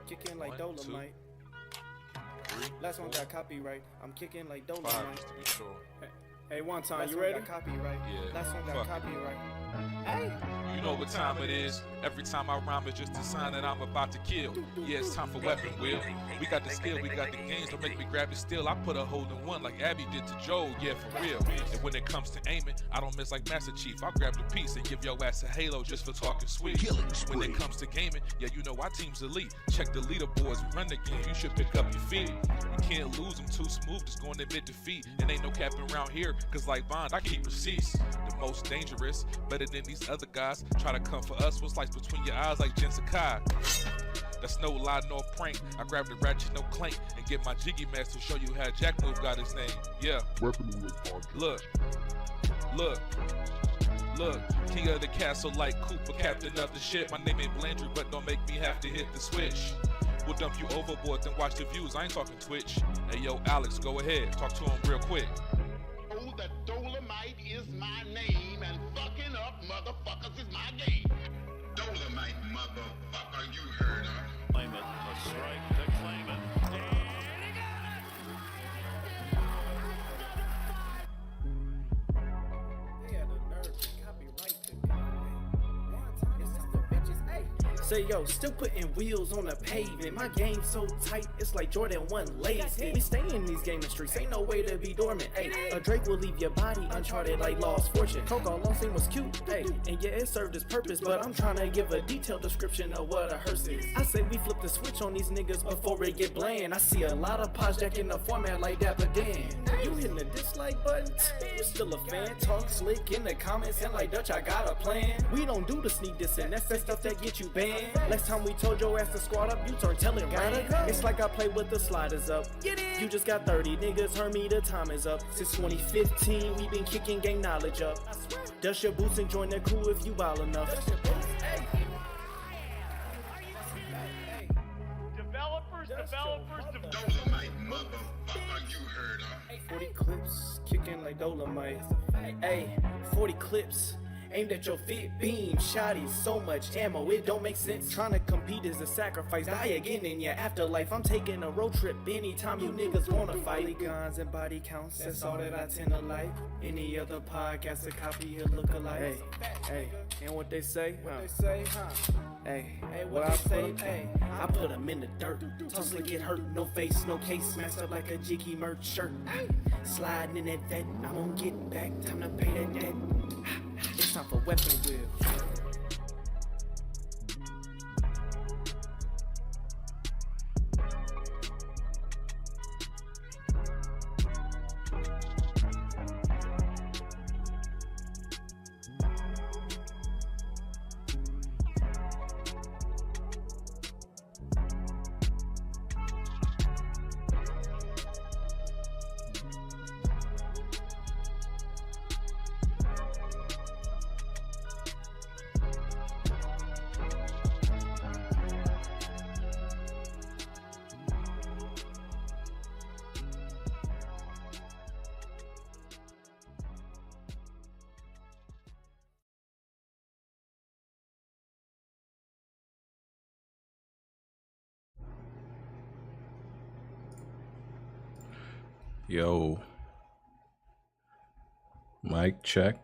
Kicking like Dolomite. Last one got copyright. I'm kicking like Dolomite. 5 just to be sure. Hey, one time, you ready? Copyright. Yeah. Last one got copyright. Hey. You know what time it is. Every time I rhyme, it's just a sign that I'm about to kill. Yeah, it's time for weapon wheel. We got the skill, we got the games. Don't make me grab it still. I put a hold in one like Abby did to Joe. Yeah, for real. And when it comes to aiming, I don't miss like Master Chief. I'll grab the piece and give your ass a halo just for talking sweet. When it comes to gaming, yeah, you know our team's elite. Check the leaderboards, we run the game. You should pick up your feet. You can't lose them too smooth, just going to admit defeat. And ain't no capping around here, cause like Bond, I keep receipts. The most dangerous, better than these other guys. Try to come for us, what's like between your eyes like Jen Sakai. That's no lie nor prank. I grab the Ratchet, no Clank, and get my jiggy mask to show you how Jack Move got his name. Yeah. Look. King of the castle like Cooper, captain of the ship. My name ain't Blandry, but don't make me have to hit the switch. We'll dump you overboard, then watch the views. I ain't talking Twitch. Hey yo, Alex, go ahead. Talk to him real quick. Oh, the Dolomite is my name, and fucking up motherfuckers is my game. Dolomite, motherfucker, you heard her. Claim it. A strike to claim it. Say yo, still putting wheels on the pavement. My game so tight, it's like Jordan 1 lazy. We stay in these gaming streets, ain't no way to be dormant. Ay, a Drake will leave your body uncharted like Lost Fortune. Coco long scene was cute, ay, and yeah, it served its purpose. But I'm trying to give a detailed description of what a hearse is. I say we flip the switch on these niggas before it get bland. I see a lot of pods jacking the format like Dapper Dan. You hitting the dislike button? You still a fan? Talk slick in the comments and like Dutch, I got a plan. We don't do the sneak dissing, that's that stuff that get you banned. Last time we told your ass to squat up, you start telling Ryan. It's like I play with the sliders up. You just got 30 niggas, heard me, the time is up. Since 2015, we been kicking game knowledge up. Dust your boots and join the crew if you wild enough. Developers. Dolomite, motherfucker, you heard her. 40 clips, kicking like Dolomite. Hey, 40 clips. Aimed at your fit beam, shotties, so much ammo, it don't make sense. Trying to compete is a sacrifice, die again in your afterlife. I'm taking a road trip anytime you niggas wanna fight. Guns and body counts, that's all that I tend to like. Any other podcast, a copy, a look-alike. Hey, and what they say? Hey, what I say? Hey, I put them in the dirt. Tussle get hurt, no face, no case, smashed up like a jiggy merch shirt. Sliding in that vet, I won't get back, time to pay that debt. It's time for weapon wheel. Yo, mic check.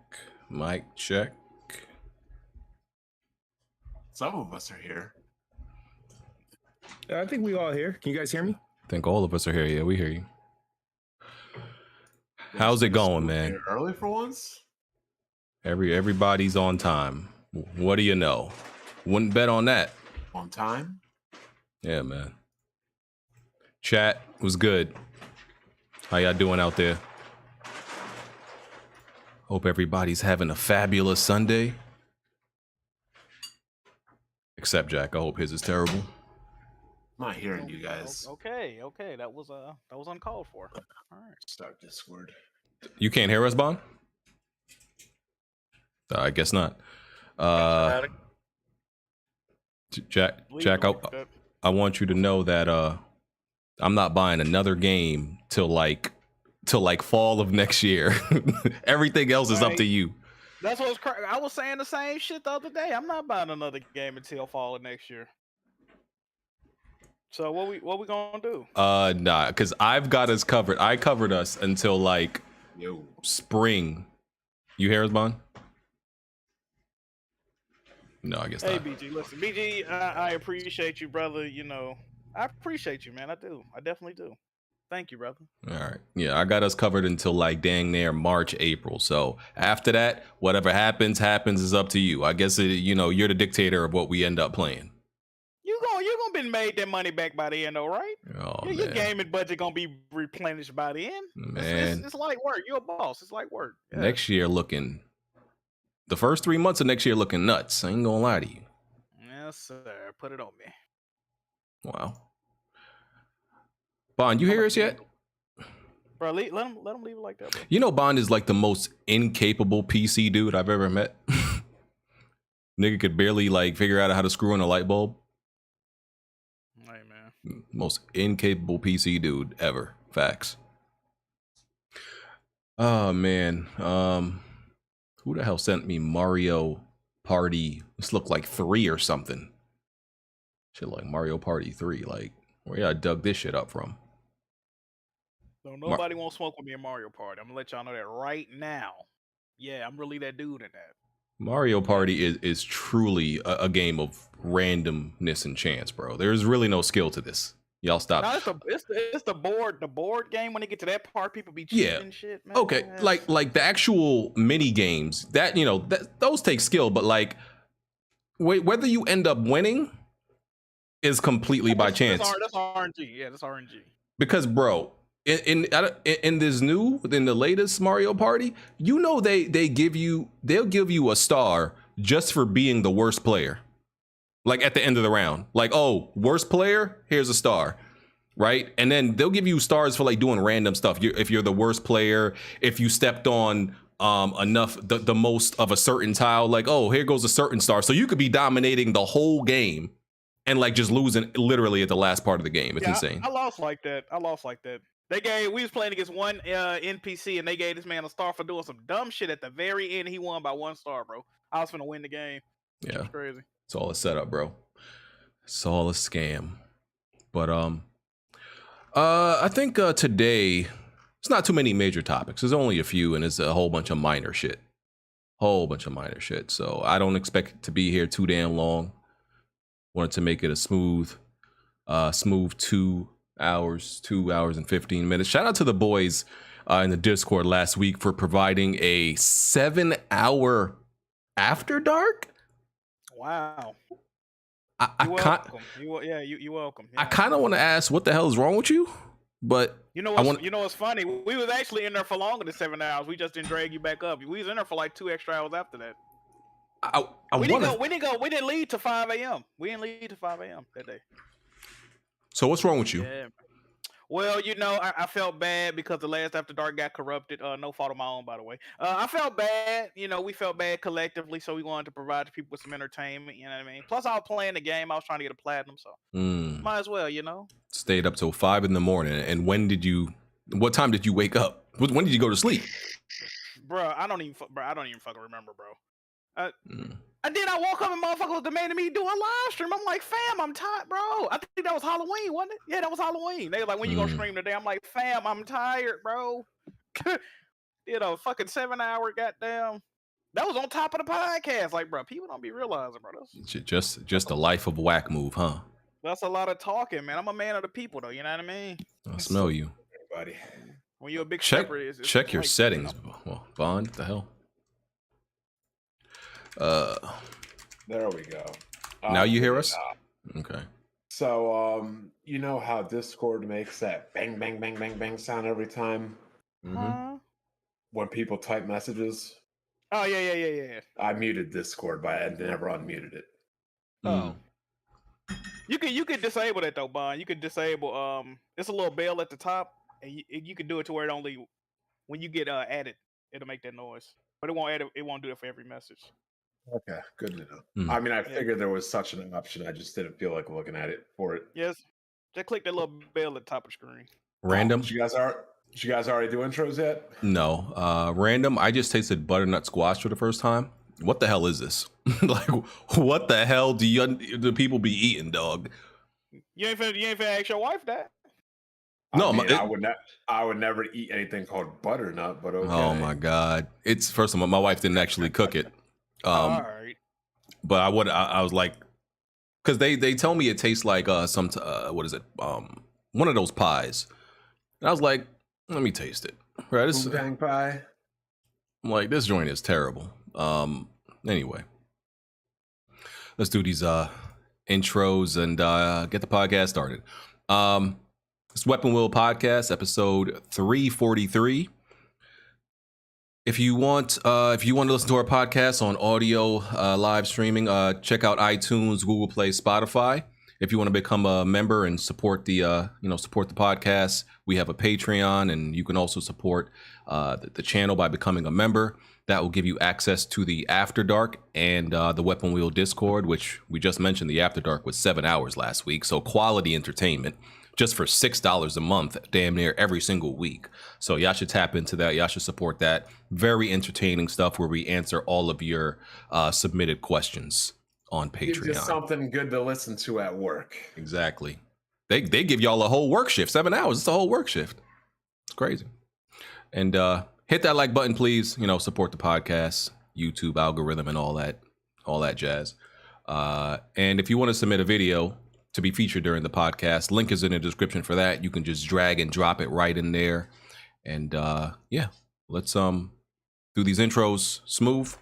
Some of us are here. I think we all here. Can you guys hear me? I think all of us are here. Yeah, we hear you. How's it going, man? Early for once? Everybody's on time. What do you know? Wouldn't bet on that. On time? Yeah, man. Chat was good. How y'all doing out there? Hope everybody's having a fabulous Sunday. Except Jack. I hope his is terrible. I'm not hearing you guys. Okay, that was uncalled for. All right. Start Discord. You can't hear us, Bond? I guess not. Jack, I want you to know that I'm not buying another game till like fall of next year. Everything else is up to you. That's what's crazy. I was saying the same shit the other day. I'm not buying another game until fall of next year. So what we gonna do? Nah, because I've got us covered. I covered us until like Yo. spring. You hear us, Bond? No, I guess Hey, not. BG, listen, BG, I appreciate you, brother. You know, I appreciate you, man. I do. I definitely do. Thank you, brother. All right. Yeah, I got us covered until like dang near March, April. So after that, whatever happens is up to you. I guess you're the dictator of what we end up playing. You gonna be made that money back by the end, though, right? Oh, Your man. gaming budget gonna be replenished by the end. Man. It's light work. You're a boss. It's light work. Yeah. Next year the first 3 months of next year looking nuts. I ain't gonna lie to you. Yes, sir. Put it on me. Wow. Bond, you hear us yet? Bro, let him leave it like that, bro. You know Bond is like the most incapable PC dude I've ever met. Nigga could barely like figure out how to screw in a light bulb. Hey, man. Most incapable PC dude ever. Facts. Oh man. Who the hell sent me Mario Party? This looked like 3 or something. Shit like Mario Party 3. Like, where y'all dug this shit up from? So nobody won't smoke with me in Mario Party. I'm gonna let y'all know that right now. Yeah, I'm really that dude in that. Mario Party is truly a game of randomness and chance, bro. There's really no skill to this. Y'all stop. No, it's the board game. When they get to that part, people be cheating and shit, man. Okay, like the actual mini games that those take skill, but like whether you end up winning is completely by chance. That's RNG. Yeah, that's RNG. Because bro, in the latest Mario Party, they'll give you a star just for being the worst player. Like at the end of the round, like, oh, worst player, here's a star, right? And then they'll give you stars for like doing random stuff. If you're the worst player, if you stepped on enough the most of a certain tile, like, oh, here goes a certain star. So you could be dominating the whole game and like just losing literally at the last part of the game. It's insane. I lost like that. We was playing against one NPC and they gave this man a star for doing some dumb shit at the very end. He won by 1 star, bro. I was finna win the game. Yeah. It's crazy. It's all a setup, bro. It's all a scam. But I think today it's not too many major topics. There's only a few, and it's a whole bunch of minor shit. So I don't expect it to be here too damn long. Wanted to make it a smooth 2 hours, 2 hours and 15 minutes. Shout out to the boys in the Discord last week for providing a 7-hour after dark. Wow. You're welcome. You welcome. Yeah. I kind of want to ask what the hell is wrong with you, but you know what's funny? We was actually in there for longer than 7 hours. We just didn't drag you back up. We was in there for like 2 extra hours after that. We didn't leave to 5 a.m. We didn't leave to 5 a.m. that day. So what's wrong with you? Yeah. Well, I felt bad because the last After Dark got corrupted. No fault of my own, by the way. I felt bad. We felt bad collectively, so we wanted to provide people with some entertainment. You know what I mean? Plus, I was playing the game. I was trying to get a platinum, so might as well, Stayed up till 5 in the morning. And what time did you wake up? When did you go to sleep? Bro, I don't even fucking remember, bro. And then I woke up and motherfucker was demanding me to do a live stream. I'm like, fam, I'm tired, bro. I think that was Halloween, wasn't it? Yeah, that was Halloween. They were like, when you gonna stream today? I'm like, fam, I'm tired, bro. Fucking 7-hour goddamn. That was on top of the podcast. Like, bro, people don't be realizing, bro. Just a life of whack move, huh? That's a lot of talking, man. I'm a man of the people, though. You know what I mean? I smell you. Everybody. When you're a big check your settings. Well, Bond, what the hell? There we go. Now you hear us? Okay. So, you know how Discord makes that bang, bang, bang, bang, bang sound every time when people type messages? Oh, yeah. I muted Discord, but I never unmuted it. Oh. You could disable that though, Bond. You could disable it's a little bell at the top, and you can do it to where it only when you get added, it'll make that noise, but it won't do it for every message. Okay, good to know. I mean, I figured there was such an option. I just didn't feel like looking at it for it. Yes, just click that little bell at the top of the screen. Random. Did you guys already do intros yet? No. Random. I just tasted butternut squash for the first time. What the hell is this? Like, what the hell do people be eating, dog? You ain't finna ask your wife that. No, I mean, I would never eat anything called butternut, but okay. Oh my god! It's first of all, my wife didn't actually cook it. All right. But I was like, because they tell me it tastes like some what is it? One of those pies. And I was like, let me taste it. Right, this pie. I'm like, this joint is terrible. Anyway, let's do these intros and get the podcast started. It's Weapon Wheel Podcast, episode 343. If you want to listen to our podcast on audio live streaming, check out iTunes, Google Play, Spotify. If you want to become a member and support the support the podcast, we have a Patreon, and you can also support the channel by becoming a member. That will give you access to the After Dark and the Weapon Wheel Discord, which we just mentioned. The After Dark was 7 hours last week, so quality entertainment just for $6 a month, damn near every single week. So y'all should tap into that. Y'all should support that. Very entertaining stuff where we answer all of your submitted questions on Patreon. Just something good to listen to at work. Exactly. They give y'all a whole work shift. 7 hours. It's a whole work shift. It's crazy. And hit that like button, please. Support the podcast, YouTube algorithm, and all that jazz. And if you want to submit a video to be featured during the podcast, link is in the description for that. You can just drag and drop it right in there. And yeah, let's do these intros. Smoove.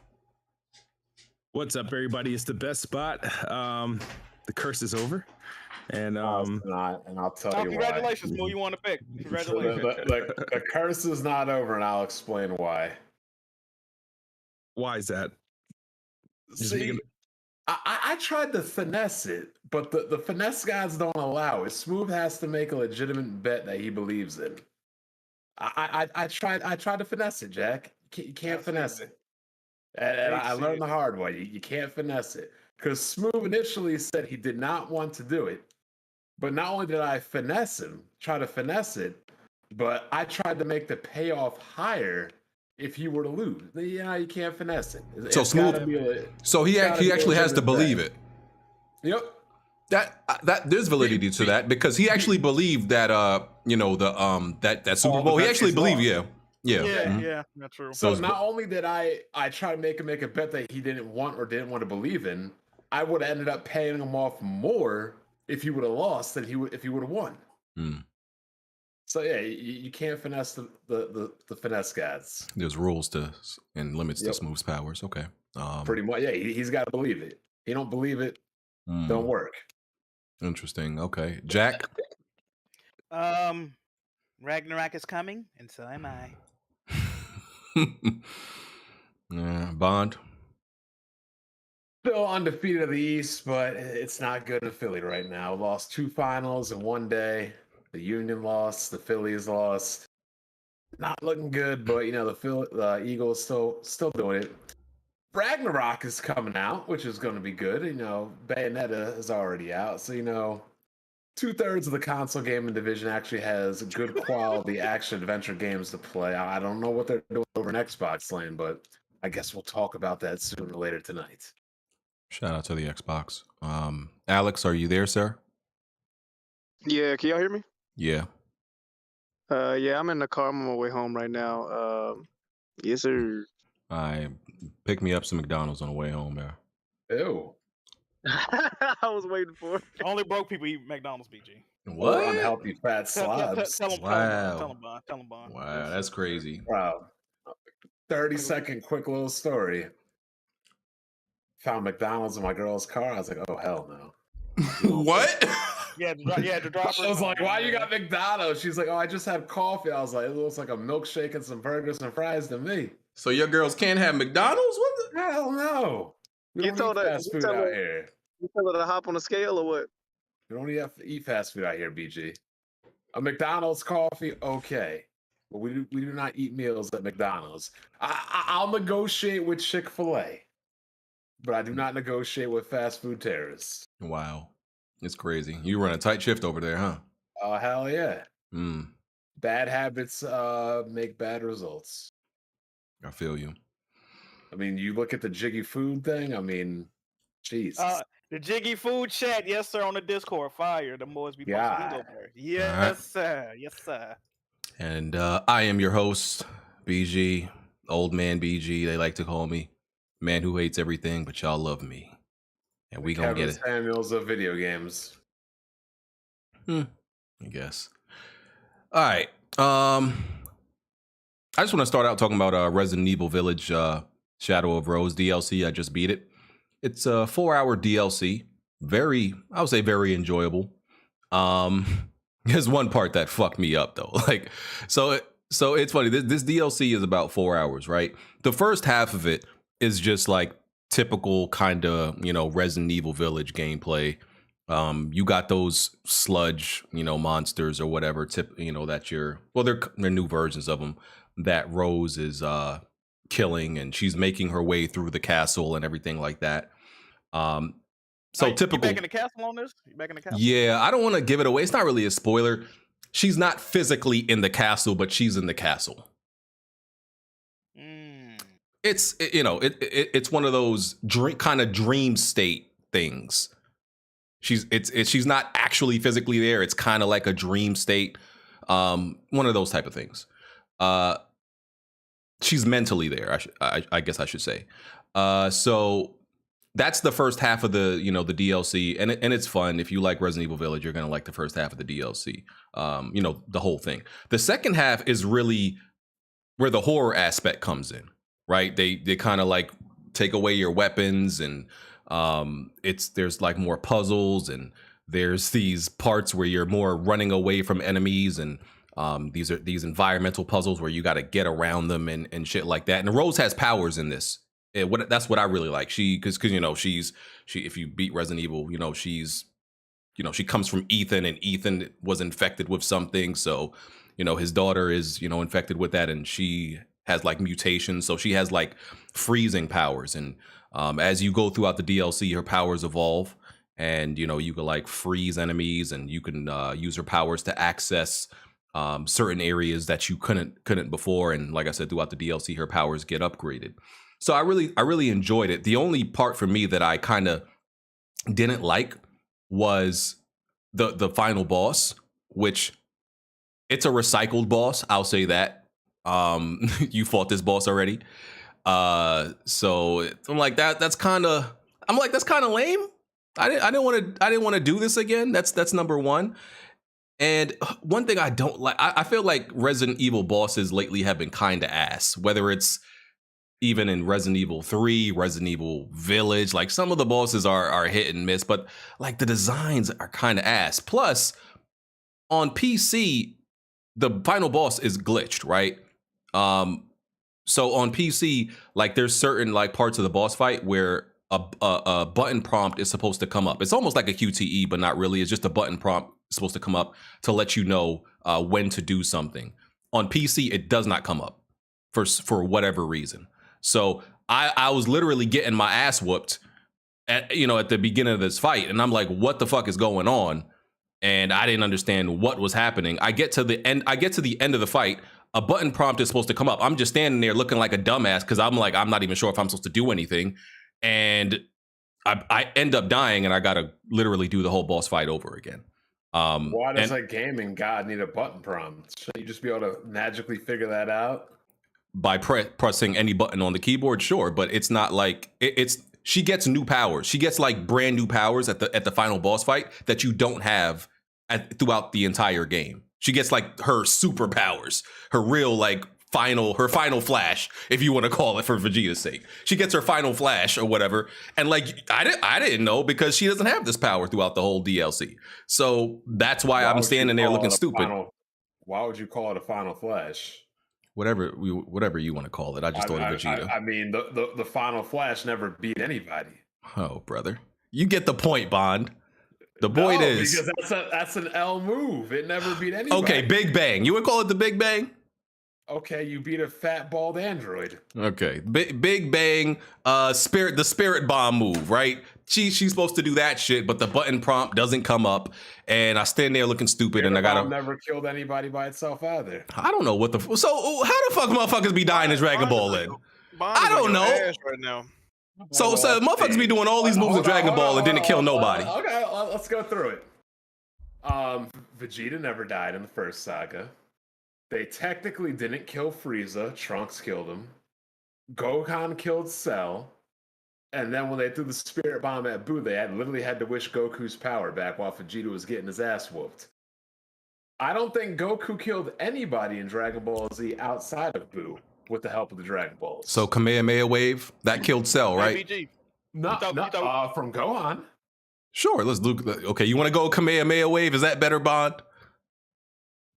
What's up, everybody? It's the best spot. The curse is over. And not, and I'll tell you congratulations, why. who you want to pick. Congratulations. The curse is not over, and I'll explain why. Why is that? See, I tried to finesse it, but the finesse guys don't allow it. Smoove has to make a legitimate bet that he believes in. I tried to finesse it, Jack. You can't finesse it. And I learned the hard way. You can't finesse it. Because Smoove initially said he did not want to do it. But not only did I try to finesse it, but I tried to make the payoff higher if you were to lose. You can't finesse it. So Smoove, so he actually has to believe it. Yep. That there's validity to that, because he actually believed that that Super Bowl. He actually believed, Yeah, that's true. So not only did I try to make a bet that he didn't want to believe in, I would have ended up paying him off more if he would have lost than if he would have won. So yeah, you can't finesse the finesse guys. There's rules to and limits to Smoove's powers. Okay. Pretty much, yeah. He's got to believe it. He don't believe it, don't work. Interesting. Okay, Jack. Ragnarok is coming, and so am I. Bond. Still undefeated in the East, but it's not good in Philly right now. Lost 2 finals in one day. The Union lost. The Phillies lost. Not looking good, but the Eagles still doing it. Ragnarok is coming out, which is going to be good. Bayonetta is already out, so 2/3 of the console gaming division actually has good quality action adventure games to play. I don't know what they're doing over in Xbox land, but I guess we'll talk about that sooner or later tonight. Shout out to the Xbox. Alex, are you there, sir? Yeah, can y'all hear me? Yeah. Yeah, I'm in the car. I'm on my way home right now. Yes, sir. I pick me up some McDonald's on the way home, man. Ew. I was waiting for it. Only broke people eat McDonald's, BG. What? Unhealthy fat slobs. Tell them, Bond. Wow, that's crazy. Wow. 30-second quick little story. Found McDonald's in my girl's car. I was like, oh, hell no. What? Yeah, to drop her. I was like, why you got McDonald's? She's like, oh, I just had coffee. I was like, it looks like a milkshake and some burgers and fries to me. So your girls can't have McDonald's? What the hell no. We You don't told eat her- fast you food told out her- here. You tell her to hop on the scale or what? We don't eat fast food out here, BG. A McDonald's coffee, okay. But we do not eat meals at McDonald's. I'll negotiate with Chick-fil-A. But I do not negotiate with fast food terrorists. Wow. It's crazy. You run a tight shift over there, huh? Oh, hell yeah. Hmm. Bad habits make bad results. I feel you. I mean, you look at the Jiggy Food thing. I mean, jeez. The Jiggy Food Chat, yes sir, on the Discord. Fire. The boys be posting Yeah. over there. Yes, right. sir. Yes, sir. And I am your host, BG, old man BG. They like to call me man who hates everything, but y'all love me. And we gonna Kevin get it. Samuels of video games. I guess. All right. I just want to start out talking about Resident Evil Village Shadow of Rose DLC. I just beat it. It's a 4-hour DLC. I would say very enjoyable. There's one part that fucked me up though. So it's funny. This DLC is about 4 hours, right? The first half of it is just like typical kind of, Resident Evil Village gameplay. You got those sludge, monsters or whatever that they're new versions of them that Rose is killing, and she's making her way through the castle and everything like that. Typical. You back in the castle on this? You back in the castle? Yeah, I don't want to give it away. It's not really a spoiler. She's not physically in the castle, but she's in the castle. It's it's one of those dream state things. She's not actually physically there. It's kind of like a dream state. One of those type of things. She's mentally there. I guess I should say. So that's the first half of the the DLC, and it's fun. If you like Resident Evil Village, you're gonna like the first half of the DLC. The whole thing. The second half is really where the horror aspect comes in, right? They kind of like take away your weapons, and there's like more puzzles, and there's these parts where you're more running away from enemies, and these are these environmental puzzles where you got to get around them and shit like that. And Rose has powers in this. That's what I really like. Because if you beat Resident Evil, she comes from Ethan, and Ethan was infected with something. So, his daughter is, infected with that, and she has like mutations. So she has like freezing powers. And as you go throughout the DLC, her powers evolve, and, you can like freeze enemies, and you can use her powers to access certain areas that you couldn't before. And like I said, throughout the DLC, her powers get upgraded. So I really enjoyed it. The only part for me that I kind of didn't like was the final boss, which it's a recycled boss. I'll say that. You fought this boss already. So I'm like that's kind of lame. I didn't want to do this again. That's number one. And one thing I don't like, I feel like Resident Evil bosses lately have been kind of ass, whether it's even in Resident Evil 3, Resident Evil Village. Like some of the bosses are hit and miss, but like the designs are kind of ass. Plus, on PC, the final boss is glitched, right? So on PC, like there's certain like parts of the boss fight where a button prompt is supposed to come up. It's almost like a QTE, but not really. It's just a button prompt supposed to come up to let you know when to do something. On PC, it does not come up for whatever reason. So I was literally getting my ass whooped at the beginning of this fight, and I'm like, what the fuck is going on? And I didn't understand what was happening. I get to the end of the fight. A button prompt is supposed to come up. I'm just standing there looking like a dumbass because I'm like, I'm not even sure if I'm supposed to do anything. And I end up dying, and I gotta literally do the whole boss fight over again. Why does a gaming god need a button prompt? Should you just be able to magically figure that out? By pressing any button on the keyboard, sure, but it's not like she gets new powers. She gets like brand new powers at the final boss fight that you don't have throughout the entire game. She gets like her superpowers, her real like her final flash, if you want to call it for Vegeta's sake. She gets her final flash or whatever, and like I didn't know because she doesn't have this power throughout the whole DLC. So that's why I'm standing there looking stupid. Why would you call it a final flash? Whatever you want to call it. I just thought of Vegeta. I mean, the final flash never beat anybody. Oh, brother, you get the point, Bond. The point is because that's an L move. It never beat anybody. Okay, Big Bang. You would call it the Big Bang? Okay, you beat a fat bald android. Okay, Big Bang, the spirit bomb move, right? She's supposed to do that shit, but the button prompt doesn't come up, and I stand there looking stupid, and I gotta. Never killed anybody by itself either. I don't know what so how the fuck motherfuckers be dying in Dragon Ball then? I don't know. Right now. So motherfuckers be doing all these moves in Dragon Ball and didn't kill nobody. Okay, let's go through it. Vegeta never died in the first saga. They technically didn't kill Frieza. Trunks killed him. Gohan killed Cell. And then when they threw the spirit bomb at Buu, they literally had to wish Goku's power back while Vegeta was getting his ass whooped. I don't think Goku killed anybody in Dragon Ball Z outside of Buu with the help of the Dragon Balls. So Kamehameha Wave, that killed Cell, right? ABG. No, from Gohan. Sure, let's look. Okay, you want to go Kamehameha Wave? Is that better, Bond?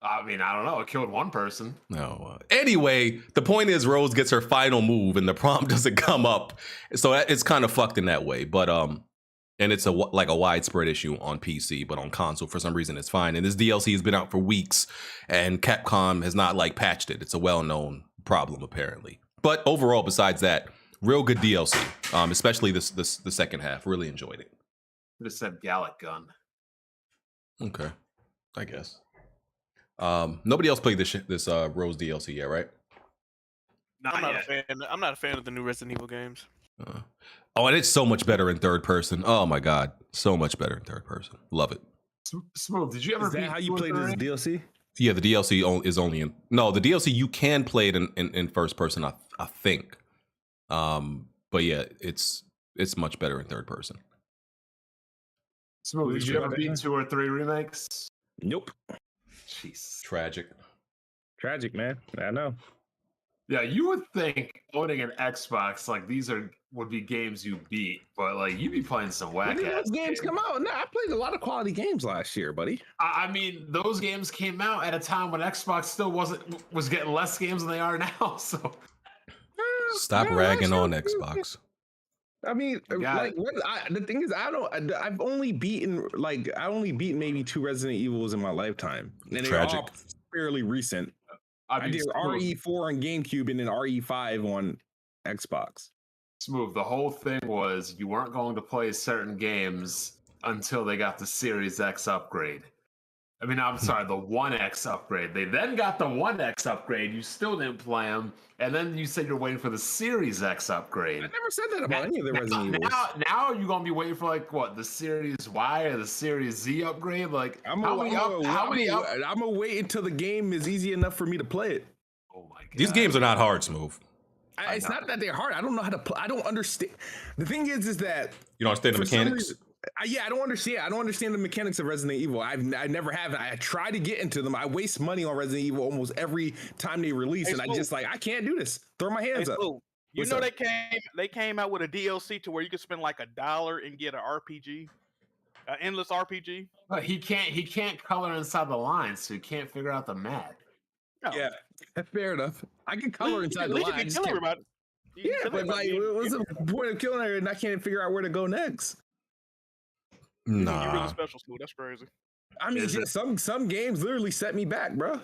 I mean, I don't know. It killed one person. No. Anyway, the point is Rose gets her final move and the prompt doesn't come up. So it's kind of fucked in that way. But and it's like a widespread issue on PC, but on console for some reason it's fine. And this DLC has been out for weeks and Capcom has not like patched it. It's a well-known problem apparently. But overall, besides that, real good DLC. Especially the second half. Really enjoyed it. Could have said Gallic Gun. Okay, I guess. Nobody else played this Rose DLC yet, right? I'm not a fan of the new Resident Evil games. Oh, and it's so much better in third person. Oh my god, so much better in third person. Love it. Smoove, did you ever? Is that how you played this DLC? Yeah, the DLC is only in. No, the DLC you can play it in first person. I think. But yeah, it's much better in third person. Smoove, did you ever beat 2 or 3 remakes? Nope. Jeez. Tragic, man. I know. Yeah, you would think owning an Xbox, like these would be games you beat, but like you'd be playing some whack When did ass those games come out? No, I played a lot of quality games last year, buddy. I mean, those games came out at a time when Xbox still was getting less games than they are now. So stop ragging on Xbox. I mean, like the thing is, I've only beaten maybe 2 Resident Evils in my lifetime, and they're all fairly recent. I did RE4 on GameCube and then RE5 on Xbox. Smoove, the whole thing was you weren't going to play certain games until they got the Series X upgrade. I mean, I'm sorry, the 1X upgrade. They then got the 1X upgrade. You still didn't play them. And then you said you're waiting for the Series X upgrade. I never said that about any of the Resident Evils. Now you're going to be waiting for like, what, the Series Y or the Series Z upgrade? Like, I'm gonna wait until the game is easy enough for me to play it. Oh my God. These games are not hard, Smoove. It's not that they're hard. I don't know how to play. I don't understand. The thing is that you don't understand the mechanics. I don't understand. I don't understand the mechanics of Resident Evil. I never have. I try to get into them. I waste money on Resident Evil almost every time they release, and I just like I can't do this. Throw my hands up. You know they came out with a DLC to where you could spend like $1 and get an RPG, an endless RPG. But he can't color inside the lines, so he can't figure out the map. No. Yeah, fair enough. I can color inside the lines. Yeah, but like, what's the point of killing her and I can't figure out where to go next? Nah. You're really special, Smoove. That's crazy. I mean, some games literally set me back, bro.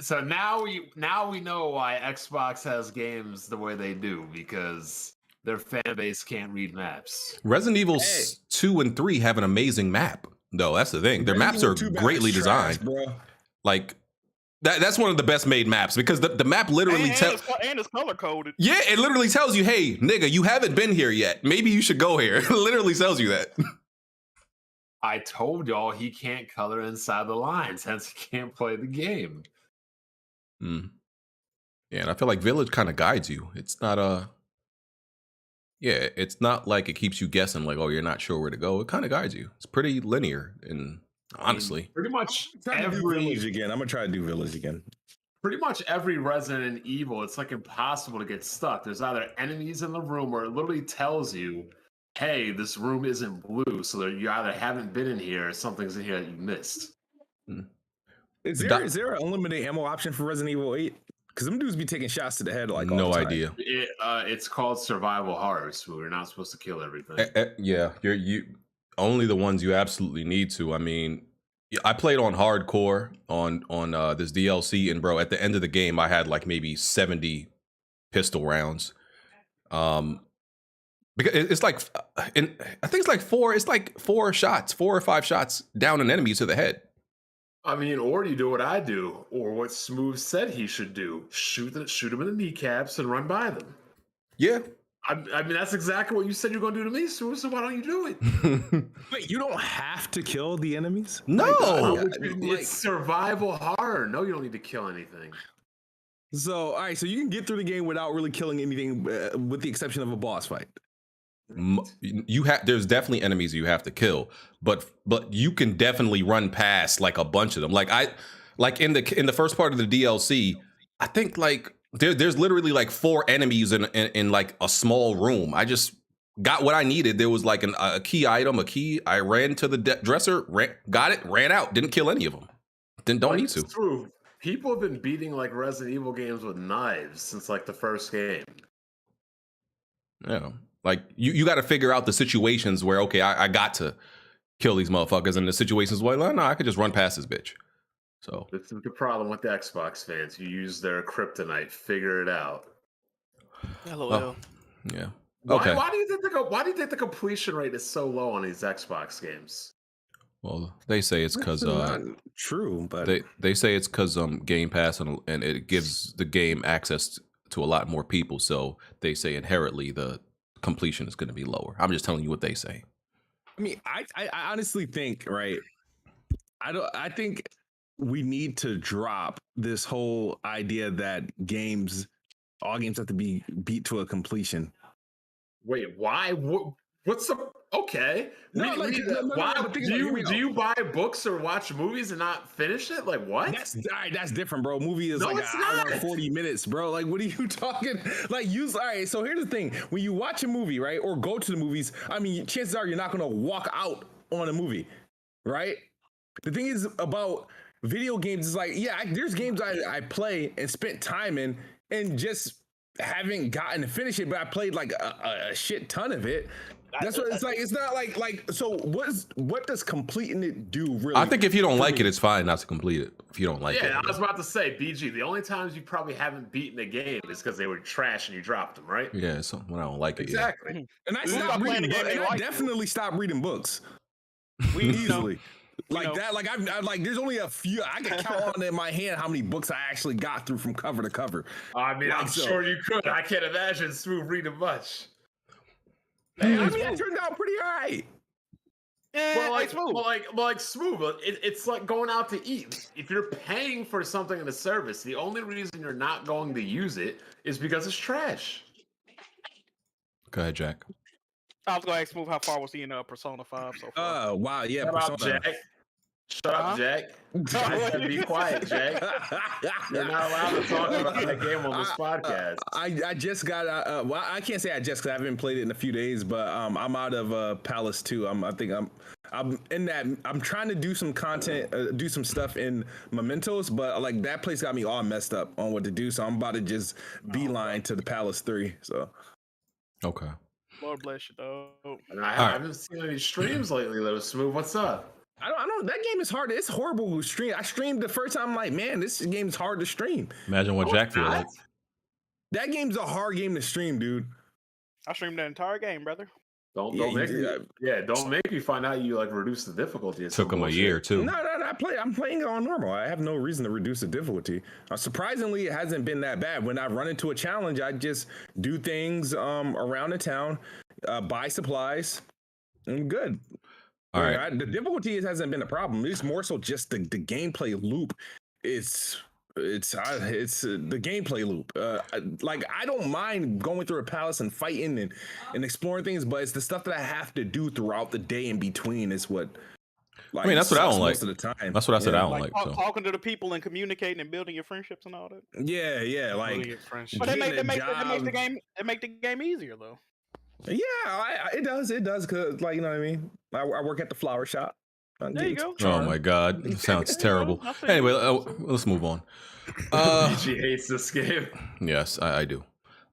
So now we know why Xbox has games the way they do, because their fan base can't read maps. Resident Evil 2 and 3 have an amazing map, though. That's the thing. Their maps are greatly designed. Bro. Like that's one of the best made maps because the map literally tells. And it's color coded. Yeah, it literally tells you, "Hey, nigga, you haven't been here yet. Maybe you should go here." It literally tells you that. I told y'all he can't color inside the lines, hence he can't play the game. Yeah, and I feel like Village kind of guides you. It's not it's not like it keeps you guessing, like, oh, you're not sure where to go. It kind of guides you. It's pretty linear, and honestly, pretty much every Village again. I'm gonna try to do Village again. Pretty much every Resident Evil, it's like impossible to get stuck. There's either enemies in the room, or it literally tells you, hey, this room isn't blue, so you either haven't been in here or something's in here that you missed. Is there an unlimited ammo option for Resident Evil 8? Because them dudes be taking shots to the head like no idea. It's called survival horror, so we're not supposed to kill everything. Yeah, you only the ones you absolutely need to. I mean, I played on hardcore on this DLC, and bro, at the end of the game, I had like maybe 70 pistol rounds. Because it's like, I think it's like 4 or 5 shots down an enemy to the head. I mean, or you do what I do, or what Smoove said he should do: shoot him in the kneecaps and run by them. Yeah, I mean, that's exactly what you said you're going to do to me, so why don't you do it? Wait, you don't have to kill the enemies? No, it's survival horror. No, you don't need to kill anything. So, all right, so you can get through the game without really killing anything, with the exception of a boss fight. There's definitely enemies you have to kill, but you can definitely run past like a bunch of them. Like in the first part of the DLC, I think like there's literally like 4 enemies in like a small room. I just got what I needed. There was like a key item, a key. I ran to the dresser, got it, ran out, didn't kill any of them. Don't need to. True. People have been beating like Resident Evil games with knives since like the first game. Yeah, like you got to figure out the situations where okay, I got to kill these motherfuckers, and the situations where no, I could just run past this bitch. So this is the problem with the Xbox fans. You use their kryptonite. Figure it out. LOL. Oh, yeah. Okay. Why do you think the completion rate is so low on these Xbox games? Well, they say it's because true, but they say it's because Game Pass and it gives the game access to a lot more people. So they say inherently the completion is going to be lower. I'm just telling you what they say. I mean, I honestly think, right? I think we need to drop this whole idea that all games have to be beat to a completion. Wait, why? What's the okay? Why do you buy books or watch movies and not finish it? Like what? That's different, bro. Movie is like an hour and 40 minutes, bro. Like, what are you talking? Like, all right. So here's the thing: when you watch a movie, right, or go to the movies, I mean, chances are you're not gonna walk out on a movie, right? The thing is about video games is like, yeah, there's games I play and spent time in and just haven't gotten to finish it, but I played like a shit ton of it. That's what it's like. It's not like. So what does completing it do really? I think if you don't like it, it's fine not to complete it. If you don't like it. Yeah, I was about to say, BG. The only times you probably haven't beaten a game is because they were trash and you dropped them, right? Yeah, so when I don't like it. Exactly. Yeah. And I stopped reading books. And I definitely stopped reading books. Easily. That, like I like. There's only a few I can count on in my hand how many books I actually got through from cover to cover. I mean, I'm sure you could. I can't imagine Smoove reading much. Hey, I mean, it turned out pretty all right. Well, like Smoove, it's like going out to eat. If you're paying for something in a service, the only reason you're not going to use it is because it's trash. Go ahead, Jack. I was going to ask Smoove how far was he in Persona 5 so far. Oh, wow, yeah. Shut up, Jack. Shut up, Jack. Be quiet, Jack. You're not allowed to talk about that game on this podcast. I just got, well, I can't say I just because I haven't played it in a few days, but I'm out of Palace 2. I'm in that. I'm trying to do some content, do some stuff in Mementos, but like that place got me all messed up on what to do. So I'm about to just beeline to the Palace 3. So. Okay. Lord bless you, though. And I haven't seen any streams lately, though. Smoove, what's up? I don't. That game is hard. It's horrible to stream. I streamed the first time. I'm like, man, this game is hard to stream. Imagine what Jack feels like. That game's a hard game to stream, dude. I streamed that entire game, brother. Don't make me find out you like reduce the difficulty. It took him a year too. No. I'm playing it on normal. I have no reason to reduce the difficulty. Surprisingly, it hasn't been that bad. When I run into a challenge, I just do things around the town, buy supplies, and good. All right. The difficulty hasn't been a problem. It's more so just the gameplay loop. It's the gameplay loop. Like I don't mind going through a palace and fighting and exploring things, but it's the stuff that I have to do throughout the day in between is what. Like, I mean, that's what I don't like. Most of the time. That's what I said. I don't like. Talking to the people and communicating and building your friendships and all that. Yeah, like. But they make the game easier though. Yeah, it does. It does because, like, you know what I mean. I work at the flower shop. There you go. Oh my God, it sounds terrible. Anyway, let's move on. She hates this game. Yes, I do.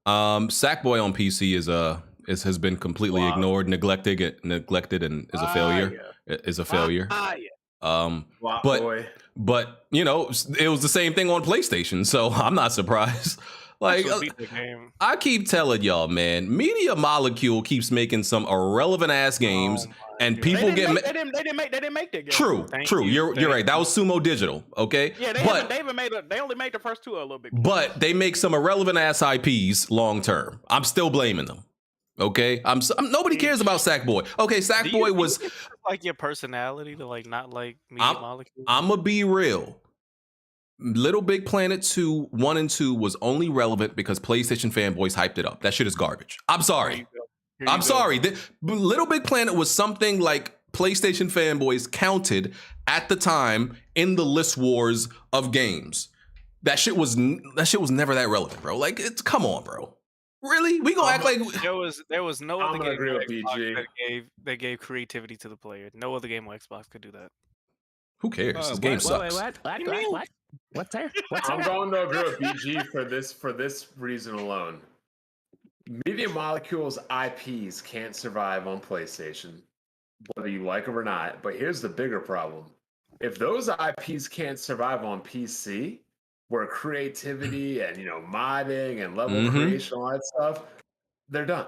Sackboy on PC has been completely ignored, neglected, and is a failure. Is a failure. But you know, it was the same thing on PlayStation, so I'm not surprised. Like, I keep telling y'all, man, Media Molecule keeps making some irrelevant ass games, and people they didn't make that game. True. You're right. That was Sumo Digital, okay? Yeah, they only made the first two a little bit. But they make some irrelevant ass IPs long term. I'm still blaming them. Okay, nobody cares about Sackboy. Okay, Sackboy was like your personality to like not like Media Molecule. I'm gonna be real. Little Big Planet 2, 1 and 2 was only relevant because PlayStation fanboys hyped it up. That shit is garbage. I'm sorry. I'm sorry. Little Big Planet was something like PlayStation fanboys counted at the time in the list wars of games. That shit was never that relevant, bro. Like, come on, bro. Really? We gonna act like there was no other game agree with Xbox that gave creativity to the player. No other game on Xbox could do that. Who cares? This game sucks. What's there? I'm going to agree with BG for this reason alone. Media Molecule's IPs can't survive on PlayStation, whether you like them or not. But here's the bigger problem: if those IPs can't survive on PC, where creativity and modding and level creation, all that stuff, they're done.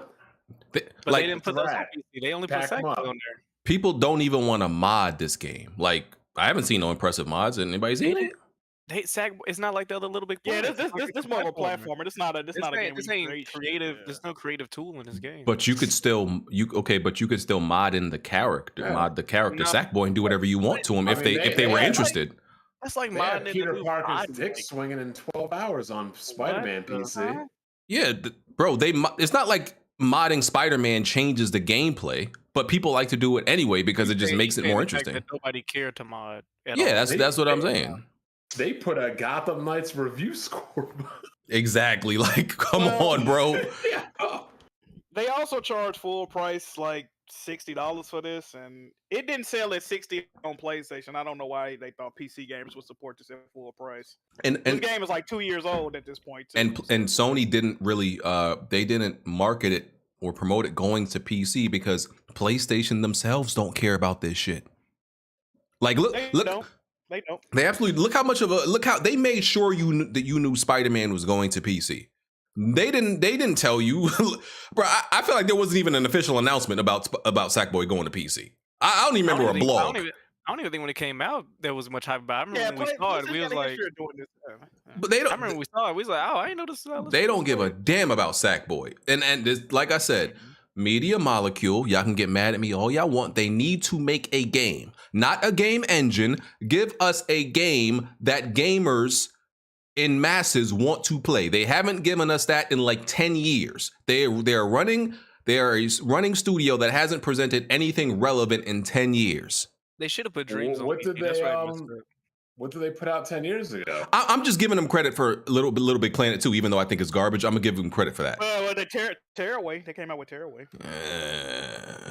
But they didn't put those on PC. They only put Sackboy on there. People don't even want to mod this game. Like, I haven't seen no impressive mods. Anybody seen it? It's not like the other Little Big Planet. Yeah, this more of a platformer. This not a game. This ain't creative. There's no creative tool in this game. But you could still mod in the character, mod the character Sackboy and do whatever you want to him if they were interested. That's like modding Peter Parker's dick swinging in 12 hours on Spider-Man PC. Yeah, bro. It's not like modding Spider-Man changes the gameplay, but people like to do it anyway because it just makes it more interesting. Nobody cared to mod. Yeah, that's what I'm saying. They put a Gotham Knights review score. Exactly. Like, come on, bro. They also charge full price, like $60 for this, and it didn't sell at $60 on PlayStation. I don't know why they thought PC gamers would support this at full price. And this game is like 2 years old at this point, too. And Sony didn't really they didn't market it or promote it going to PC because PlayStation themselves don't care about this shit. Like, look. They don't. They absolutely look how they made sure you knew Spider-Man was going to PC. They didn't tell you, bro. I feel like there wasn't even an official announcement about Sackboy going to PC. I don't even remember a blog. I don't even think when it came out there was much hype about it. I remember when we saw it, we was like, but they don't. I remember when we saw it, we was like, oh, I didn't know this. They don't give a damn about Sackboy. And this, like I said, Media Molecule, y'all can get mad at me all y'all want. They need to make a game, not a game engine. Give us a game that gamers in masses want to play. They haven't given us that in like 10 years. They are running studio that hasn't presented anything relevant in 10 years. They should have put Dreams on. What did they put out 10 years ago? I'm just giving them credit for Little Big Planet 2, even though I think it's garbage. I'm gonna give them credit for that. Well, they Tearaway. They came out with Tearaway.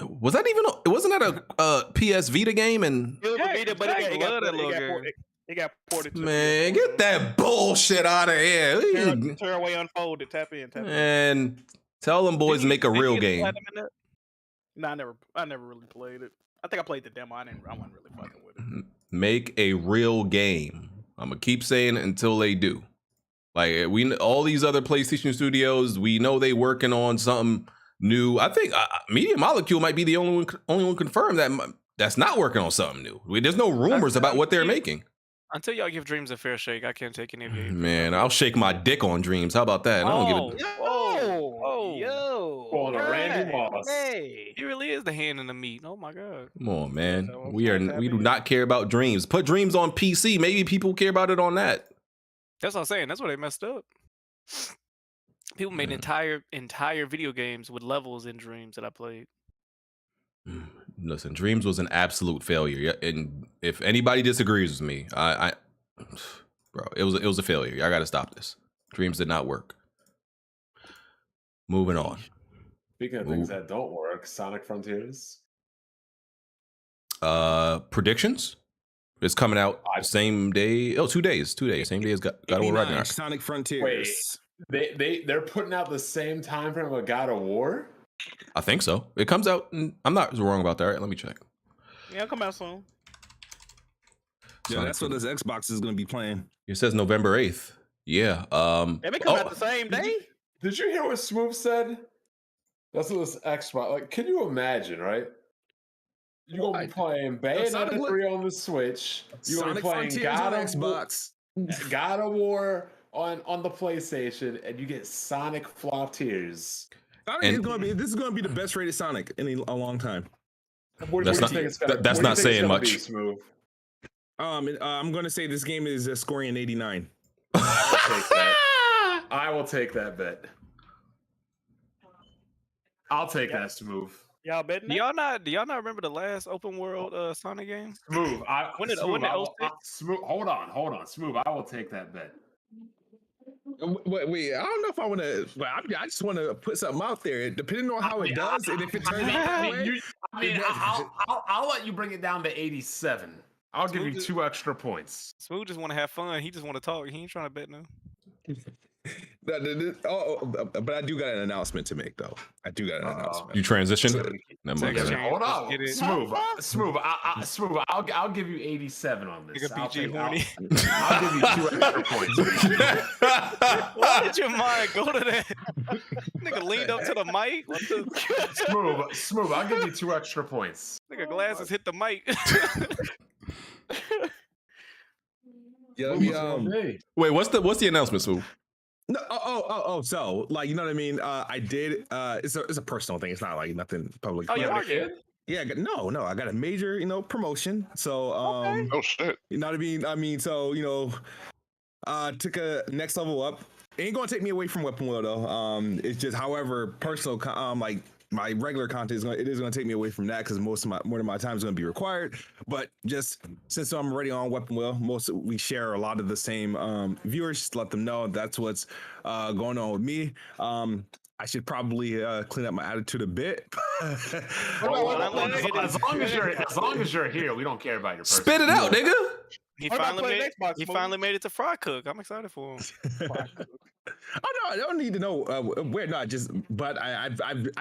Wasn't that a PS Vita game? And it got ported. Man, get that bullshit out of here. Tearaway Unfolded. Tap in. And tell them boys to make a real game. No, I never really played it. I think I played the demo. I wasn't really fucking with it. Make a real game. I'm gonna keep saying it until they do. Like, all these other PlayStation studios, we know they working on something new. I think Media Molecule might be the only one confirmed that's not working on something new. There's no rumors about what they're making. Until y'all give Dreams a fair shake, I can't take any of you. Man, I'll shake my dick on Dreams. How about that? I don't give a. On a Randy Moss. Hey, he really is the hand in the meat. Oh my god. Come on, man. We do not care about Dreams. Put Dreams on PC. Maybe people care about it on that. That's what I'm saying. That's where they messed up. People made entire video games with levels in Dreams that I played. Listen, Dreams was an absolute failure. And if anybody disagrees with me, bro, it was a failure. I got to stop this. Dreams did not work. Moving on. Speaking of things that don't work, Sonic Frontiers. Predictions? It's coming out the same day. 2 days. 2 days. Same day as God of War Ragnarok. Sonic Frontiers. Wait, they're putting out the same time frame of God of War? I think so. It comes out. I'm not wrong about that. Right? Let me check. Yeah, it'll come out soon. Yeah, that's what this Xbox is going to be playing. It says November 8th. Yeah. It may come out the same day. Did you hear what Smoove said? That's what this Xbox. Like, can you imagine, right? You're gonna be playing Bayonetta 3 on the Switch. You're gonna be playing God of War on the PlayStation, and you get Sonic Frontiers. Sonic this is gonna be the best rated Sonic in a long time. That's not saying much. I'm gonna say this game is scoring an 89. I will take that bet. I'll take that, Smoove. Y'all betting? Do y'all not remember the last open world Sonic game? Smoove. When did Smoove, hold on. Smoove, I will take that bet. Wait, I don't know if I want to. I just want to put something out there, depending on how it does, and if it turns out. I'll let you bring it down to 87. I'll give you 2 extra points. Smoove just want to have fun. He just want to talk. He ain't trying to bet no. But I do got an announcement to make, though. You transition? Hold on, Smoove. I'll give you 87 on this. I'll give you 2 extra points. Why did your mind go to that? Nigga leaned up to the mic. Smoove. I'll give you 2 extra points. Nigga glasses hit the mic. Wait, what's the announcement, Smoove? No, so like, you know what I mean? I did. It's a personal thing. It's not like nothing public. Oh, you are good. Yeah, no, I got a major, promotion. So, okay. Oh shit. You know what I mean? So, took a next level up. It ain't gonna take me away from Weapon Wheel though. It's just, however, personal, like my regular content is gonna take me away from that because more of my time is gonna be required. But just since I'm already on Weapon Wheel, we share a lot of the same viewers. Just let them know that's what's going on with me. I should probably clean up my attitude a bit. As long as you're here, we don't care about your spit it out, nigga. He finally made it to Fry Cook. I'm excited for him. Oh no, I don't need to know where. Not just, but I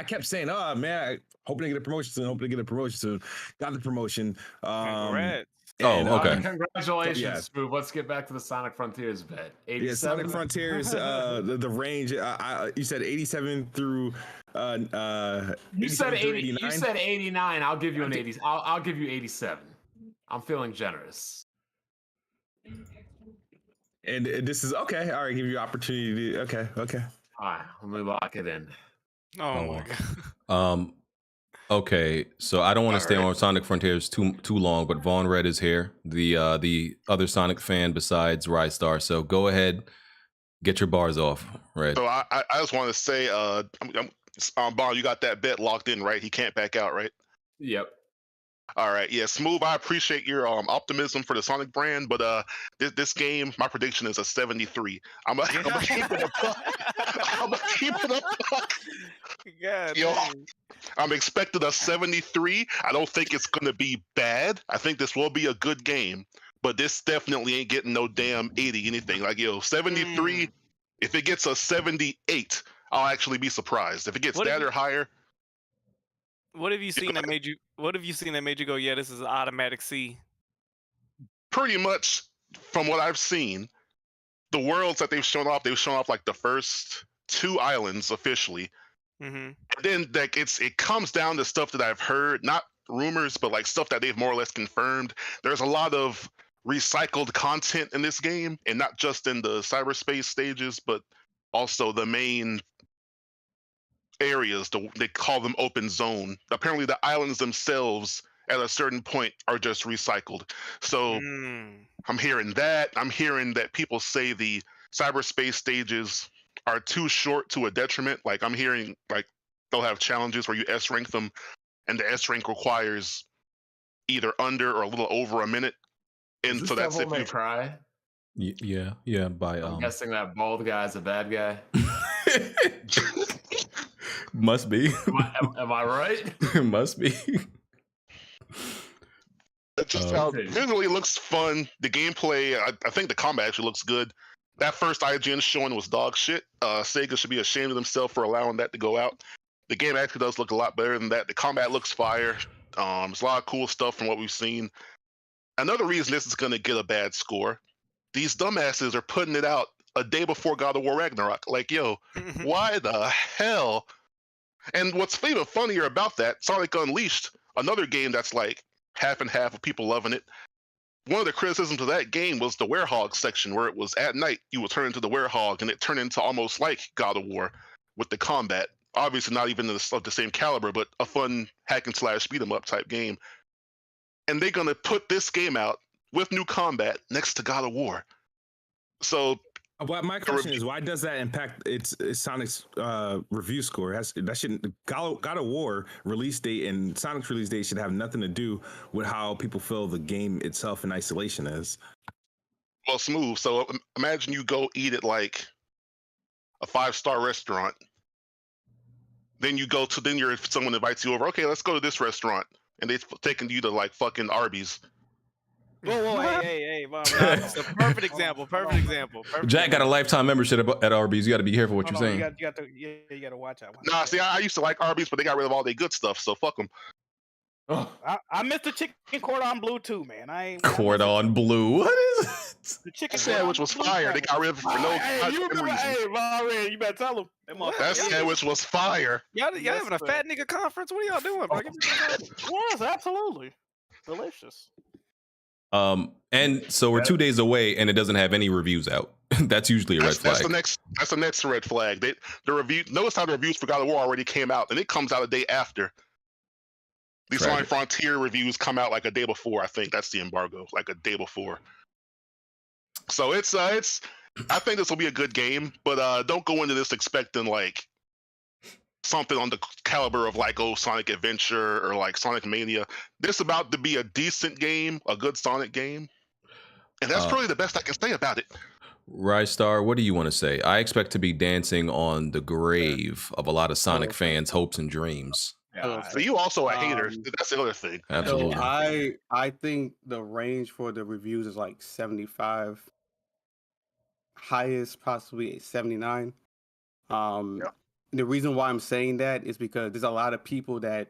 kept saying, oh man, hoping to get a promotion soon. Got the promotion. Congrats. Okay. Congratulations, Smoove. Let's get back to the Sonic Frontiers bet. 87? Yeah, Sonic Frontiers. the range. You said 87 through. You said 80. You said 89. I'll give you an 80. I'll give you 87. I'm feeling generous. And this is okay. All right, give you opportunity. Okay. All right, let me lock it in. Oh my god. Okay, so I don't want to stay on Sonic Frontiers too long, but Vaughn Red is here, the other Sonic fan besides Rystar. So go ahead, get your bars off, Red. So I just want to say, Vaughn, you got that bet locked in, right? He can't back out, right? Yep. All right, yeah, Smoove. I appreciate your optimism for the Sonic brand, but this game, my prediction is a 73. I'm gonna keep it up. Yo, I'm expecting a 73. I don't think it's gonna be bad. I think this will be a good game, but this definitely ain't getting no damn 80 anything. Like 73. If it gets a 78, I'll actually be surprised. If it gets that or higher. What have you seen that made you? What have you seen that made you go, yeah, this is an automatic C? Pretty much, from what I've seen, the worlds that they've shown off like the first 2 islands officially. Mm-hmm. And then like it comes down to stuff that I've heard, not rumors, but like stuff that they've more or less confirmed. There's a lot of recycled content in this game, and not just in the cyberspace stages, but also the main areas. They call them open zone. Apparently the islands themselves at a certain point are just recycled. So I'm hearing that. I'm hearing that people say the cyberspace stages are too short to a detriment. Like I'm hearing like they'll have challenges where you S rank them and the S rank requires either under or a little over a minute. And so that's if you cry. Yeah. By I'm guessing that bald guy's a bad guy. Must be. Am I right? It must be. It just visually looks fun. The gameplay, I think the combat actually looks good. That first IGN showing was dog shit. Sega should be ashamed of themselves for allowing that to go out. The game actually does look a lot better than that. The combat looks fire. There's a lot of cool stuff from what we've seen. Another reason this is going to get a bad score, these dumbasses are putting it out a day before God of War Ragnarok. Like, yo, why the hell? And what's even funnier about that, Sonic Unleashed, another game that's like half and half of people loving it. One of the criticisms of that game was the werehog section, where it was at night, you would turn into the werehog, and it turned into almost like God of War with the combat. obviously not even of the same caliber, but a fun hack and slash beat 'em up type game. And they're gonna put this game out with new combat next to God of War. So, my question is, why does that impact its Sonic's review score? That shouldn't. God of War release date and Sonic's release date should have nothing to do with how people feel the game itself in isolation is. Well, Smoove. So imagine you go eat at like a 5-star restaurant. Then you go to if someone invites you over, okay, let's go to this restaurant, and they've taken you to like fucking Arby's. Whoa, hey, it's a perfect example. Jack got a lifetime membership at Arby's. You got to be careful what you're saying. You got to watch out. Nah, see, I used to like Arby's, but they got rid of all their good stuff, so fuck them. I missed the chicken cordon bleu too, man. Cordon bleu. What is it? The chicken sandwich was fire. They got rid of it for no reason. Hey, you better tell them. That sandwich was fire. Y'all having a fat nigga conference? What are y'all doing, bro? Yes, absolutely. Delicious. And so we're 2 days away, and it doesn't have any reviews out. That's usually a red flag. That's the next red flag. The review. Notice how the reviews for God of War already came out, and it comes out a day after. These Sonic Frontier reviews come out like a day before. I think that's the embargo, like a day before. So it's. I think this will be a good game, but don't go into this expecting like something on the caliber of like Sonic Adventure or like Sonic Mania. This is about to be a decent game, a good Sonic game, and that's probably the best I can say about it. Rystar, what do you want to say? I expect to be dancing on the grave of a lot of Sonic fans' hopes and dreams. So you also a hater. That's the other thing. Absolutely. So I think the range for the reviews is like 75. Highest possibly 79. The reason why I'm saying that is because there's a lot of people that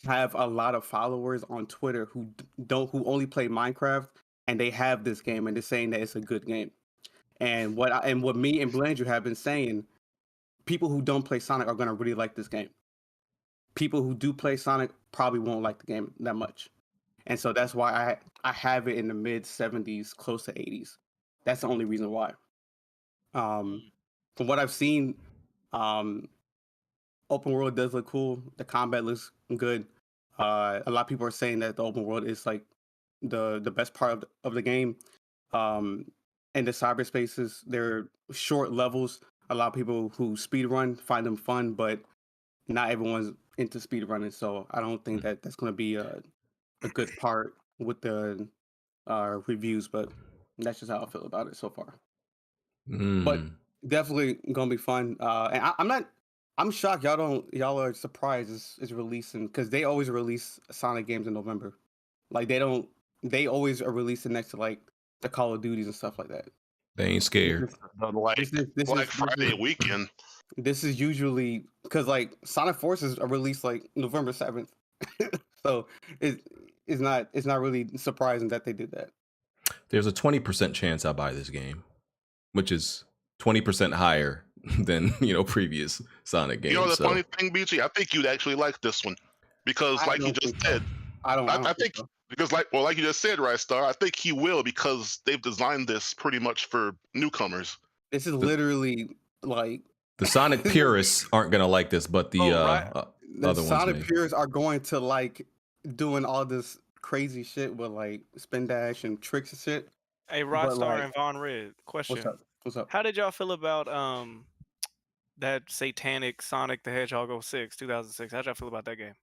have a lot of followers on Twitter who only play Minecraft, and they have this game and they're saying that it's a good game. And what me and Blandrew have been saying, people who don't play Sonic are gonna really like this game. People who do play Sonic probably won't like the game that much. And so that's why I have it in the mid 70s, close to 80s. That's the only reason why. From what I've seen, open world does look cool. The combat looks good. A lot of people are saying that the open world is like the best part of the game. And the cyberspaces, they're short levels. A lot of people who speedrun find them fun, but not everyone's into speedrunning. So I don't think that that's going to be a good part with the reviews, but that's just how I feel about it so far. But definitely gonna be fun. And I'm shocked y'all are surprised it's releasing, because they always release Sonic games in November. Like they always are releasing next to like the Call of Duties and stuff like that. They ain't scared. Like Friday weekend. This is usually because like Sonic Forces are released like November 7th. So it's not really surprising that they did that. There's a 20% chance I'll buy this game, which is 20% higher than previous Sonic games. You know the funny thing, BG? I think you'd actually like this one because, like you just said, I think because like you just said, Rystar, I think he will because they've designed this pretty much for newcomers. This is literally like the Sonic purists aren't gonna like this, but the other ones. Sonic purists are going to like doing all this crazy shit with like spin dash and tricks and shit. Hey, Rockstar and Von Red, question. What's up? How did y'all feel about that satanic Sonic the Hedgehog 06 2006? How'd y'all feel about that game?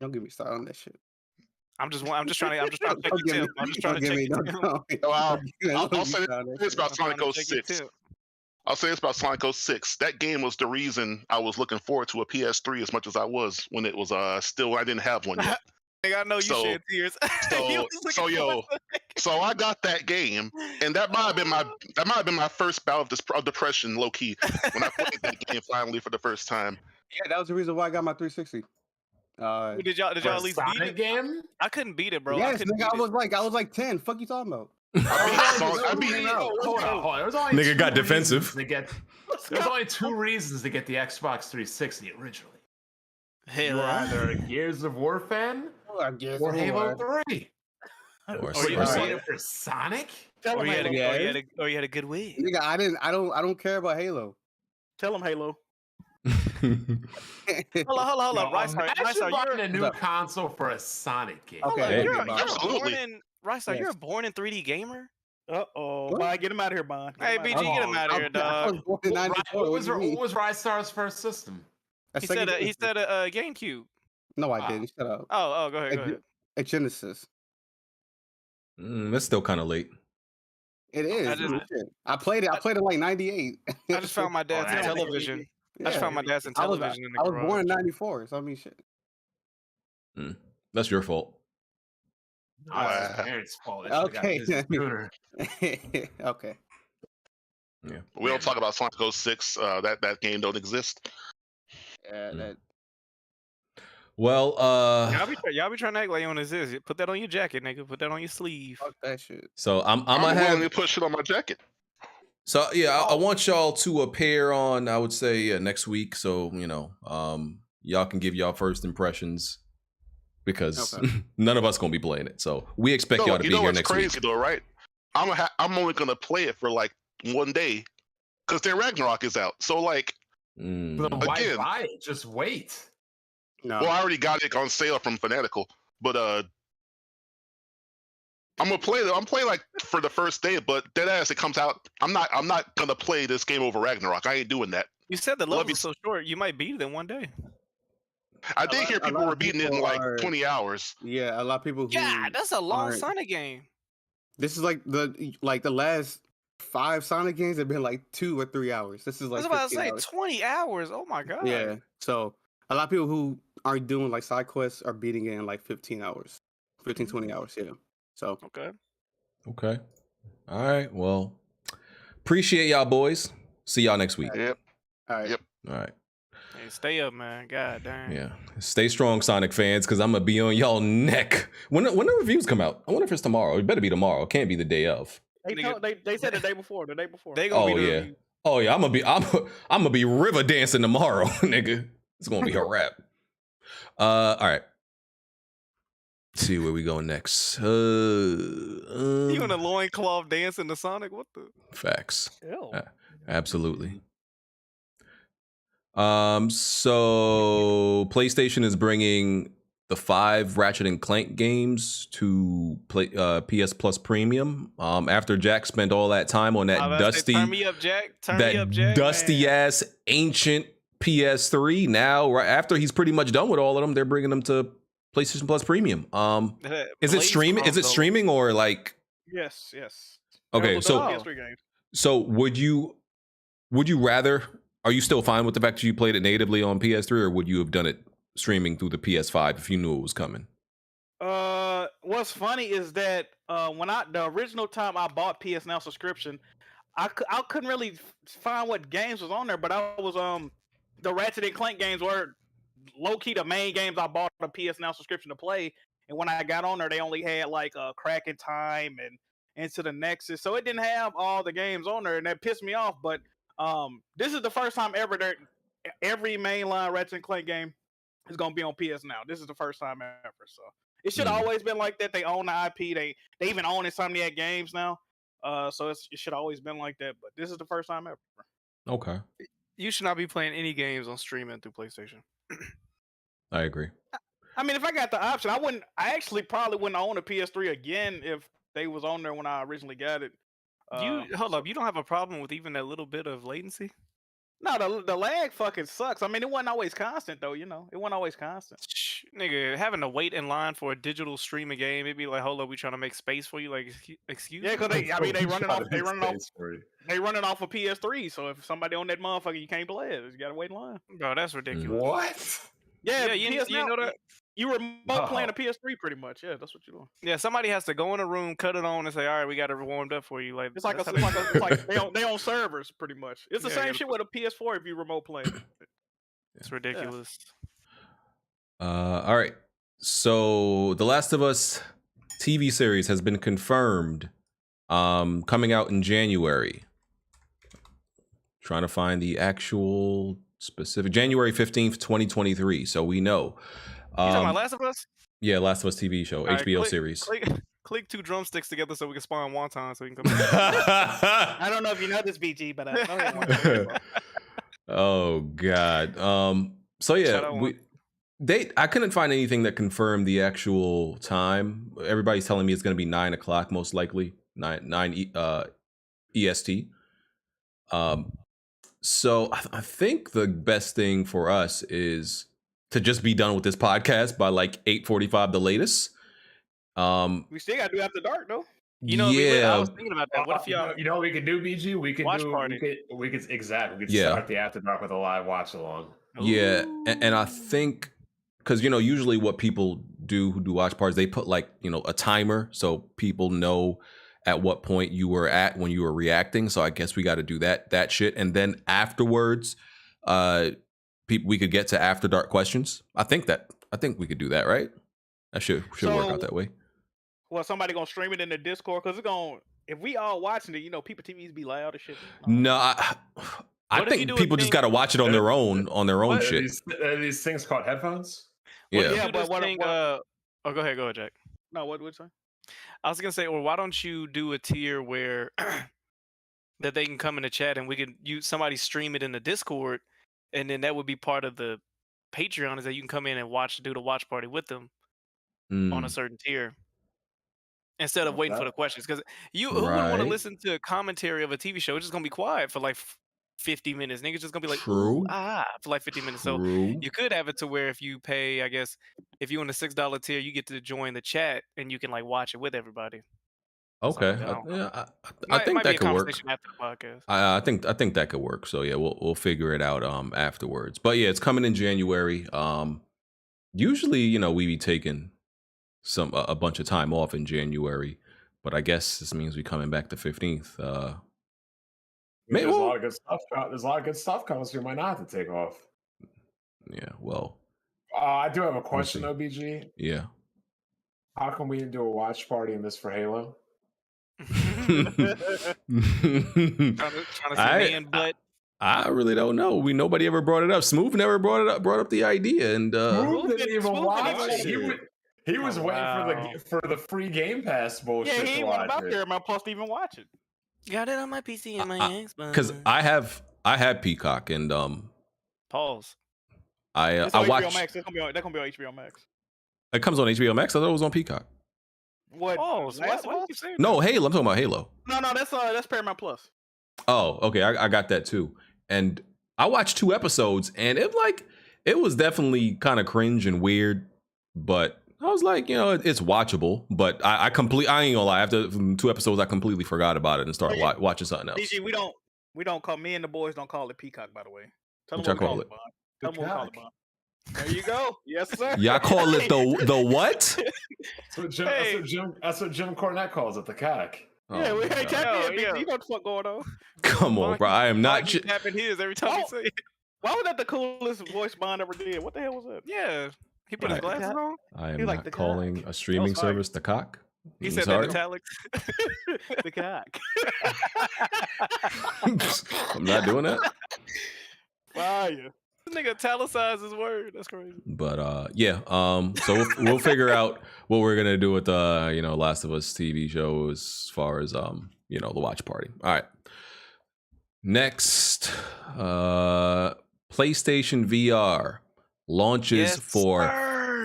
Don't get me started on that shit. I'm just trying to check your tip. I'm just trying to check your tip. I'll say this about Sonic 06. I'll say this about Sonic 06. That game was the reason I was looking forward to a PS3 as much as I was when it was still I didn't have one yet. I know you shed tears. So I got that game, and that might have been my first bout of depression, low key, when I played that game finally for the first time. Yeah, that was the reason why I got my 360. Did y'all at least beat it? Game? I couldn't beat it, bro. Yes, I was like 10. Fuck you talking about? I beat it. Hold on. There was only nigga got defensive. There's only 2 reasons to get the Xbox 360 originally. Halo. You were either a Gears of War fan or Halo 3. Or you were for Sonic? Or you had a good week. Nigga, I don't care about Halo. Tell him Halo. Hold on. Imagine buying a new console for a Sonic game. Okay, absolutely. You're a born in 3D gamer. Bond, get him out of here, Bond. Hey, BG, get him out of here, dog. What was Rystar's first system? He said a GameCube. No, I didn't. Shut up. Oh, go ahead. A Genesis. That's still kind of late. It is. I played it. I played it like '98. I just found my dad's television. I just found my dad's television in the garage. I was born in '94, so I mean, shit. That's your fault. No, it's his parents' fault. Okay. Okay. Yeah. We don't talk about Sonic 06. That game don't exist. Yeah. Well, y'all be trying to act like you on this. Put that on your jacket, nigga. Put that on your sleeve. Fuck that shit. So I'm willing to put shit on my jacket. So yeah, I want y'all to appear on, I would say, next week. So y'all can give y'all first impressions because none of us gonna be playing it. So we expect y'all to be here next week. You know what's crazy though, right? I'm only gonna play it for like one day because their Ragnarok is out. So like, why buy it? Just wait. No. Well, I already got it on sale from Fanatical, but I'm gonna play. I'm playing like for the first day, but dead ass it comes out. I'm not gonna play this game over Ragnarok. I ain't doing that. You said the level is so short. You might beat it in one day. I did hear people were beating it in like 20 hours. Yeah, a lot of people. Yeah, that's a long Sonic game. This is like the last 5 Sonic games have been like 2 or 3 hours. This is like I was about to say hours. 20 hours. Oh my god. Yeah. So a lot of people who are doing like side quests are beating it in like 15 hours, 15, 20 hours. Yeah. So okay. All right. Well, appreciate y'all, boys. See y'all next week. Yep. All right. Yep. All right. Hey, stay up, man. God damn. Yeah. Stay strong, Sonic fans, because I'm gonna be on y'all neck when the reviews come out. I wonder if it's tomorrow. It better be tomorrow. It can't be the day of. They said the day before. They gonna be yeah. Oh yeah. I'm gonna be river dancing tomorrow, nigga. It's gonna be a wrap. All right. Let's see where we go next. You in a loincloth dancing to Sonic? What the? Facts. Ew. Absolutely. So PlayStation is bringing the 5 Ratchet and Clank games to PS Plus Premium. After Jack spent all that time on that dusty, turn me up, Jack. Turn me up, Jack. Dusty ass ancient PS3. Now, right after he's pretty much done with all of them, they're bringing them to PlayStation Plus Premium. Is it streaming? Is it streaming or like? Yes. Okay, so would you rather? Are you still fine with the fact that you played it natively on PS3, or would you have done it streaming through the PS5 if you knew it was coming? What's funny is that when the original time I bought PS Now subscription, I couldn't really find what games was on there, but I was the Ratchet and Clank games were low key the main games I bought a PS Now subscription to play, and when I got on there, they only had like Crack in Time and Into the Nexus, so it didn't have all the games on there, and that pissed me off. But this is the first time ever that every mainline Ratchet and Clank game is gonna be on PS Now. This is the first time ever, so it should have always been like that. They own the IP. They even own Insomniac Games now, so it should have always been like that. But this is the first time ever. Okay. You should not be playing any games on streaming through PlayStation. I agree. I mean, if I got the option, I actually probably wouldn't own a PS3 again if they was on there when I originally got it. Hold up, you don't have a problem with even that little bit of latency? No, the lag fucking sucks. I mean, it wasn't always constant though. It wasn't always constant. Nigga, having to wait in line for a digital streaming game, it'd be like, hold up, we trying to make space for you. Like, excuse me. Yeah, because they running off of PS3. So if somebody on that motherfucker, you can't play it. You gotta wait in line. Bro, that's ridiculous. What? Yeah, you know that. You remote playing a PS3 pretty much. Yeah, that's what you're doing. Yeah, somebody has to go in a room, cut it on, and say, "All right, we got it warmed up for you." Like it's like they own servers pretty much. It's the same shit with a PS4 if you remote play. It's ridiculous. All right. So The Last of Us TV series has been confirmed, coming out in January. Trying to find the actual specific January 15th, 2023. So we know. You talking about Last of Us? Yeah, Last of Us TV show, all HBO right, series. Click 2 drumsticks together so we can spawn wonton so we can come. I don't know if you know this, BG, but Oh God. So yeah, I couldn't find anything that confirmed the actual time. Everybody's telling me it's going to be 9 o'clock, most likely 9 EST. So I think the best thing for us is to just be done with this podcast by like 8:45 the latest. We still got to do After Dark though. You know, I was thinking about that. What if y'all? You know what we could do, BG? We could watch party. We could start the After Dark with a live watch along. Yeah, and I think because usually what people do who do watch parties, they put like a timer so people know at what point you were at when you were reacting. So I guess we got to do that shit, and then afterwards, we could get to After Dark questions. I think we could do that, right? That should work out that way. Well, somebody gonna stream it in the Discord because if we all watching it, people TVs be loud as shit. No, I think people just got to watch it on their own shit. Are these things called headphones? Yeah. But go ahead, Jack. No, what would you say? I was gonna say, or why don't you do a tier where that they can come in the chat and we can somebody stream it in the Discord, and then that would be part of the Patreon is that you can come in and do the watch party with them on a certain tier. Instead of waiting for the questions, because who would want to listen to a commentary of a TV show? It's just gonna be quiet for like 50 minutes. Niggas just gonna be like, for like 50 minutes. So you could have it to where if you pay, I guess, if you're on the $6 tier, you get to join the chat and you can like watch it with everybody. Okay, I think that could work. After the podcast. I think that could work. So yeah, we'll figure it out afterwards. But yeah, it's coming in January. Usually, we be taking a bunch of time off in January, but I guess this means we coming back the 15th. There's a lot of good stuff. There's a lot of good stuff coming, so you might not have to take off. Yeah, well, I do have a question though, BG. Yeah. How come we didn't do a watch party in this for Halo? trying to see man butt. I really don't know. Nobody ever brought it up. Smoove never brought up the idea, and Smoove didn't even watch it. He was waiting for the free Game Pass bullshit. Yeah, he ain't went about there. My plus to even watch it. Got it on my PC and my Xbox. Because I have Peacock and pause. I watch. Max. That's gonna be on HBO Max. It comes on HBO Max. I thought it was on Peacock. What? Pause. What you saying? No, Halo. I'm talking about Halo. No, that's Paramount Plus. Oh, okay. I got that too. And I watched 2 episodes, and it was definitely kind of cringe and weird, but I was like, it's watchable. But I ain't gonna lie. After 2 episodes, I completely forgot about it and started watching something else. DG, we don't call me and the boys don't call it Peacock, by the way. Tell What them y'all what we call it? Tell them what we call it, Bob. There you go. Yes, sir. Y'all call it the what? That's what Jim Cornette calls it, the cock. Yeah, we ain't tapping in, BG. You know what the fuck going on? Come on, bro. I am not tapping his every time you say it. Why was that the coolest voice Bond ever did? What the hell was that? Yeah. He put his glasses on. I am not calling a streaming service the cock. He said that in italics. The cock. I'm not doing that. Fire. This nigga italicized his word. That's crazy. But yeah. So we'll figure out what we're gonna do with the Last of Us TV show as far as the watch party. All right. Next, PlayStation VR launches for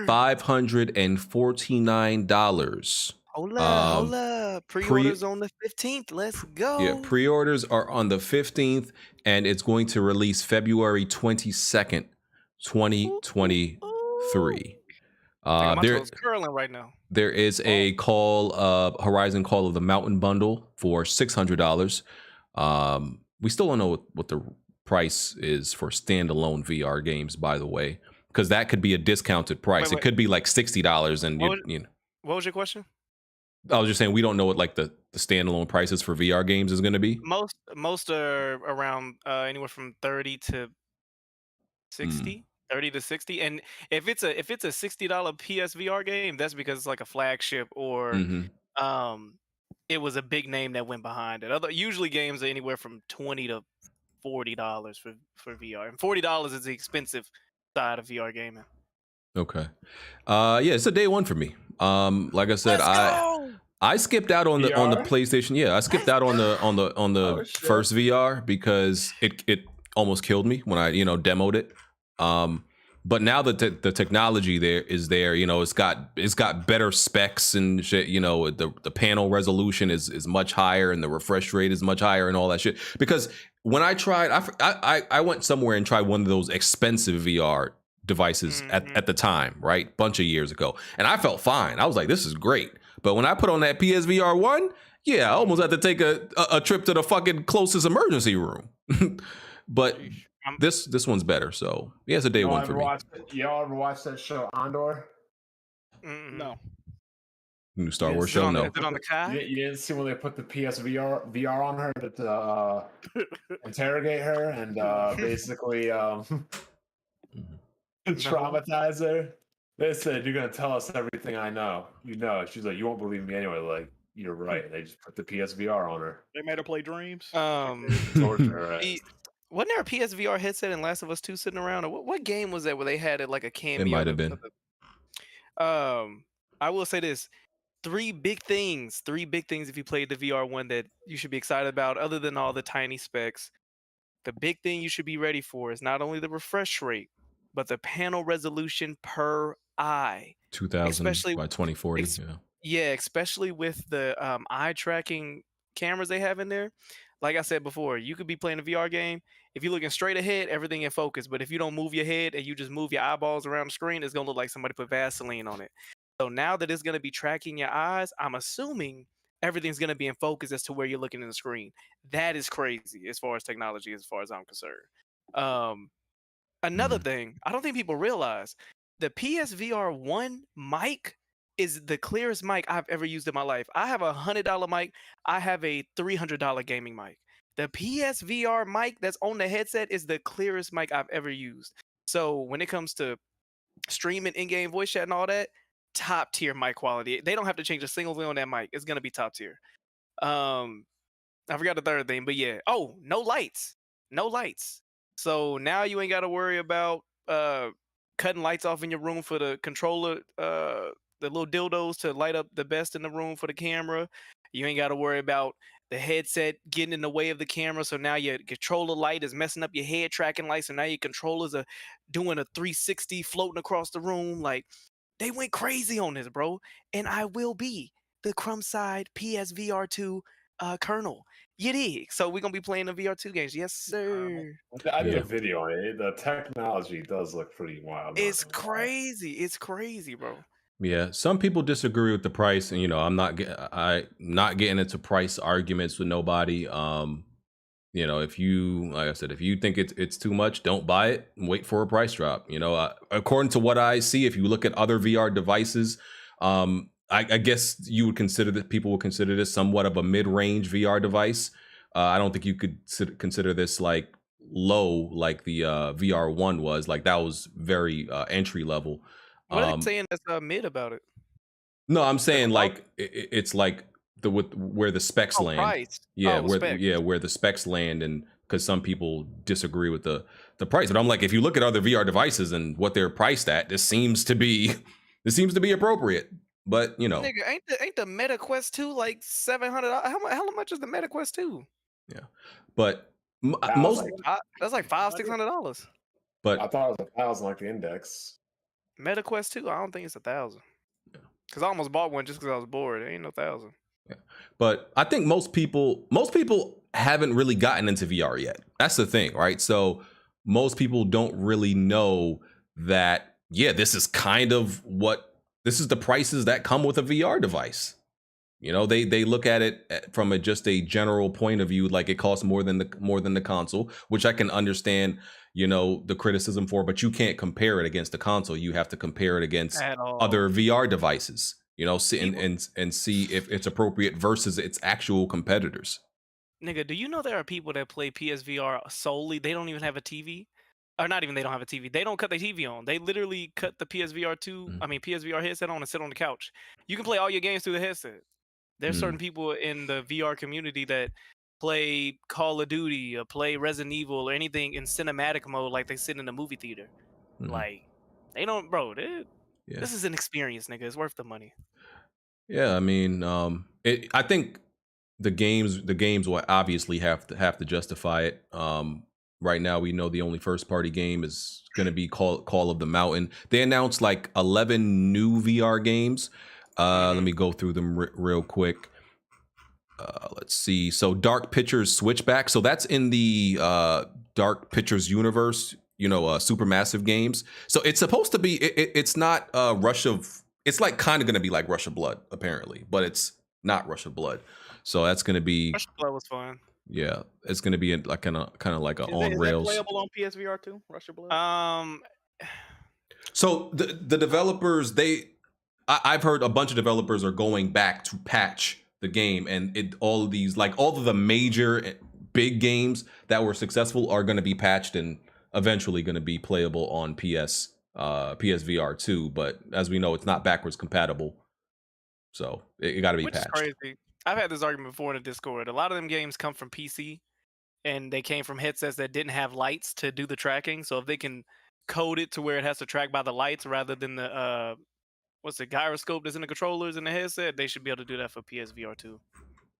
$549. Hold up. Pre-orders on the 15th. Let's go. Yeah, pre-orders are on the 15th, and it's going to release February 22nd, 2023. My toes curling right now. There is a Horizon Call of the Mountain bundle for $600. We still don't know what the price is for standalone VR games, by the way, because that could be a discounted price. It could be like $60, and what was your question? I was just saying we don't know what like the standalone prices for VR games is going to be. Most are around anywhere from 30 to 60. 30 to 60, and if it's a $60 PSVR game, that's because it's like a flagship or it was a big name that went behind it. Usually games are anywhere from $20 to $40 for VR, and $40 is the expensive side of VR gaming. Okay, yeah, it's a day one for me. Like I said, I skipped out on the PlayStation. Yeah, I skipped out on the first VR because it almost killed me when I demoed it. But now that the technology is there, it's got better specs and shit. The panel resolution is much higher and the refresh rate is much higher and all that shit. Because when I tried, I went somewhere and tried one of those expensive VR devices at the time, right? Bunch of years ago, and I felt fine. I was like, this is great. But when I put on that PSVR1, yeah, I almost had to take a trip to the fucking closest emergency room. But this one's better, so yeah, it's a day one for me. Y'all ever watch that show Andor? No. New Star Wars show? No. Is it on the car? You didn't see when they put the VR on her to interrogate her and basically traumatize her? They said, "You're gonna tell us everything I know." She's like, "You won't believe me anyway." Like, you're right. They just put the PSVR on her. They made her play Dreams. Torture her ass. Wasn't there a PSVR headset in Last of Us 2 sitting around? Or what game was that where they had it like a cameo? It might have been. I will say this. Three big things if you played the VR one that you should be excited about, other than all the tiny specs. The big thing you should be ready for is not only the refresh rate, but the panel resolution per eye. 2000 by 2040. Yeah, especially with the eye tracking cameras they have in there. Like I said before, you could be playing a VR game. If you're looking straight ahead, everything in focus. But if you don't move your head and you just move your eyeballs around the screen, it's going to look like somebody put Vaseline on it. So now that it's going to be tracking your eyes, I'm assuming everything's going to be in focus as to where you're looking in the screen. That is crazy as far as technology, as far as I'm concerned. Another thing, I don't think people realize, the PSVR1 mic is the clearest mic I've ever used in my life. I have a $100 mic. I have a $300 gaming mic. The PSVR mic that's on the headset is the clearest mic I've ever used. So when it comes to streaming, in-game voice chat and all that, top tier mic quality. They don't have to change a single thing on that mic. It's gonna be top tier. I forgot the third thing, but yeah. Oh, no lights. So now you ain't got to worry about cutting lights off in your room for the controller, the little dildos to light up the best in the room for the camera. You ain't got to worry about the headset getting in the way of the camera. So now your controller light is messing up your head tracking light. So now your controllers are doing a 360 floating across the room. Like, they went crazy on this, bro. And I will be the crumb side PSVR2 kernel. You dig? So we're going to be playing the VR2 games. Yes, sir. I did a video on it. The technology does look pretty wild. It's crazy. It's crazy, bro. Yeah, some people disagree with the price, and I'm not getting into price arguments with nobody. If you, like I said, if you think it's too much, don't buy it and wait for a price drop. According to what I see, if you look at other VR devices, I guess you would consider that people would consider this somewhat of a mid-range VR device. I don't think you could consider this like low like the VR1 was. Like that was very entry level. What are they saying that's mid about it? No, I'm saying like it's like where the specs land. Price. Yeah, where the specs land, and because some people disagree with the price. But I'm like, if you look at other VR devices and what they're priced at, this seems to be appropriate. But nigga, ain't the Meta Quest 2 like $700? How much is the Meta Quest 2? Yeah, but most that's like $500-$600. But I thought it was 1,000 like the Index. Meta Quest 2, I don't think it's 1,000. Because I almost bought one just because I was bored. It ain't no 1,000. Yeah. But I think most people haven't really gotten into VR yet. That's the thing, right? So most people don't really know that, yeah, this is the prices that come with a VR device. They look at it from just a general point of view, like it costs more than the console, which I can understand, the criticism for, but you can't compare it against the console. You have to compare it against other VR devices, and see if it's appropriate versus its actual competitors. Nigga, do you know there are people that play PSVR solely? They don't even have a TV. Or not even they don't have a TV. They don't cut their TV on. They literally cut the PSVR headset on and sit on the couch. You can play all your games through the headset. There's certain people in the VR community that play Call of Duty or play Resident Evil or anything in cinematic mode like they sit in a movie theater. Like, they don't, bro. This is an experience, nigga. It's worth the money. Yeah, I mean, I think the games will obviously have to justify it. right now we know the only first party game is going to be Call of the Mountain. They announced like 11 new VR games. Let me go through them real quick. Let's see. So Dark Pictures Switchback. So that's in the Dark Pictures universe, Supermassive Games. So it's supposed to be, it's not Rush of, it's like kind of going to be like Rush of Blood, apparently, but it's not Rush of Blood. So that's going to be. Rush of Blood was fun. Yeah, it's going to be like kind of like a on rails. Is that playable on PSVR 2? Rush of Blood. So the developers, I've heard a bunch of developers are going back to patch the game, and all of the major big games that were successful are going to be patched and eventually going to be playable on PSVR 2. But as we know, it's not backwards compatible, so it got to be patched. Which is crazy. I've had this argument before in the Discord. A lot of them games come from PC, and they came from headsets that didn't have lights to do the tracking. So if they can code it to where it has to track by the lights rather than the what's the gyroscope that's in the controllers in the headset, they should be able to do that for PSVR 2.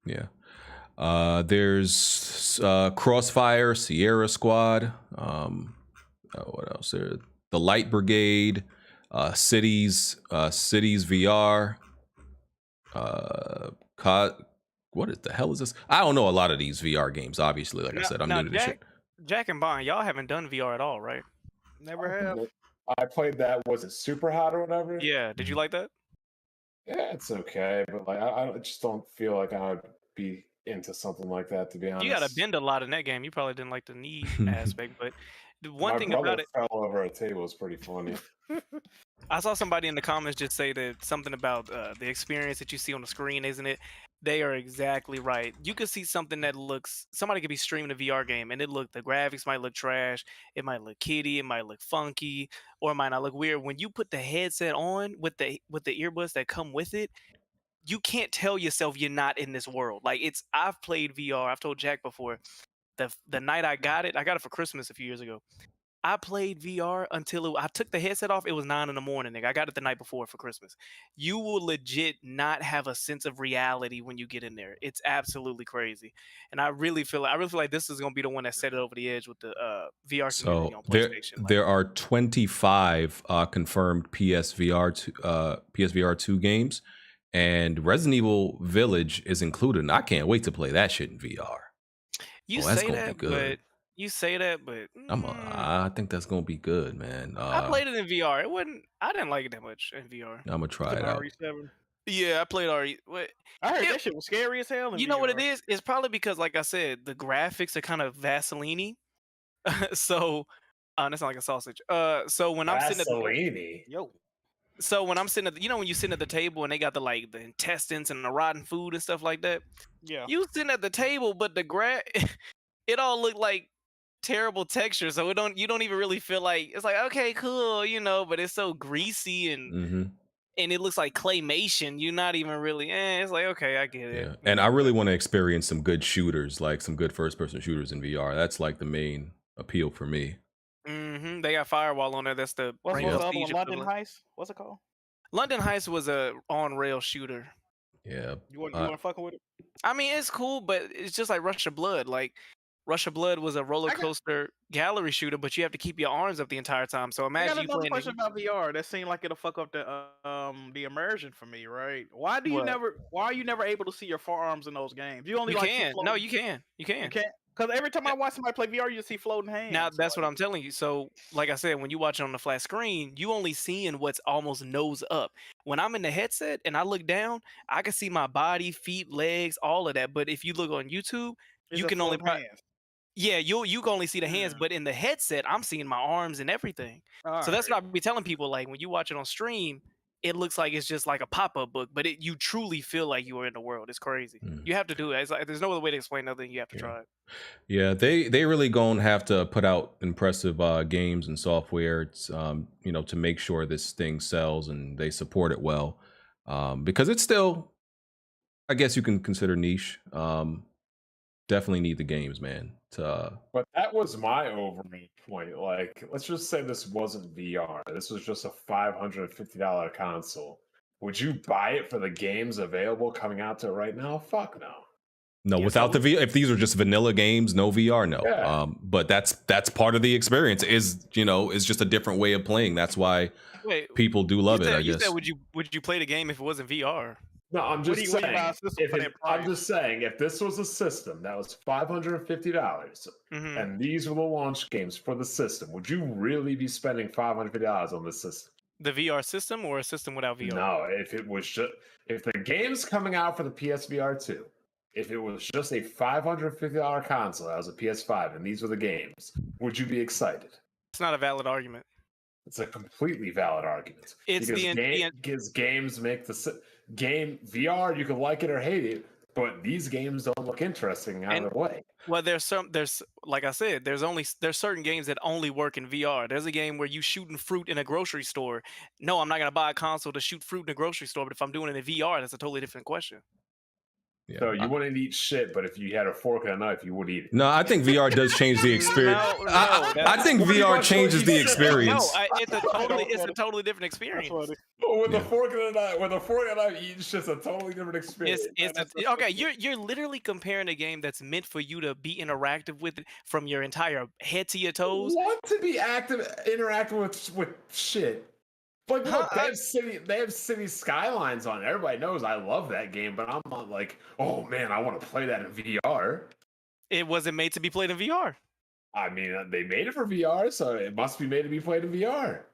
Yeah. There's Crossfire, Sierra Squad. What else? There, the Light Brigade, Cities VR. What the hell is this? I don't know a lot of these VR games. Obviously, like I said, I'm new to this shit. Jack and Bond, y'all haven't done VR at all, right? Never have. I played that. Was it Super Hot or whatever? Yeah. Did you like that? Yeah, it's okay, but like I just don't feel like I would be into something like that, to be honest. You got to bend a lot in that game. You probably didn't like the knee aspect, but the one thing about it, fell over a table is pretty funny. I saw somebody in the comments just say that something about the experience that you see on the screen, isn't it? They are exactly right. You could see something that somebody could be streaming a VR game and the graphics might look trash, it might look kiddie, it might look funky, or it might not look weird. When you put the headset on with the earbuds that come with it, you can't tell yourself you're not in this world. Like I've played VR. I've told Jack before, the night I got it for Christmas a few years ago. I played VR until I took the headset off. It was 9 a.m. Nigga. I got it the night before for Christmas. You will legit not have a sense of reality when you get in there. It's absolutely crazy, and I really feel like this is gonna be the one that set it over the edge with the VR community on PlayStation. There are 25 confirmed PSVR 2 games, and Resident Evil Village is included. And I can't wait to play that shit in VR. You say that, but. You say that, but I think that's gonna be good, man. I played it in VR. I didn't like it that much in VR. I'm gonna try it out. RE7. Yeah, I played RE. I heard that shit was scary as hell. You know what it is? It's probably because, like I said, the graphics are kind of Vaseline-y. So, that's not like a sausage. So when I'm sitting So when I'm sitting at when you sitting at the table and they got the intestines and the rotten food and stuff like that. Yeah. You sitting at the table, but it all looked like terrible texture, so you don't even really feel like it's like okay, cool, but it's so greasy and it looks like claymation. You're not even really it's like okay, I get it. And I really want to experience some good shooters, like some good first-person shooters in VR. That's like the main appeal for me. They got Firewall on there. That's the what's the other one? London Heist? What's it called? London Heist was a on-rail shooter. Yeah. You want fucking with it? I mean, it's cool, but it's just like Rush of Blood. Like Rush of Blood was a roller coaster gallery shooter, but you have to keep your arms up the entire time. So imagine you playing. Question about VR. That seemed like it'll fuck up the immersion for me, right? Why are you never able to see your forearms in those games? You can. No, you can. You can't. Because every time I watch somebody play VR, you just see floating hands. Now that's what I'm telling you. So, like I said, when you watch it on the flat screen, you only seeing what's almost nose up. When I'm in the headset and I look down, I can see my body, feet, legs, all of that. But if you look on YouTube, you can only hands. Yeah, you can only see the hands, but in the headset, I'm seeing my arms and everything. So that's what I be telling people. Like when you watch it on stream, it looks like it's just like a pop-up book, but you truly feel like you are in the world. It's crazy. You have to do it. It's like, there's no other way to explain other than you have to try it. Yeah, they really gonna have to put out impressive games and software, to make sure this thing sells and they support it well, because it's still, I guess you can consider niche. Definitely need the games, man. But that was my overall point. Like, let's just say this wasn't VR. This was just a $550 console. Would you buy it for the games available coming out to it right now? Fuck no. No, without the VR, if these are just vanilla games, no VR, no. Yeah. But that's part of the experience. Is it's just a different way of playing. That's why people do love it. I guess. You said would you play the game if it wasn't VR? No, I'm just saying. I'm price? just saying, if this was a system that was $550, and these were the launch games for the system, would you really be spending $550 on this system? The VR system or a system without VR? No, if it was just if the game's coming out for the PSVR2, if it was just a $550 console, that was a PS5, and these were the games, would you be excited? It's not a valid argument. It's a completely valid argument. It's because games make the game VR. You can like it or hate it, but these games don't look interesting either way. Well, there's like I said, there's certain games that only work in VR. There's a game where you shooting fruit in a grocery store. No, I'm not gonna buy a console to shoot fruit in a grocery store, but if I'm doing it in VR, that's a totally different question. Yeah, so you wouldn't eat shit, but if you had a fork and a knife, you would eat it. No, I think VR does change the experience. I think VR changes the experience. No, it's a totally different experience. But with a fork and a knife, eating shit's a totally different experience. Okay, you're literally comparing a game that's meant for you to be interactive with it from your entire head to your toes. Want to be interacting with shit. Like, look, they have city skylines on it. Everybody knows I love that game, but I'm not like, oh man, I want to play that in VR. It wasn't made to be played in VR. I mean, they made it for VR, so it must be made to be played in VR.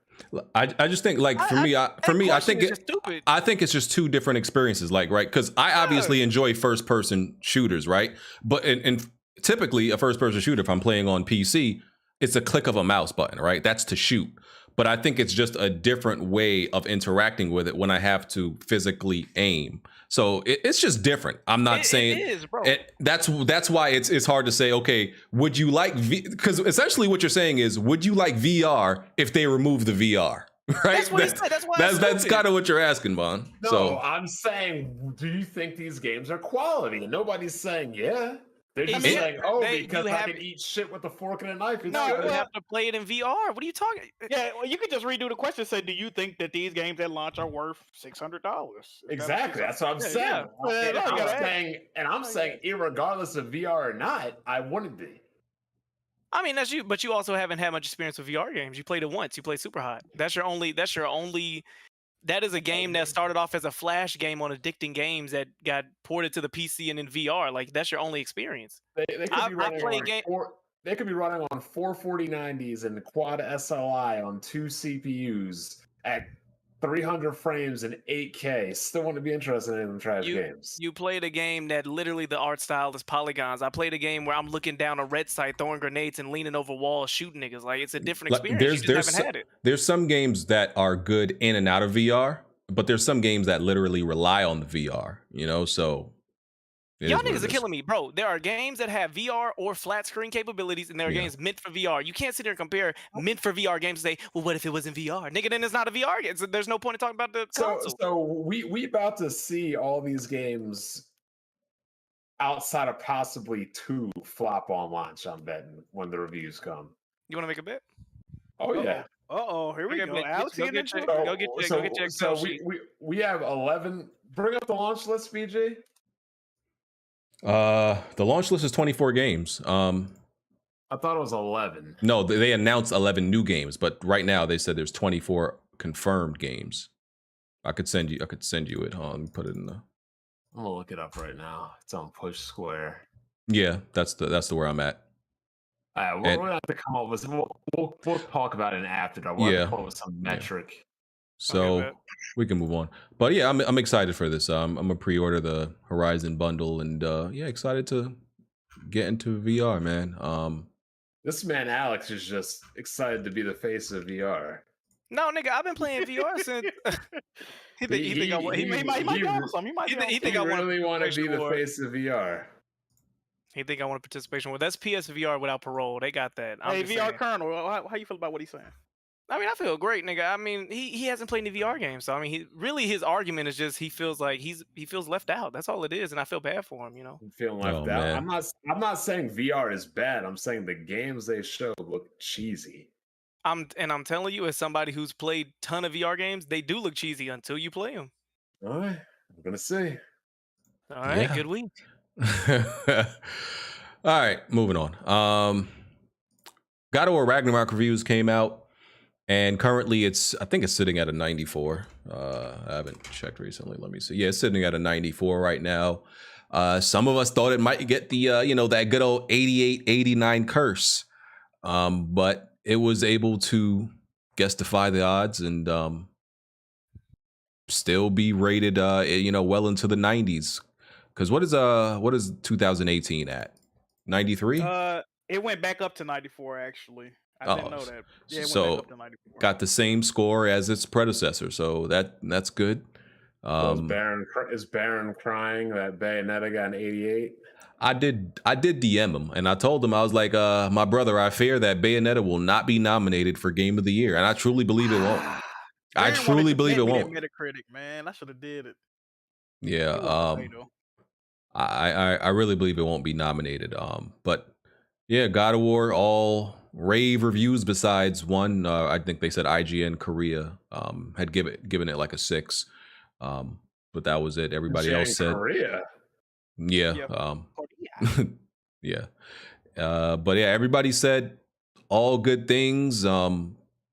I just think, like, for me, I think it's just two different experiences, like, right? Because I obviously enjoy first person shooters, right? But and typically a first person shooter, if I'm playing on PC, it's a click of a mouse button, right? That's to shoot. But I think it's just a different way of interacting with it when I have to physically aim. So it's just different. I'm not saying it is, bro. That's why it's hard to say, okay, would you like because essentially what you're saying is, would you like VR if they remove the VR? Right? That's what he said. That's why that's kind of what you're asking, Vaughn. No, so I'm saying, do you think these games are quality? And nobody's saying yeah. They're just saying, because I can eat shit with a fork and a knife. No, you have to play it in VR. What are you talking? Yeah, well, you could just redo the question. Say, do you think that these games at launch are worth $600? Exactly. That's what I'm saying. I'm saying, irregardless of VR or not, I wouldn't be. I mean, that's you, but you also haven't had much experience with VR games. You played it once. You played Super Hot. That's your only. That is a game that started off as a flash game on Addicting Games that got ported to the PC and in VR. Like, that's your only experience. They could be running on 4 4090s and quad SLI on 2 CPUs at 300 frames and 8K. Still want to be interested in them trash games. You played a game that literally the art style is polygons. I played a game where I'm looking down a red site, throwing grenades and leaning over walls, shooting niggas. Like, it's a different experience. You just haven't had it. There's some games that are good in and out of VR, but there's some games that literally rely on the VR, so y'all niggas are killing me, bro. There are games that have VR or flat screen capabilities, and there are games meant for VR. You can't sit here and compare meant for VR games and say, well, what if it was in VR? Nigga, then it's not a VR game. So there's no point in talking about the console. So we about to see all these games outside of possibly 2 flop on launch, I'm betting, when the reviews come. You want to make a bet? Oh, yeah. Here we go. Alex, go get your Excel sheet. We have 11. Bring up the launch list, BJ. The launch list is 24 games. I thought it was 11. No, they announced 11 new games, but right now they said there's 24 confirmed games. I could send you it. Hold on, put it in the. I'm gonna look it up right now. It's on Push Square. Yeah, that's the where I'm at. All right, we're gonna have to come up with. We'll talk about it after. We'll have to come up with some metric. Yeah. So we can move on. But yeah, I'm excited for this. I'm gonna pre-order the Horizon bundle, and excited to get into VR, man. This man Alex is just excited to be the face of VR. No, nigga, I've been playing VR since. He think I want to be the face of VR. He think I want a participation. Well, that's PSVR without parole. They got that. Hey, VR Colonel, how you feel about what he's saying? I mean, I feel great, nigga. I mean, he hasn't played any VR games, so I mean, his argument is just he feels like he feels left out. That's all it is, and I feel bad for him, I'm feeling left out. Man. I'm not saying VR is bad. I'm saying the games they show look cheesy. I'm telling you, as somebody who's played a ton of VR games, they do look cheesy until you play them. All right, I'm gonna see. All right, good week. All right, moving on. God of War Ragnarok reviews came out, and currently I think it's sitting at a 94. I haven't checked recently. Let me see. Yeah, it's sitting at a 94 right now. Some of us thought it might get the that good old 88, 89 curse, but it was able to defy the odds and still be rated well into the 90s. Because what is 2018 at? 93? It went back up to 94 actually. I didn't know that. Yeah, it went so back up to 94. Got the same score as its predecessor, so that's good. So is Baron crying that Bayonetta got an 88? I did DM him, and I told him, I was like, my brother, I fear that Bayonetta will not be nominated for Game of the Year, and I truly believe it won't. I truly believe it won't. Metacritic, man, I should have did it. Yeah, I really believe it won't be nominated. But yeah, God of War, all rave reviews besides one. I think they said IGN Korea had given it like a 6. But that was it. Everybody else said Korea. Yeah. Yeah. But yeah, everybody said all good things.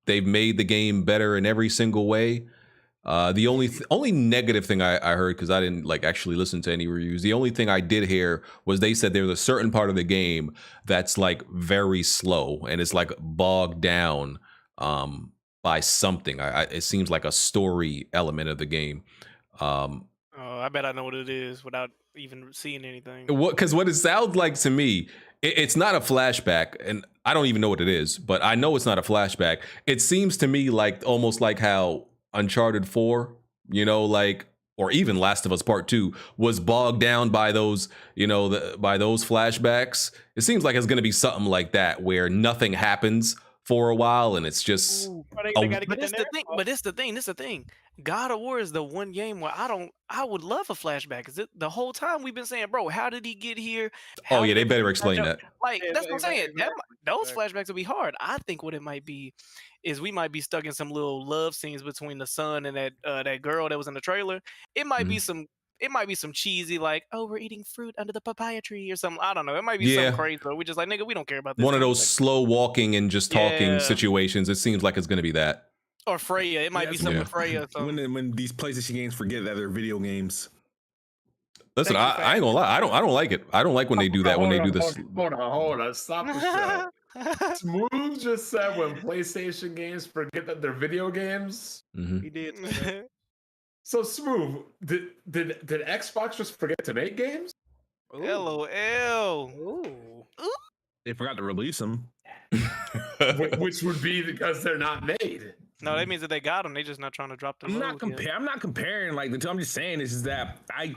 They've made the game better in every single way. The only negative thing I heard, because I didn't actually listen to any reviews, the only thing I did hear was they said there's a certain part of the game that's very slow and it's bogged down by something. It seems like a story element of the game. I bet I know what it is without even seeing anything. Because what it sounds like to me, it's not a flashback, and I don't even know what it is, but I know it's not a flashback. It seems to me almost like how Uncharted 4, or even Last of Us Part 2 was bogged down by those, by those flashbacks. It seems like it's going to be something like that where nothing happens for a while and it's just. But it's the thing. God of War is the one game where I would love a flashback. Is it the whole time we've been saying, bro, how did he get here? Oh yeah, they better explain that. That's what I'm saying. Those flashbacks will be hard. I think what it might be is we might be stuck in some little love scenes between the son and that girl that was in the trailer. It might be some cheesy we're eating fruit under the papaya tree or something. I don't know. It might be something crazy, but we're just nigga, we don't care about this. One of those slow walking and just talking situations. It seems like it's going to be that. Or Freya. It might be something with Freya. When these PlayStation games forget that they're video games. Listen, I ain't gonna lie. I don't like it. I don't like when they do that. When they do this. Hold on. Stop the show. Smoove just said when PlayStation games forget that they're video games. Mm-hmm. He did. So Smoove, did Xbox just forget to make games? LOL. Ooh. They forgot to release them. Which would be because they're not made. No, that means that they got them. They're just not trying to drop them. I'm not comparing. I'm just saying this is that I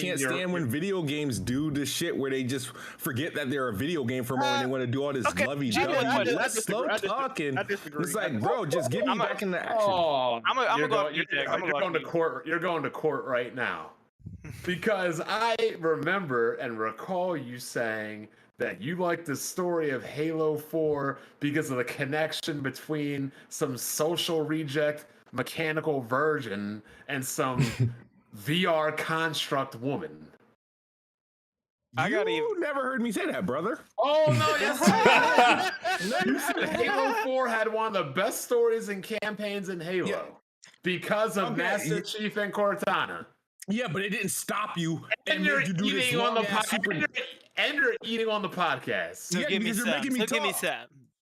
can't stand when video games do this shit where they just forget that they're a video game for a moment and they want to do all this lovey-dovey. Let's slow talking. It's like, bro, just get me back in the action. Oh, you're going to court right now. Because I remember and recall you saying that you like the story of Halo 4 because of the connection between some social reject mechanical virgin and some VR construct woman. You never heard me say that, brother. Oh, no, yes. You said Halo 4 had one of the best stories and campaigns in Halo because of Master Chief and Cortana. Yeah, but it didn't stop you. And you're eating on the podcast. And you're eating on the podcast. So give me some.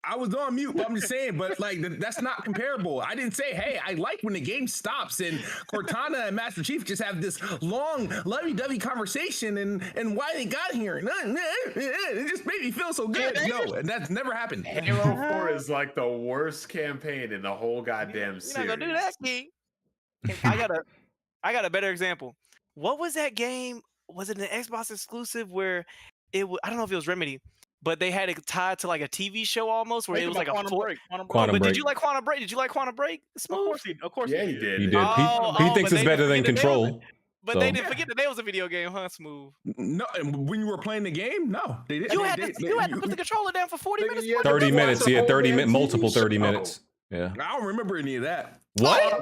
I was on mute, but I'm just saying, but that's not comparable. I didn't say, hey, I like when the game stops and Cortana and Master Chief just have this long, lovey-dovey conversation and why they got here. It just made me feel so good. No, and that's never happened. Halo 4 is like the worst campaign in the whole goddamn series. You're not gonna do that, King. I got a better example. What was that game? Was it an Xbox exclusive where I don't know if it was Remedy, but they had it tied to a TV show almost where it was like Quantum Break. Break. Did you like Quantum Break? Did you like Quantum Break? Of course he did. He did. He thinks it's better than Control. But they didn't forget that there was a video game, huh, Smoove? No, when you were playing the game, no, they didn't. You had to put the controller down for 40 minutes. 30 minutes, yeah, 30 minutes, multiple 30 minutes. Yeah. I don't remember any of that. What? No,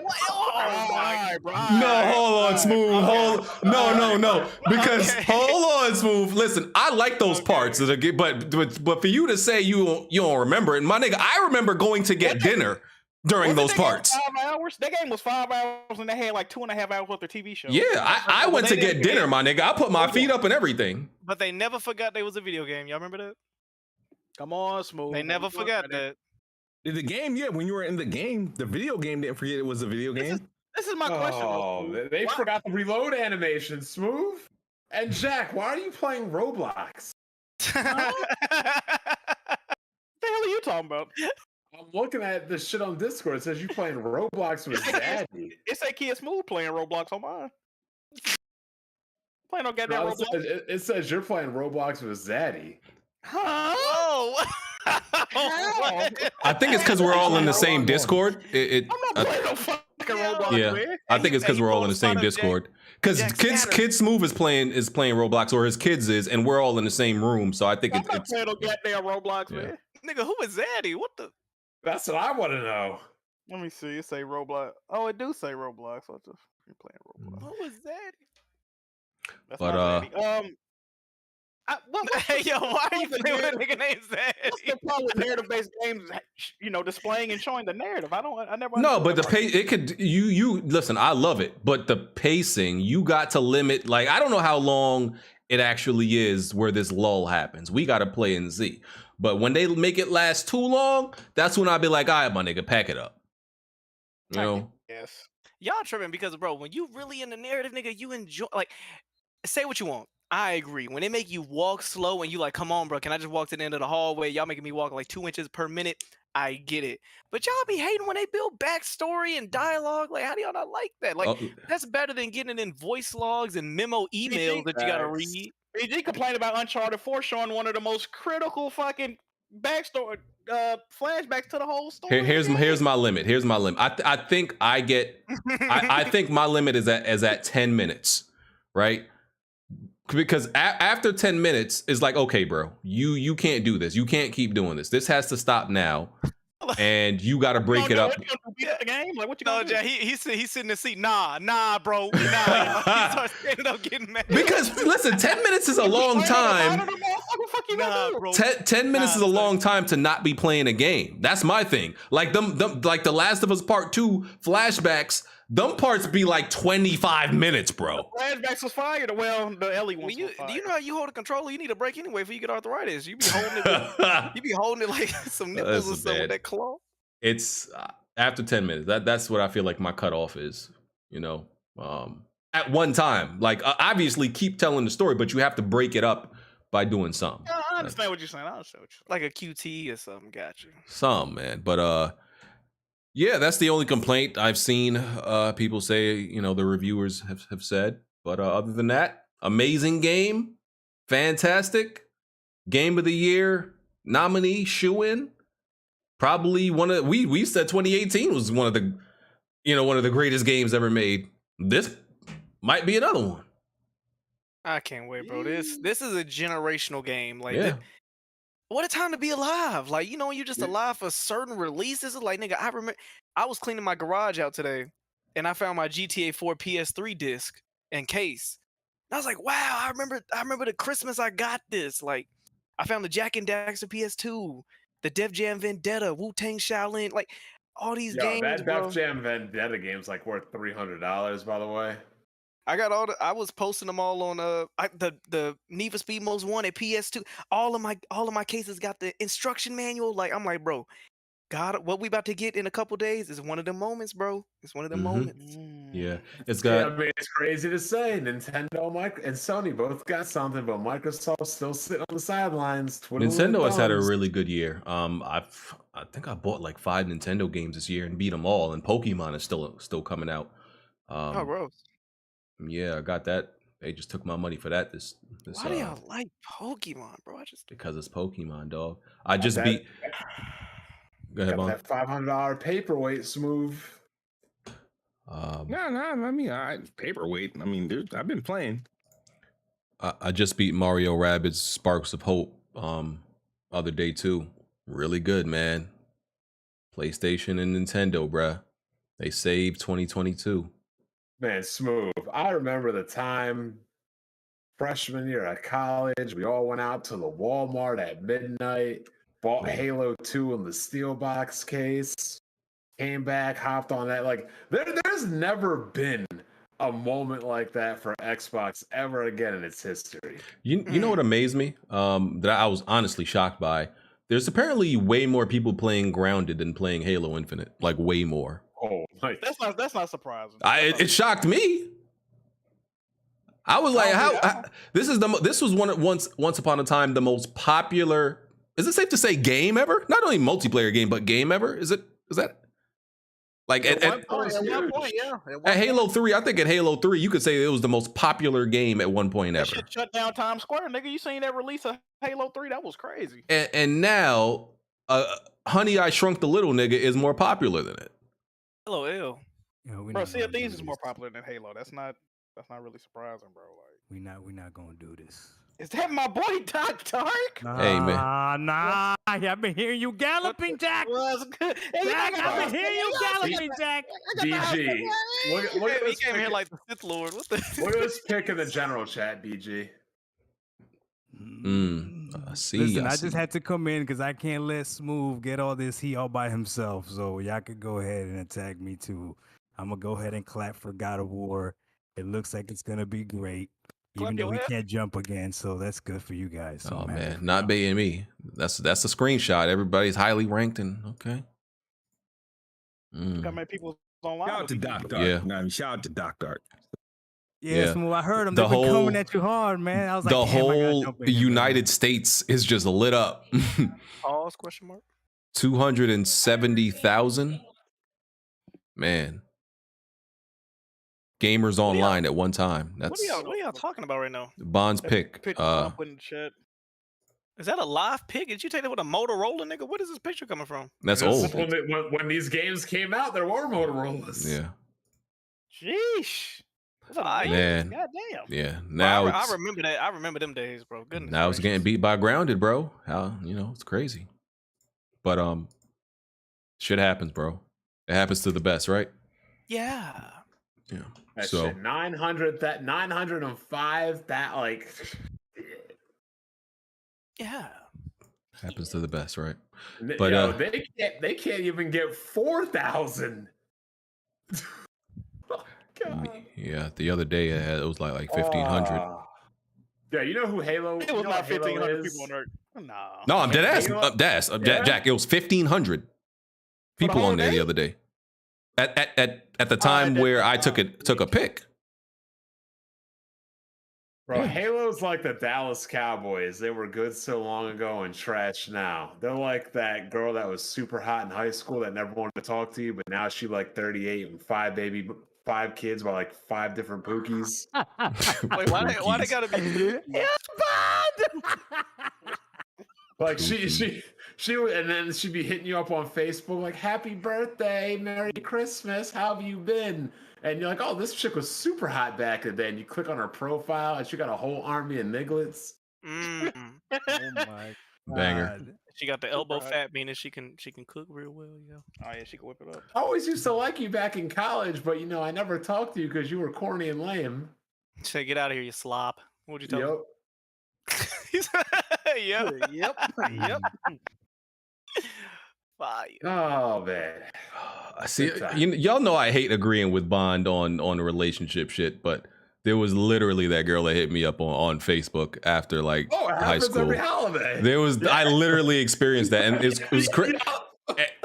hold on, Smoove. No. Because hold on, Smoove. Listen, I like those parts of the game, but for you to say you don't remember it, my nigga, I remember going to get dinner during those parts. 5 hours? That game was 5 hours, and they had like 2.5 hours worth of TV show. Yeah, I went to get dinner, my nigga. I put my feet up and everything. But they never forgot there was a video game. Y'all remember that? Come on, Smoove. They never forgot that. The game, yeah, when you were in the game, the video game didn't forget it was a video game. This is my question. Oh, they forgot the reload animation, Smoove. And Jack, why are you playing Roblox? What the hell are you talking about? I'm looking at this shit on Discord. It says you playing Roblox with Daddy. It's a kid Smoove playing Roblox on mine. Playing on goddamn No, Roblox. it says you're playing Roblox with Zaddy. Huh? Oh. I think it's because we're all in the same Discord. I'm not playing no fucking Roblox, man. I think it's because we're all in the same Discord. Because Kid Smoove is playing Roblox, or his kids is, and we're all in the same room. So I think I'm it's not playing no goddamn Roblox, man. Nigga, who is Zaddy? What the? That's what I want to know. Let me see. It say Roblox. Oh, it do say Roblox. What the? You're playing Roblox. Who is Zaddy? That's But, not Zaddy. Hey, yo, why are you playing with a nigga named Zaddy? What's the problem with narrative-based games? Displaying and showing the narrative. I never. no, but the understood pace, it could you listen. I love it, but the pacing, you got to limit. Like, I don't know how long it actually is where this lull happens. We got to play and see. But when they make it last too long, that's when I'll be like, all right, my nigga, pack it up. You know? Yes. Y'all tripping because, bro, when you really in the narrative, nigga, you enjoy. Like, say what you want. I agree. When they make you walk slow and you like, come on, bro, can I just walk to the end of the hallway? Y'all making me walk like 2 inches per minute. I get it. But y'all be hating when they build backstory and dialogue. Like, how do y'all not like that? Like, that's better than getting it in voice logs and memo emails that you gotta read. BG complained about Uncharted 4 showing one of the most critical fucking backstory flashbacks to the whole story. Here's my limit. I think I get. I think my limit is at 10 minutes, right? Because after 10 minutes, it's like, okay, bro, you can't do this. You can't keep doing this. This has to stop now, and you got to break it up. What you gonna do, beat up the game? Like, what you No, gonna do? Jack, he's sitting in the seat. Nah, bro. Nah. He starts standing up getting mad. Because listen, 10 minutes is a long time. Nah, bro. 10 minutes is a long time to not be playing a game. That's my thing. Like like the Last of Us Part 2 flashbacks. Them parts be like 25 minutes, bro. Flashbacks was fire. Well, the Ellie ones. Do you know how you hold a controller? You need a break anyway before you get arthritis. You be holding it like some nipples or something with that claw. It's after 10 minutes. That's what I feel like my cutoff is. You know, at one time, like obviously keep telling the story, but you have to break it up by doing something. I understand what you're saying. Like a QT or something. Gotcha. Some, man, but yeah, that's the only complaint I've seen people say, you know, the reviewers have said. But other than that, amazing game, fantastic, game of the year nominee, shoo-in. Probably one of we said 2018 was one of the greatest games ever made. This might be another one. I can't wait, bro. This is a generational game. Like, Yeah. what a time to be alive. Like, you know, you're just alive for certain releases. Like, nigga, I remember I was cleaning my garage out today and I found my GTA 4 PS3 disc and case. And I was like, wow, I remember the Christmas I got this. Like, I found the Jack and Daxter PS2, the Def Jam Vendetta, Wu-Tang Shaolin, like all these games. That bro. Def Jam Vendetta game's like worth $300, by the way. I got I was posting them all on the Need for Speed Most Wanted PS2. All of my cases got the instruction manual. Like, I'm like, bro, God, what we about to get in a couple days is one of them moments, bro. It's one of them moments. Yeah, it's got. I mean, it's crazy to say Nintendo, and Sony both got something, but Microsoft still sitting on the sidelines. Nintendo has had a really good year. I think I bought like 5 Nintendo games this year and beat them all, and Pokemon is still coming out. Oh, bro. Yeah, I got that. They just took my money for that. This Why do y'all like Pokemon, bro? Because it's Pokemon, dog. I just beat. Go ahead, got that $500 paperweight Smoove. No, I mean, paperweight. I mean, dude, I've been playing. I just beat Mario Rabbids Sparks of Hope other day too. Really good, man. PlayStation and Nintendo, bruh. They saved 2022. Man, Smoove. I remember the time freshman year at college, we all went out to the Walmart at midnight, bought Halo 2 in the steel box case, came back, hopped on that. Like, there's never been a moment like that for Xbox ever again in its history. You know what amazed me? That I was honestly shocked by. There's apparently way more people playing Grounded than playing Halo Infinite. Like, way more. Oh, nice. That's not surprising. It shocked me. I was like, this was once upon a time the most popular. Is it safe to say game ever? Not only multiplayer game, but game ever. Is that like at Halo 3? I think at Halo 3 you could say it was the most popular game at one point ever. Shit shut down Times Square, nigga. You seen that release of Halo 3? That was crazy. And now, Honey, I Shrunk the Little Nigga is more popular than it. LOL. Bro, Sea of Thieves is more popular than Halo. That's not really surprising, bro. Like, we not gonna do this. is that my boy Doc Dark? Hey man, Nah. I've been hearing you galloping, Jack. Jack, I've been hearing you galloping, Jack. BG, look at He this came pick. here like the Sith Lord. What the? Look at this pick in the general chat, BG. Listen, I just had to come in because I can't let Smoove get all this heat all by himself. So y'all could go ahead and attack me too. I'm gonna go ahead and clap for God of War. It looks like it's gonna be great, even though we can't jump again. So that's good for you guys. So oh man, not baiting me. That's a screenshot. Everybody's highly ranked and okay. Got many people online. Shout out to Doc Dark. Yeah. No, shout out to Doc Dark. Yeah, Smoove, I heard them. They've been coming at you hard, man. I was like, the damn, I gotta whole jump in here, United States is just lit up. Pause? Question mark. 270,000. Man. Gamers online at one time. That's What are y'all talking about right now? Bond's pick. Put in the chat. Is that a live pic? Did you take that with a Motorola, nigga? What is this picture coming from? That's old. When these games came out, there were Motorola's. Yeah. Sheesh. Man. Goddamn. Yeah. Now I remember that. I remember them days, bro. Goodness. Now it's getting beat by Grounded, bro. How it's crazy. But shit happens, bro. It happens to the best, right? Yeah. Yeah. That so shit, 905. That like. Yeah. Happens to the best, right? But they can't even get 4,000. Yeah, the other day it was like 1,500. Yeah, you know who Halo? It was not 1,500 people on Earth. No, I'm dead ass. Jack. It was 1,500 people on there the other day. At the time where I took a pic. Bro, Halo's like the Dallas Cowboys. They were good so long ago and trash now. They're like that girl that was super hot in high school that never wanted to talk to you, but now she's like 38 and 5 kids by like 5 different pookies. Wait, why they gotta be? It's bad. Like she would, and then she'd be hitting you up on Facebook like, "Happy birthday, Merry Christmas, how have you been?" And you're like, "Oh, this chick was super hot back in the day." And you click on her profile, and she got a whole army of nigglets. Oh my banger. She got the elbow fat, meaning she can cook real well. Yeah. Oh yeah, she can whip it up. I always used to like you back in college, but I never talked to you because you were corny and lame. Say, get out of here, you slop. What'd you tell me? Yep. Yep. Fire. Oh man. See, y'all know I hate agreeing with Bond on the relationship shit, but there was literally that girl that hit me up on Facebook after like high school. Every holiday. There was I literally experienced that, and it was crazy.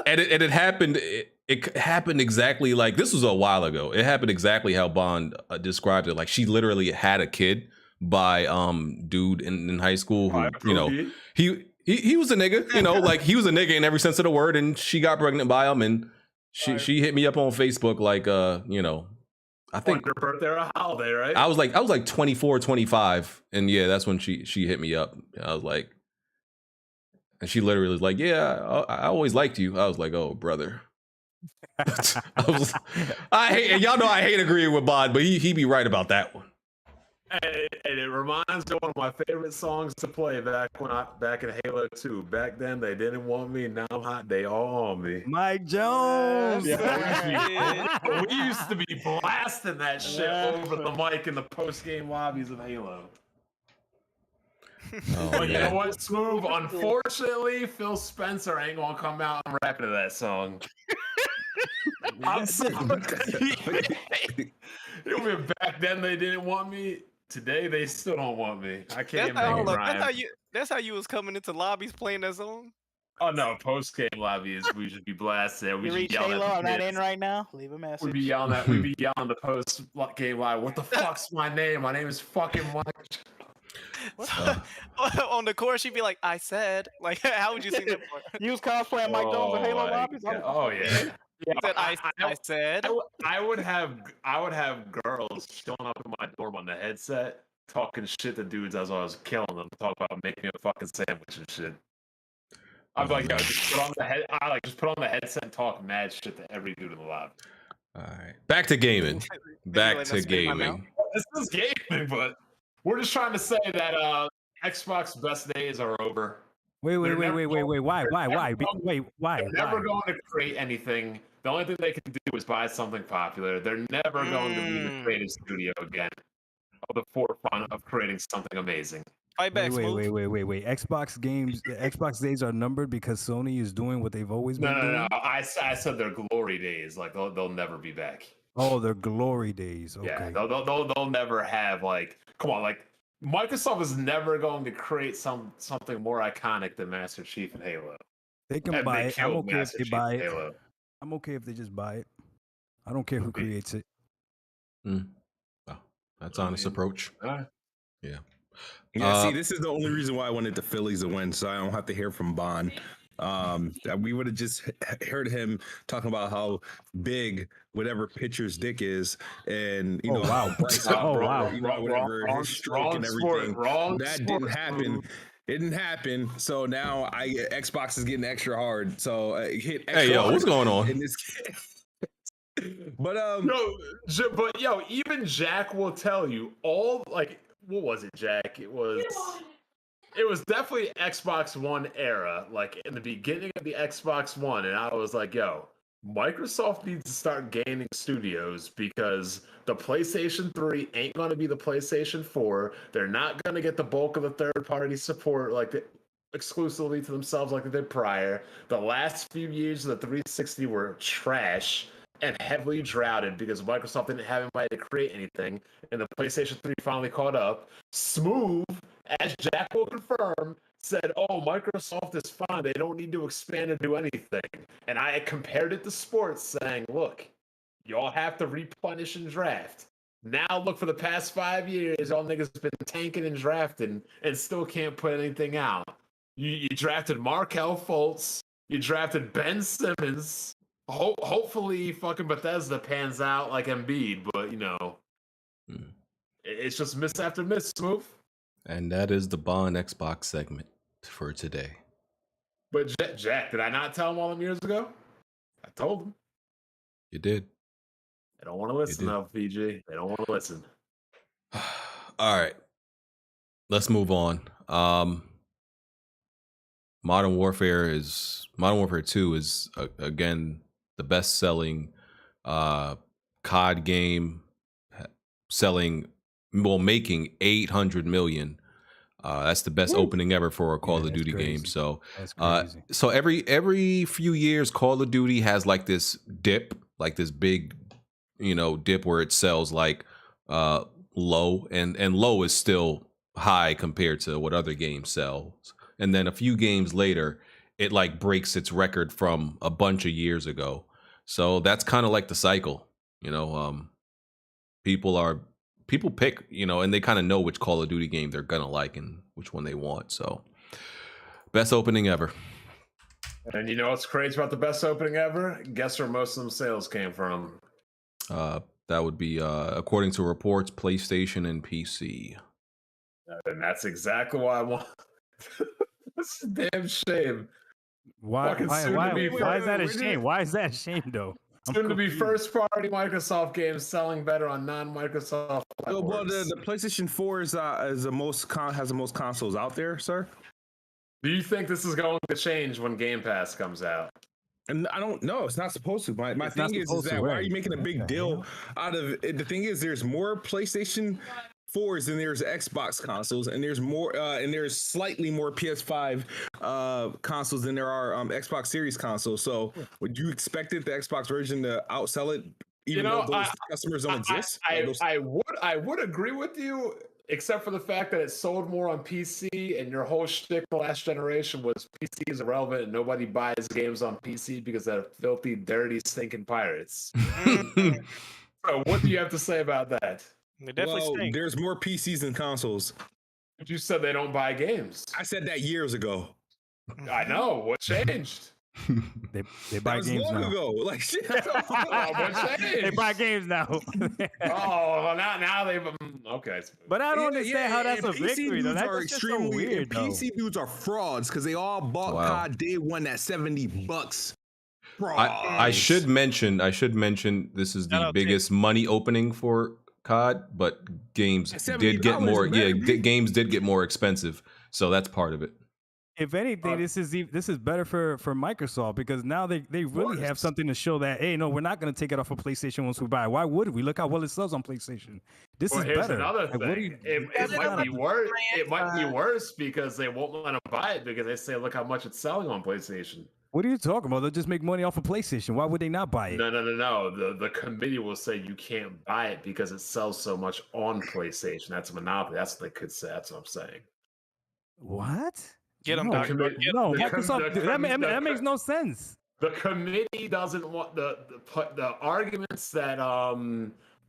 And it happened. It happened exactly like this was a while ago. It happened exactly how Bond described it. Like she literally had a kid by dude in high school who he was a nigga. Like he was a nigga in every sense of the word, and she got pregnant by him, and she hit me up on Facebook like I think your birthday or a holiday, right? I was like 24, 25, and yeah, that's when she hit me up. I was like, and she literally was like, "Yeah, I always liked you." I was like, "Oh, brother." I hate, and y'all know I hate agreeing with Bond, but he be right about that one. And it reminds me of one of my favorite songs to play back in Halo 2. Back then they didn't want me, now I'm hot, they all on me. Mike Jones. Yeah, we used to be blasting that shit over the mic in the post-game lobbies of Halo. But you know what, Smoove? Unfortunately, Phil Spencer ain't gonna come out and rap to that song. I'm back then they didn't want me. Today they still don't want me. I can't even make it rhyme. That's how you was coming into lobbies playing that song? Oh no, post game lobbies we should be blasted. We You should reach yell Halo, at I'm the not kids. in right now. Leave a message. We'd be yelling the post game live. What the fuck's my name? My name is fucking Mike. On the chorus, you'd be like, "I said." Like, how would you sing that part? You was cosplaying Mike Jones in Halo lobbies. Oh yeah. He said, I said. I would have girls showing up in my dorm on the headset, talking shit to dudes as I was killing them, talk about making me a fucking sandwich and shit. I'm like, yo, just put on the headset and talk mad shit to every dude in the lobby. All right, back to gaming. Back to gaming. This is gaming, but we're just trying to say that Xbox best days are over. Wait. Why? They're never going to create anything. The only thing they can do is buy something popular. They're never going to be the creative studio again. At the forefront of creating something amazing. Fight back, wait. Xbox games, the Xbox days are numbered because Sony is doing what they've always been doing. No. I said their glory days. Like they'll never be back. Oh, their glory days. Okay. Yeah, they'll never have like. Come on, like Microsoft is never going to create something more iconic than Master Chief and Halo. They can buy it. I'm okay if they buy it. I'm okay if they just buy it. I don't care who creates it. Oh, that's honest approach. Yeah. Yeah, see, this is the only reason why I wanted the Phillies to win, so I don't have to hear from Bond. We would have just heard him talking about how big whatever pitcher's dick is, and you know, whatever his stroke and everything. Didn't happen. It didn't happen. So now Xbox is getting extra hard. So hit extra hey, yo, hard what's going on? in this game. But even Jack will tell you all like. What was it, Jack? It was definitely Xbox One era, like in the beginning of the Xbox One, and I was like, yo, Microsoft needs to start gaining studios because the PlayStation 3 ain't going to be the PlayStation 4. They're not going to get the bulk of the third-party support exclusively to themselves like they did prior. The last few years of the 360 were trash and heavily droughted because Microsoft didn't have anybody to create anything, and the PlayStation 3 finally caught up. Smoove, as Jack will confirm, said, oh, Microsoft is fine. They don't need to expand and do anything. And I compared it to sports, saying, look, y'all have to replenish and draft. Now look, for the past 5 years, y'all niggas been tanking and drafting and still can't put anything out. You drafted Markelle Fultz. You drafted Ben Simmons. Hopefully fucking Bethesda pans out like Embiid, but you know, it's just miss after miss, Smoove. And that is the Bond Xbox segment for today. But Jack, did I not tell him all them years ago? I told him. You did. They don't want to listen though, PG. They don't want to listen. All right. Let's move on. Modern Warfare 2 is again the best-selling COD game, making 800 million. That's the best opening ever for a Call of Duty game. So, so every few years, Call of Duty has like this dip, like this big, dip where it sells like low, and low is still high compared to what other games sell. And then a few games later, it like breaks its record from a bunch of years ago. So that's kind of like the cycle, people pick, and they kind of know which Call of Duty game they're gonna like and which one they want. So best opening ever. And you know what's crazy about the best opening ever? Guess where most of them sales came from? That would be, according to reports, PlayStation and PC. And that's exactly why I want. That's a damn shame. Why is that a shame? Why is that a shame though? Soon to be first party Microsoft games selling better on non-Microsoft platforms. Well, the PlayStation 4 is the most has the most consoles out there, sir. Do you think this is going to change when Game Pass comes out? And I don't know. It's not supposed to. My thing is that why are you making a big deal out of it? The thing is, there's more PlayStation 4s than there's Xbox consoles, and there's more and there's slightly more PS5 consoles than there are Xbox Series consoles. So would you expect the Xbox version to outsell it, even though those customers don't exist? I would agree with you, except for the fact that it sold more on PC, and your whole shtick the last generation was PC is irrelevant and nobody buys games on PC because they're filthy, dirty, stinking pirates. So what do you have to say about that? There's more PCs than consoles. But you said they don't buy games. I said that years ago. I know. What changed? They buy games long now. ago. Like shit. What changed? They buy games now. Well, now they've okay. But I don't understand how that's a victory. Though. That's just so weird. PC dudes are frauds because they all bought COD day one at $70. I should mention this is the biggest money opening for COD, but games did get more. Games did get more expensive, so that's part of it. If anything, this is better for Microsoft because now they really have something to show that, hey, no, we're not going to take it off of PlayStation once we buy it. Why would we? Look how well it sells on PlayStation. This is here's better. Another thing. It might be worse. It might be worse because they won't want to buy it because they say, look how much it's selling on PlayStation. What are you talking about? They'll just make money off of PlayStation. Why would they not buy it? No. The committee will say you can't buy it because it sells so much on PlayStation. That's a monopoly. That's what they could say. That's what I'm saying. What? Get them, no, Microsoft. That makes no sense. The committee doesn't want the arguments that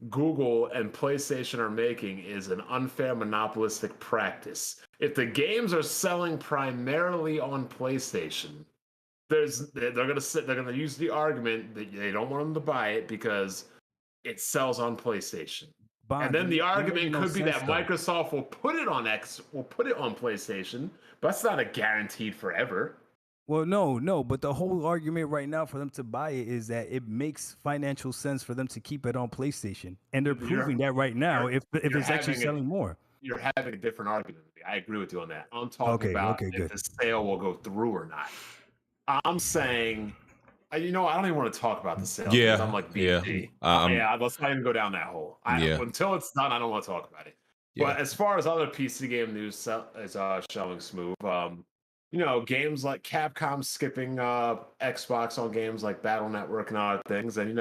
Google and PlayStation are making is an unfair monopolistic practice. If the games are selling primarily on PlayStation, they're gonna use the argument that they don't want them to buy it because it sells on PlayStation. And then the argument could be that Microsoft will put it on PlayStation, but that's not a guaranteed forever. Well, no, but the whole argument right now for them to buy it is that it makes financial sense for them to keep it on PlayStation, and they're proving that right now. If it's actually selling more, you're having a different argument. I agree with you on that. I'm talking about if the sale will go through or not. I'm saying. I don't even want to talk about the sale. Yeah, I'm like, BG. Let's not even go down that hole. Until it's done, I don't want to talk about it. Yeah. But as far as other PC game news is showing Smoove, games like Capcom skipping Xbox on games like Battle Network and other things, and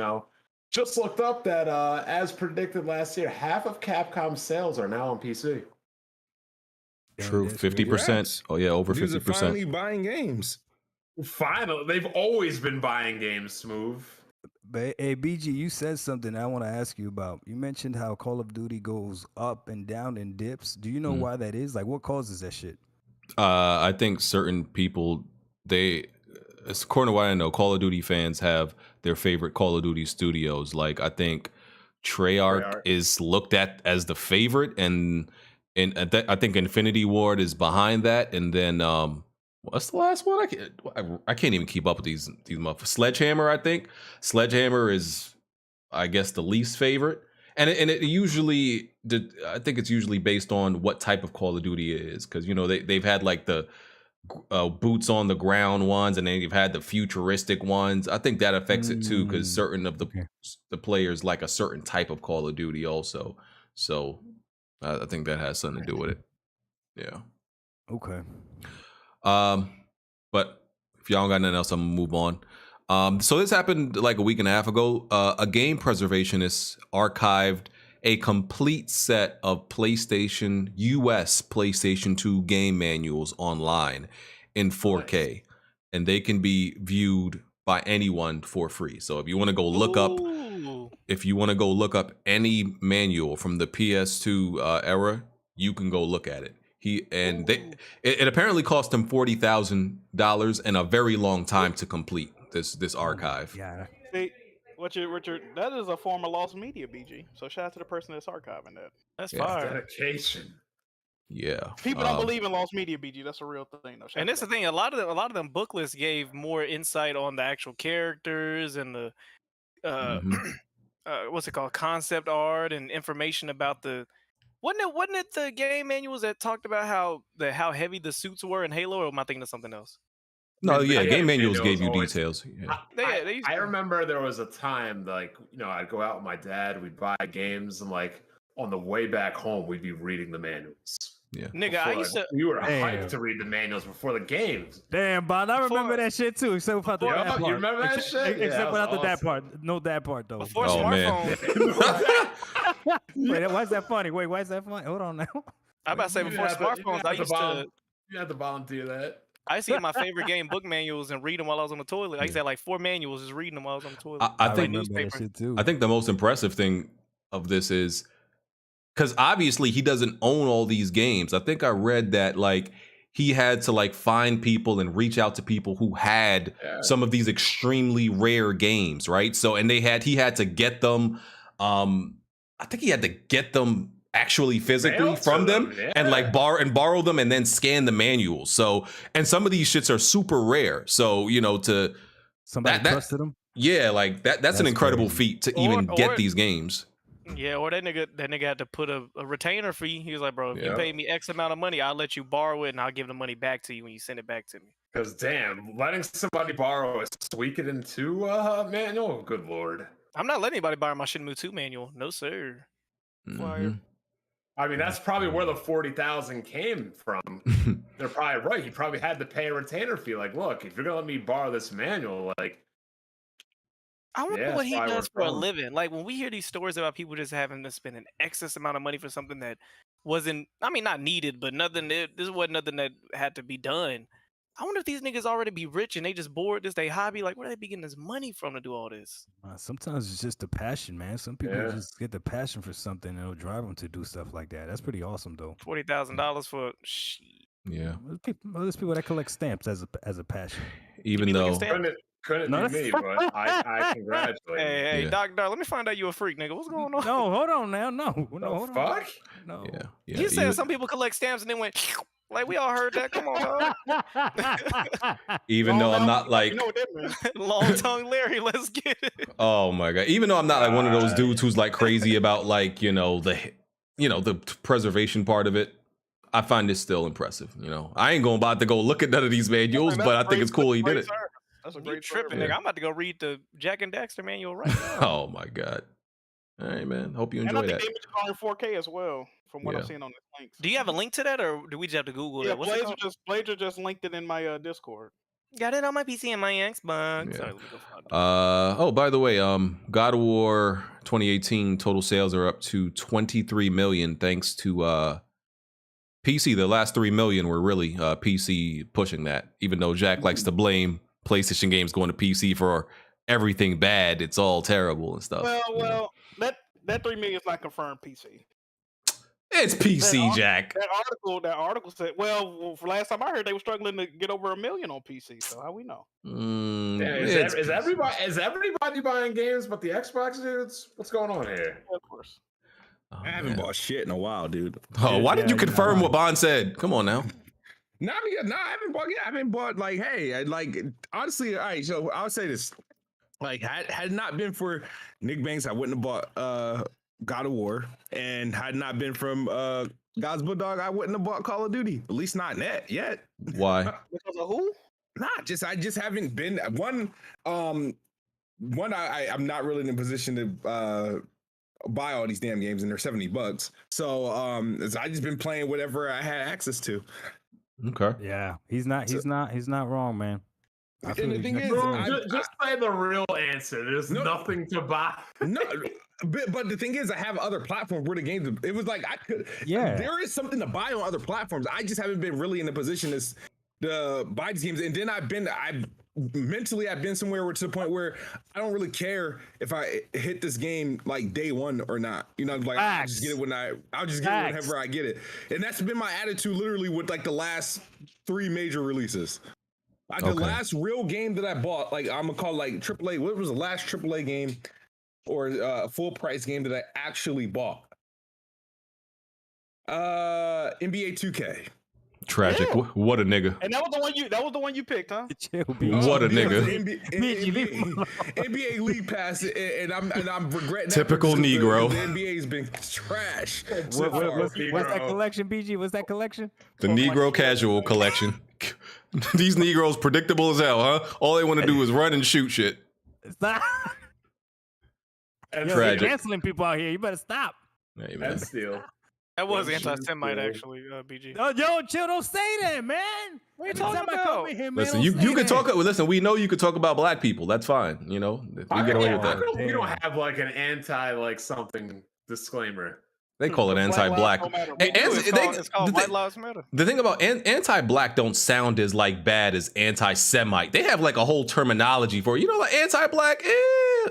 just looked up that as predicted last year, half of Capcom's sales are now on PC. True, 50%. Oh yeah, over 50%. Finally buying games. Finally, they've always been buying games, Smoove. But hey, BG, you said something I want to ask you about. You mentioned how Call of Duty goes up and down and dips. Do you know why that is? Like, what causes that shit? I think certain people, according to what I know, Call of Duty fans have their favorite Call of Duty studios. Like, I think Treyarch is looked at as the favorite, and I think Infinity Ward is behind that, and then what's the last one? I can't even keep up with these motherfuckers. Sledgehammer, I think. Sledgehammer is, I guess, the least favorite. And it usually, I think it's usually based on what type of Call of Duty it is. Because, they've had like the boots on the ground ones, and then they've had the futuristic ones. I think that affects it too, because certain of the players like a certain type of Call of Duty also. So I think that has something to do with it. Yeah. Okay. But if y'all don't got nothing else, I'm gonna move on. So this happened like a week and a half ago. A game preservationist archived a complete set of US PlayStation 2 game manuals online in 4K, and they can be viewed by anyone for free. So if you want to go look up any manual from the PS2 era, you can go look at it. It apparently cost him $40,000 and a very long time to complete this archive. Yeah. See, Richard, that is a form of lost media, BG. So shout out to the person that's archiving that. That's fire. Dedication. Yeah. People don't believe in lost media, BG. That's a real thing, though. And that's the thing. A lot of them booklets gave more insight on the actual characters and what's it called, concept art and information about the. Wasn't it the game manuals that talked about how heavy the suits were in Halo, or am I thinking of something else? No, yeah, game manuals gave you details. Yeah. I remember there was a time like I'd go out with my dad, we'd buy games, and like on the way back home we'd be reading the manuals. Yeah, nigga, I used to. We were hyped to read the manuals before the games. Damn, Bond, I remember that shit too. Except for the dad part. You remember that shit? Except without the dad part. No dad part though. Before smartphones. Wait, why is that funny? Wait, why is that funny? Hold on now. I'm about to say before smartphones, I used to. You had to volunteer that. I used to get my favorite game book manuals and read them while I was on the toilet. I used to have like 4 manuals, just reading them while I was on the toilet. I think newspaper. I think the most impressive thing of this is because obviously he doesn't own all these games. I think I read that like he had to like find people and reach out to people who had some of these extremely rare games, right? So and he had to get them. I think he had to get them actually physically from them and like borrow them and then scan the manuals. So and some of these shits are super rare. So to somebody trusted them. Yeah, like that's an incredible feat to even get these games. Yeah, or that nigga had to put a retainer fee. He was like, bro, if you pay me X amount of money, I'll let you borrow it and I'll give the money back to you when you send it back to me. Because damn, letting somebody borrow a Suikoden 2 manual, good lord. I'm not letting anybody borrow my Shenmue 2 manual. No, sir. I mean, that's probably where the 40,000 came from. They're probably right. He probably had to pay a retainer fee. Like, look, if you're gonna let me borrow this manual, like, I wonder what he does for a living. Like when we hear these stories about people just having to spend an excess amount of money for something that wasn't, I mean, not needed, but this wasn't nothing that had to be done. I wonder if these niggas already be rich and they just bored. This they hobby. Like, where they be getting this money from to do all this? Sometimes it's just the passion, man. Some people just get the passion for something and it'll drive them to do stuff like that. That's pretty awesome, though. $40,000 for yeah. There's people that collect stamps as a passion. Even though couldn't be me, but I congratulate you. Hey, Doc, let me find out you a freak, nigga. What's going on? No, hold on now. No, hold on. Fuck? No. Yeah. You said some people collect stamps and then went. Like we all heard that. Come on, dog. Even though I'm not like long tongue Larry, let's get it. Oh my god! Even though I'm not like one of those dudes who's like crazy about like the preservation part of it, I find this still impressive. I ain't about to go look at none of these manuals, but I think it's cool he did it. That's a great tripping, nigga. I'm about to go read the Jack and Daxter manual right now. Oh my god! All right, man. Hope you enjoy that. And I think they in 4K as well, from what I've seen on the links. Do you have a link to that, or do we just have to Google that? Blazer just linked it in my Discord. Got it on my PC and my Xbox. Yeah. Oh, by the way, God of War 2018 total sales are up to 23 million thanks to PC. The last 3 million were really PC pushing that. Even though Jack likes to blame PlayStation games going to PC for everything bad, it's all terrible and stuff. Well, that 3 million is not confirmed PC. It's PC, Jack. That article said, well, for last time I heard, they were struggling to get over 1 million on PC. So how we know? Is everybody buying games but the Xbox dudes? What's going on here? Of course. I haven't bought shit in a while, dude. Oh, why did you confirm what Bond said? Come on now. No, I haven't bought like, hey, honestly, all right, so I'll say this. Like, had it not been for Nick Banks, I wouldn't have bought God of War, and had not been from God's Bulldog, I wouldn't have bought Call of Duty. At least not yet. Why? Because of who? I just haven't been I'm not really in a position to buy all these damn games, and they're $70. So I just been playing whatever I had access to. Okay. Yeah, he's not wrong, man. And the thing is, just say the real answer. There's nothing to buy. No, but the thing is, I have other platforms where the games. It was like I could. Yeah, there is something to buy on other platforms. I just haven't been really in a position to buy these games. And then I've been somewhere to the point where I don't really care if I hit this game like day one or not. Like I'll just get it I'll just get it whenever I get it. And that's been my attitude literally with like the last 3 major releases. The last real game that I bought, like I'm gonna call like AAA. What was the last AAA game or full price game that I actually bought? NBA 2K. Tragic. Yeah. What a nigga. And that was the one you picked, huh? What a nigga. NBA League Pass, and I'm regretting that. Typical Negro. The NBA's been trash. What's that collection, BG? What's that collection? The Negro Casual Collection. These Negroes predictable as hell, huh? All they want to do is run and shoot shit. Stop. Tragic. You're canceling people out here. You better stop. Hey, man. That was anti-Semite, actually, BG. No, yo, chill, don't say that, man. What are you talking about? Listen, you can talk. Listen, we know you can talk about black people. That's fine. You know, we get away with that. We don't have like an anti something disclaimer. They call it anti-black. It's called White Lives Matter. The thing about anti-black don't sound as like bad as anti-Semite. They have like a whole terminology for it. You know, like anti-black,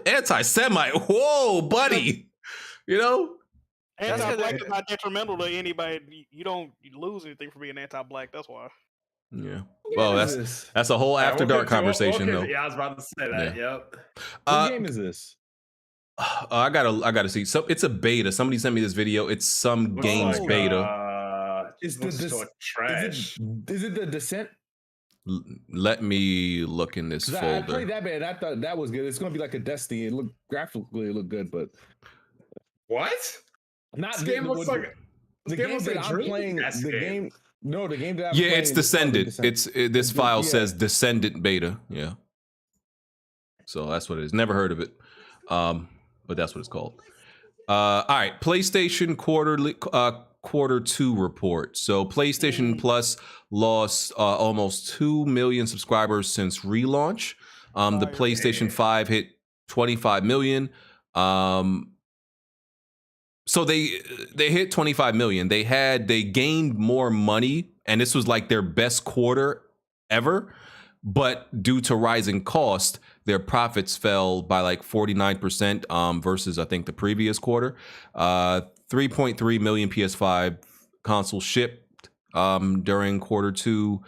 anti-Semite. Whoa, buddy. You know. Anti-black is not detrimental to anybody. You don't lose anything for being anti-black. That's why. Yeah. Well, that's a whole after dark conversation, though. Yeah, I was about to say that. Yeah. Yep. What game is this? I gotta see. So it's a beta. Somebody sent me this video. It's some games beta. Is it the Descent? Let me look in this folder. I played that bad. I thought that was good. It's gonna be like a Destiny. It looked graphically, it looked good, but what? Not this game looks like the game that I'm playing. The game. No, the game that I'm playing. It's Descendant. This file says Descendant beta. Yeah. So that's what it is. Never heard of it. But that's what it's called. All right, PlayStation quarter 2 report. So PlayStation Plus lost almost 2 million subscribers since relaunch. The PlayStation 5 hit 25 million. So they hit 25 million. They gained more money, and this was like their best quarter ever. But due to rising cost, their profits fell by like 49% versus I think the previous quarter. 3.3 million PS5 consoles shipped during quarter 2.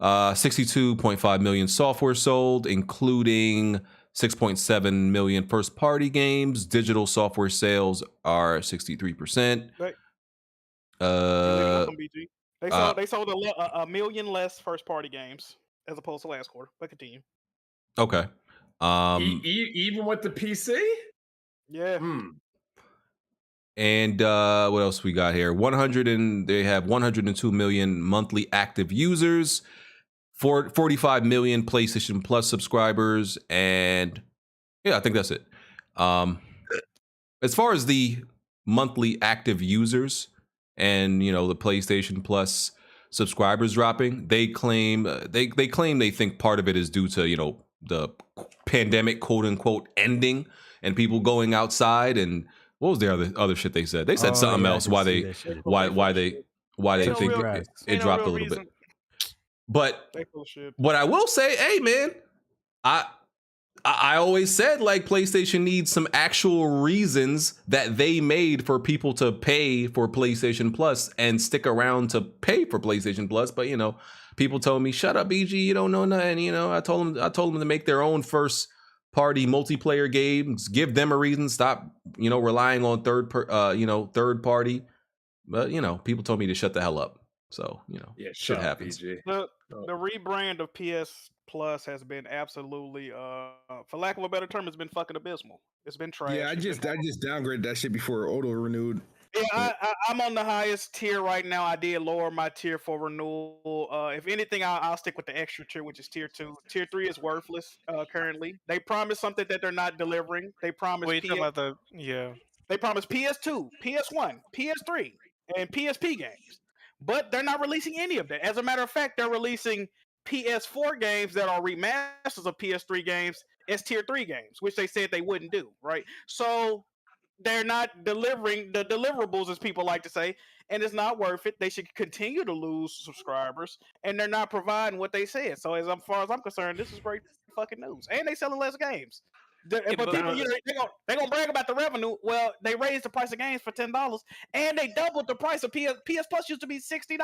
62.5 million software sold, including 6.7 million first-party games. Digital software sales are 63%. They sold a million less first-party games as opposed to last quarter. But continue. Okay. Even with the PC? Yeah. And what else we got here? They have 102 million monthly active users, 45 million PlayStation Plus subscribers, and yeah, I think that's it. As far as the monthly active users and the PlayStation Plus subscribers dropping, they claim they think part of it is due to the pandemic, quote unquote, ending and people going outside. And what was the other shit they said? They said something else why they think it dropped a little bit. But what I will say, hey man, I always said like PlayStation needs some actual reasons that they made for people to pay for PlayStation Plus and stick around to pay for PlayStation Plus. But people told me, "Shut up, BG, you don't know nothing." I told them to make their own first party multiplayer games, give them a reason, stop relying on third party. But people told me to shut the hell up. So shit happens. The rebrand of PS Plus has been absolutely, for lack of a better term, it's been fucking abysmal. It's been trash. Yeah, I just downgraded that shit before auto renewed. Yeah, I'm on the highest tier right now. I did lower my tier for renewal. If anything, I'll stick with the extra tier, which is tier 2. Tier 3 is worthless currently. They promised something that they're not delivering. They promised They promised PS2, PS1, PS3, and PSP games. But they're not releasing any of that. As a matter of fact, they're releasing PS4 games that are remasters of PS3 games as tier 3 games, which they said they wouldn't do, right? So they're not delivering the deliverables, as people like to say, and it's not worth it. They should continue to lose subscribers, and they're not providing what they said. So as far as I'm concerned, this is great fucking news. And they selling less games. But people, they're gonna brag about the revenue. Well, they raised the price of games for $10, and they doubled the price of PS Plus. Used to be $60.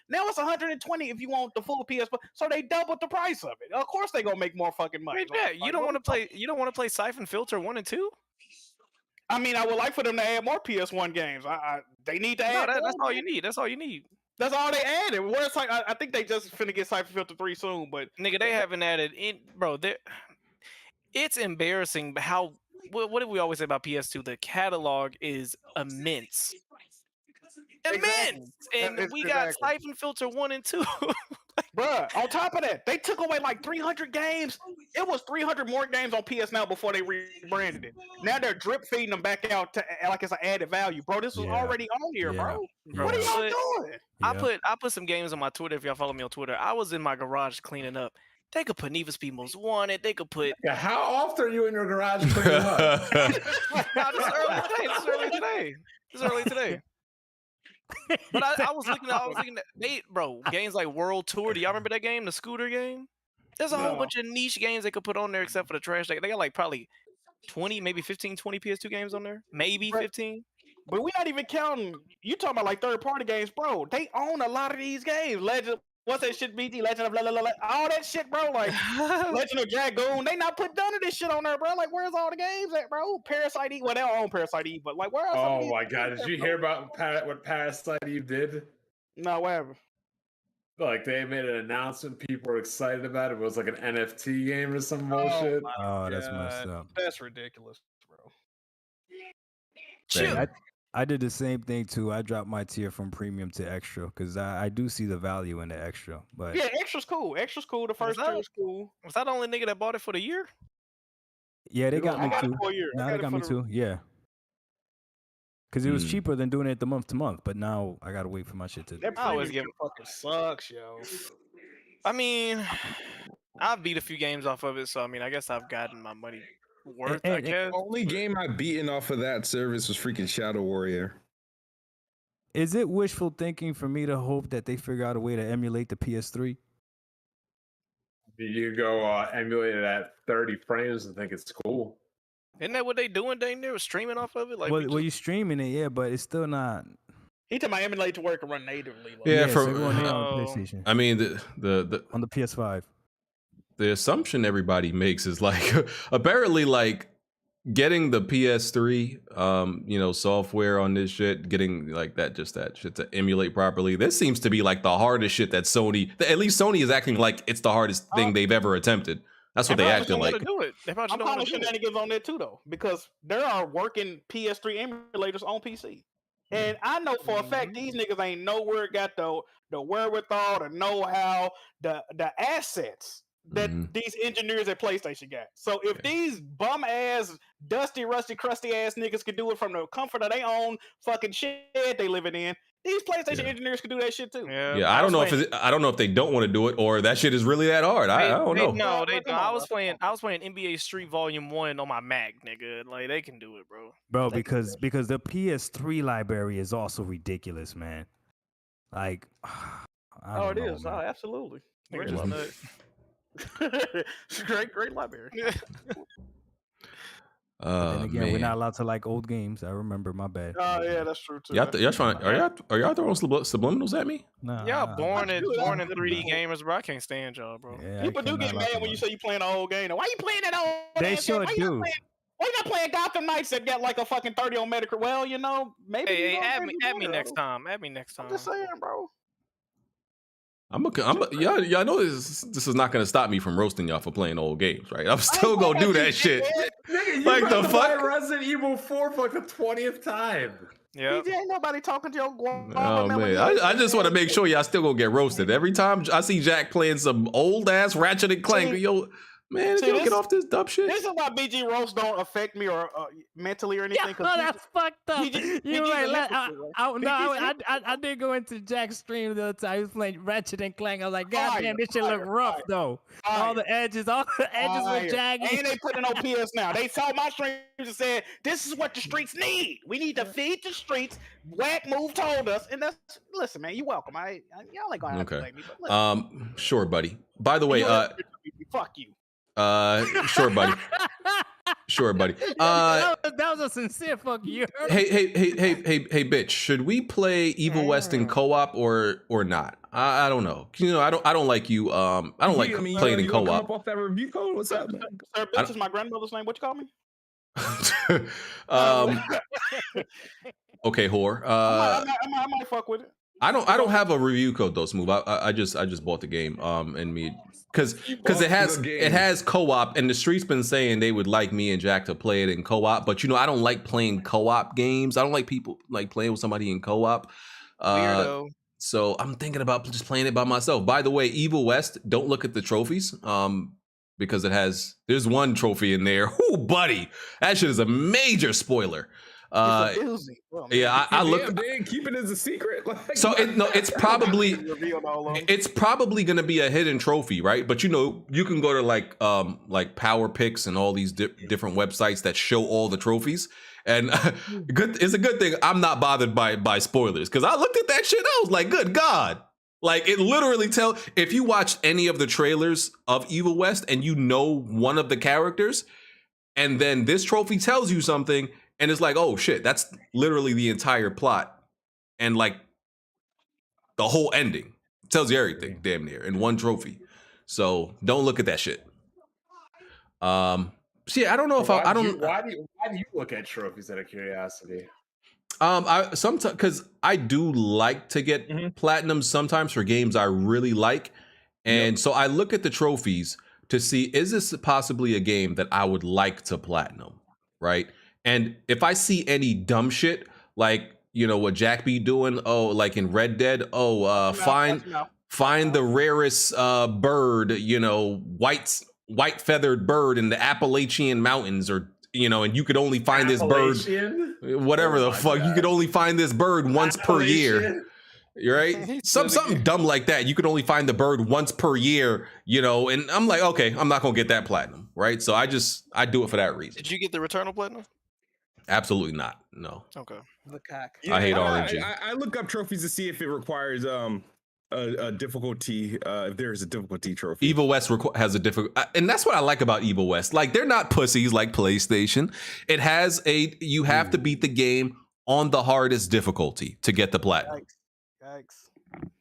Now it's $120 if you want the full PS Plus. So they doubled the price of it. Of course, they gonna make more fucking money. Yeah, you don't want to play Siphon Filter 1 and 2. I mean, I would like for them to add more PS1 games. They need to add. That's all you need. That's all you need. That's all they added. Where's like I think they just finna get Cypher Filter 3 soon, but nigga, they haven't added in, bro. It's embarrassing how. What did we always say about PS2? The catalog is immense. Immense, and we got Siphon Filter 1 and 2. Bruh, on top of that, they took away like 300 games. It was 300 more games on PS Now before they rebranded it. Now they're drip feeding them back out to like it's an added value, bro. This was already on here, bro. What are y'all doing? I put some games on my Twitter. If y'all follow me on Twitter, I was in my garage cleaning up. They could put Need for Speed Most Wanted. They could put. Yeah, how often are you in your garage cleaning up? This early today. But I was looking at games like World Tour. Do y'all remember that game, the scooter game? There's a whole bunch of niche games they could put on there except for the trash. They got like probably 20, maybe 15, 20 PS2 games on there. Maybe 15. But we're not even counting. You talking about like third-party games, bro. They own a lot of these games. What's that shit, BT? Legend of all that shit, bro. Like Legend of Dragoon. They not put none of this shit on there, bro. Like, where's all the games at, bro? Parasite Eve. Well, they don't own Parasite Eve, but like, where else? Oh my god, did you hear about what Parasite Eve did? No, whatever. Like they made an announcement, people were excited about it. It was like an NFT game or some bullshit. Oh, that's messed up. That's ridiculous, bro. Chill. I did the same thing too. I dropped my tier from premium to extra because I do see the value in the extra. But yeah, extra's cool. Extra's cool. The first tier was cool. Was that the only nigga that bought it for the year? Yeah, they got me too. Now they got me too. Yeah. Because it was cheaper than doing it the month to month, but now I gotta wait for my shit to. That always fucking sucks, yo. I mean, I've beat a few games off of it, so I mean, I guess I've gotten my money worth. I guess. The only game I've beaten off of that service was freaking Shadow Warrior. Is it wishful thinking for me to hope that they figure out a way to emulate the PS3? You go emulate it at 30 frames and think it's cool. Isn't that what they doing? They were streaming off of it. Like, well, you streaming it, yeah, but it's still not. He told my emulate to work and run natively. Like. Yeah, so on the PlayStation. I mean, the on the PS5. The assumption everybody makes is like apparently like getting the PS3 software on this shit, getting like that shit to emulate properly. This seems to be like the hardest shit that Sony, at least Sony is acting like it's the hardest thing they've ever attempted. That's what they acted like. I'm calling shenanigans on that too, though, because there are working PS3 emulators on PC, and I know for a fact these niggas ain't nowhere got the wherewithal, the know-how, the assets that these engineers at PlayStation got. So if these bum ass, dusty, rusty, crusty ass niggas could do it from the comfort of their own fucking shed they living in, these PlayStation engineers could do that shit too. Yeah, I don't know if they don't want to do it or that shit is really that hard. I don't know. No, they don't. I was playing NBA Street Volume 1 on my Mac, nigga. Like they can do it, bro. Bro, because the PS3 library is also ridiculous, man. Like, it is. Man. Oh, absolutely. Great library. But then again, we're not allowed to like old games. I remember, my bad. Oh yeah, that's true too. Y'all are y'all throwing subliminals at me? Nah. Y'all born in 3D gamers, bro. I can't stand y'all, bro. Yeah, people do get mad when you say you playing an old game. Why you playing that old? They sure do. Why you not playing Gotham Knights that got like a fucking 30 on Metacritic? Well, maybe. Hey, add me next time. Add me next time. I'm just saying, bro. Y'all know this is not gonna stop me from roasting y'all for playing old games, right? I'm still gonna do that shit. Nigga, like the fuck? Resident Evil 4 for like the 20th time. Yeah. Ain't nobody talking to your Oh man, I just want to make sure y'all still gonna get roasted every time I see Jack playing some old ass Ratchet and Clank. Yo, man, you don't get off this dumb shit. This is why BG roast don't affect me or mentally or anything. Yeah, that's fucked up. I did go into Jack's stream the other time. He was playing Ratchet and Clank. I was like, God damn, this shit look rough though. All the edges were jagged. And they put it on PS now. They saw my streams and said, "This is what the streets need. We need to feed the streets." Whack Move told us, and listen, man. You welcome. Y'all ain't gonna have to blame me. But sure, buddy. By the way, fuck you. Sure, buddy. Sure, buddy. That was a sincere fuck you. Hey, bitch. Should we play Evil West in co-op or not? I don't know. I don't like you. I don't like playing in co-op. Come up off that review code. What's up, man? Sir, bitch is my grandmother's name. What you call me? Okay, whore. I might fuck with it. I don't have a review code though, Smoove. I just bought the game. And me because it has co-op, and the street's been saying they would like me and Jack to play it in co-op, but I don't like playing co-op games. I don't like people like playing with somebody in co-op. Weirdo. So I'm thinking about just playing it by myself. By the way, Evil West, don't look at the trophies. Because there's one trophy in there. Ooh, buddy, that shit is a major spoiler. Yeah, I look. Damn, keep it as a secret. Like, so it's probably going to be a hidden trophy, right? But you can go to like Power Picks and all these different websites that show all the trophies. And it's a good thing I'm not bothered by spoilers, because I looked at that shit. I was like, good God. Like, it literally if you watched any of the trailers of Evil West and one of the characters, and then this trophy tells you something, and it's like, oh shit, that's literally the entire plot. And like the whole ending. It tells you everything, damn near, in one trophy. So don't look at that shit. So yeah, I don't know if I don't. Why do you look at trophies out of curiosity? I sometimes, because I do like to get platinum sometimes for games I really like, and so I look at the trophies to see, is this possibly a game that I would like to platinum, right? And if I see any dumb shit, like what Jack be doing, like in Red Dead, find the rarest bird, white feathered bird in the Appalachian Mountains, or and you could only find this bird, whatever the fuck, God. You could only find this bird once per year, right? Something dumb like that. You could only find the bird once per year, and I'm like, okay, I'm not gonna get that platinum, right? So I do it for that reason. Did you get the Returnal platinum? Absolutely not. No. Okay. The cock. I hate RNG. I look up trophies to see if it requires a difficulty, if there's a difficulty trophy. Evil West has a difficult, and that's what I like about Evil West. Like, they're not pussies like PlayStation. It has you have to beat the game on the hardest difficulty to get the platinum. Yikes.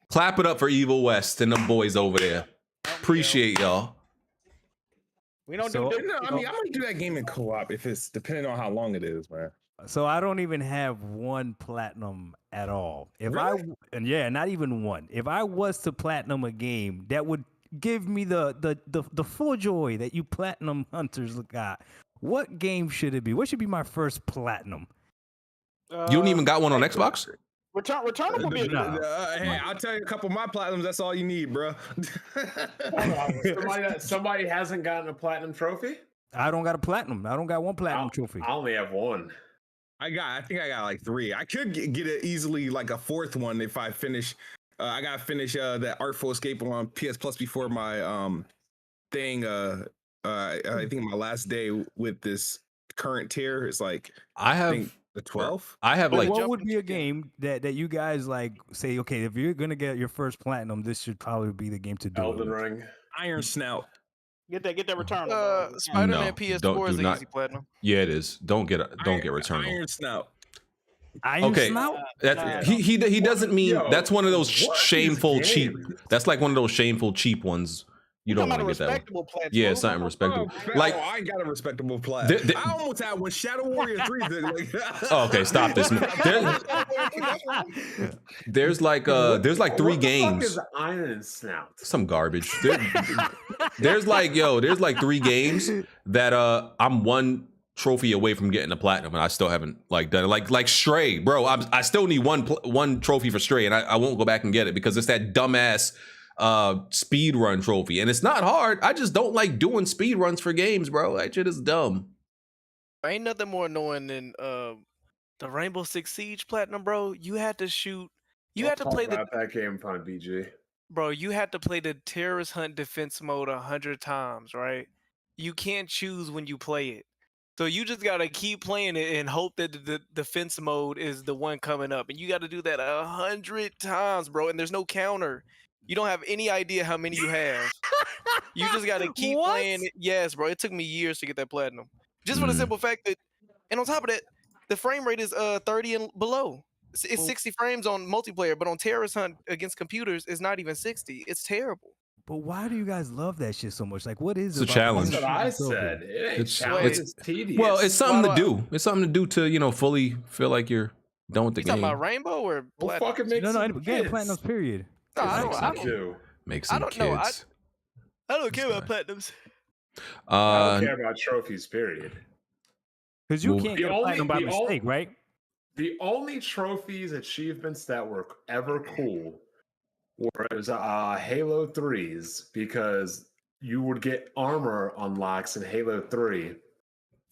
Clap it up for Evil West and them boys over there. Appreciate y'all. We don't I might do that game in co-op if it's depending on how long it is, man. So I don't even have one platinum at all. Not even one. If I was to platinum a game, that would give me the full joy that you platinum hunters got. What game should it be? What should be my first platinum? You don't even got one on Xbox? Returnal would be hey, I'll tell you a couple of my platinums. That's all you need, bro. somebody hasn't gotten a platinum trophy? I don't got a platinum. I don't got one platinum trophy. I only have one. I think I got like 3. I could get it easily like a 4th one if I finish. I gotta finish that Artful Escape on PS Plus before my thing. I think my last day with this current tier is like I think the 12th. I have like. What would be a game that you guys like say? Okay, if you're gonna get your first platinum, this should probably be the game to do. Elden Ring, Iron Snout. Get that return. Spider-Man PS4 is an easy platinum. Yeah, it is. Don't get Returnal. Iron Snout. Iron Snout? That's he doesn't mean that's one of those shameful cheap. That's like one of those shameful cheap ones. You don't want to get that one. Yeah, something respectable. Like, I ain't got a respectable plat. I almost had one. Shadow Warrior 3. Okay, stop this. There's like 3 games. What is Iron Snout? Some garbage. There's like 3 games that I'm one trophy away from getting a platinum, and I still haven't done it. Like Stray, bro. I still need one trophy for Stray, and I won't go back and get it because it's that dumbass speed run trophy, and it's not hard. I just don't like doing speed runs for games, bro. That shit is dumb. Ain't nothing more annoying than the Rainbow Six Siege platinum, bro. You had to shoot. You had to play that game fun, BG. Bro, you had to play the terrorist hunt defense mode 100 times, right? You can't choose when you play it. So you just gotta keep playing it and hope that the defense mode is the one coming up. And you gotta do that 100 times, bro. And there's no counter. You don't have any idea how many you have. You just got to keep playing it. Yes, bro. It took me years to get that platinum. Just for the simple fact that, and on top of that, the frame rate is 30 and below. It's 60 frames on multiplayer, but on Terrorist Hunt against computers, it's not even 60. It's terrible. But why do you guys love that shit so much? Like, what is it? It's a challenge. That's what I said. It ain't challenge. It's tedious. Well, it's something to do. It's something to do to, fully feel like you're Don't the You talking game about Rainbow or Well, Platinum? fucking make No, some game kids. Platinum's period. No, I Make don't. some, do. make I some don't know. kids. I don't care This about Platinums. I don't care about trophies, period. Because you Move- can't get a Platinum by mistake, right? The only trophies, achievements that were ever cool was Halo 3's, because you would get armor unlocks in Halo 3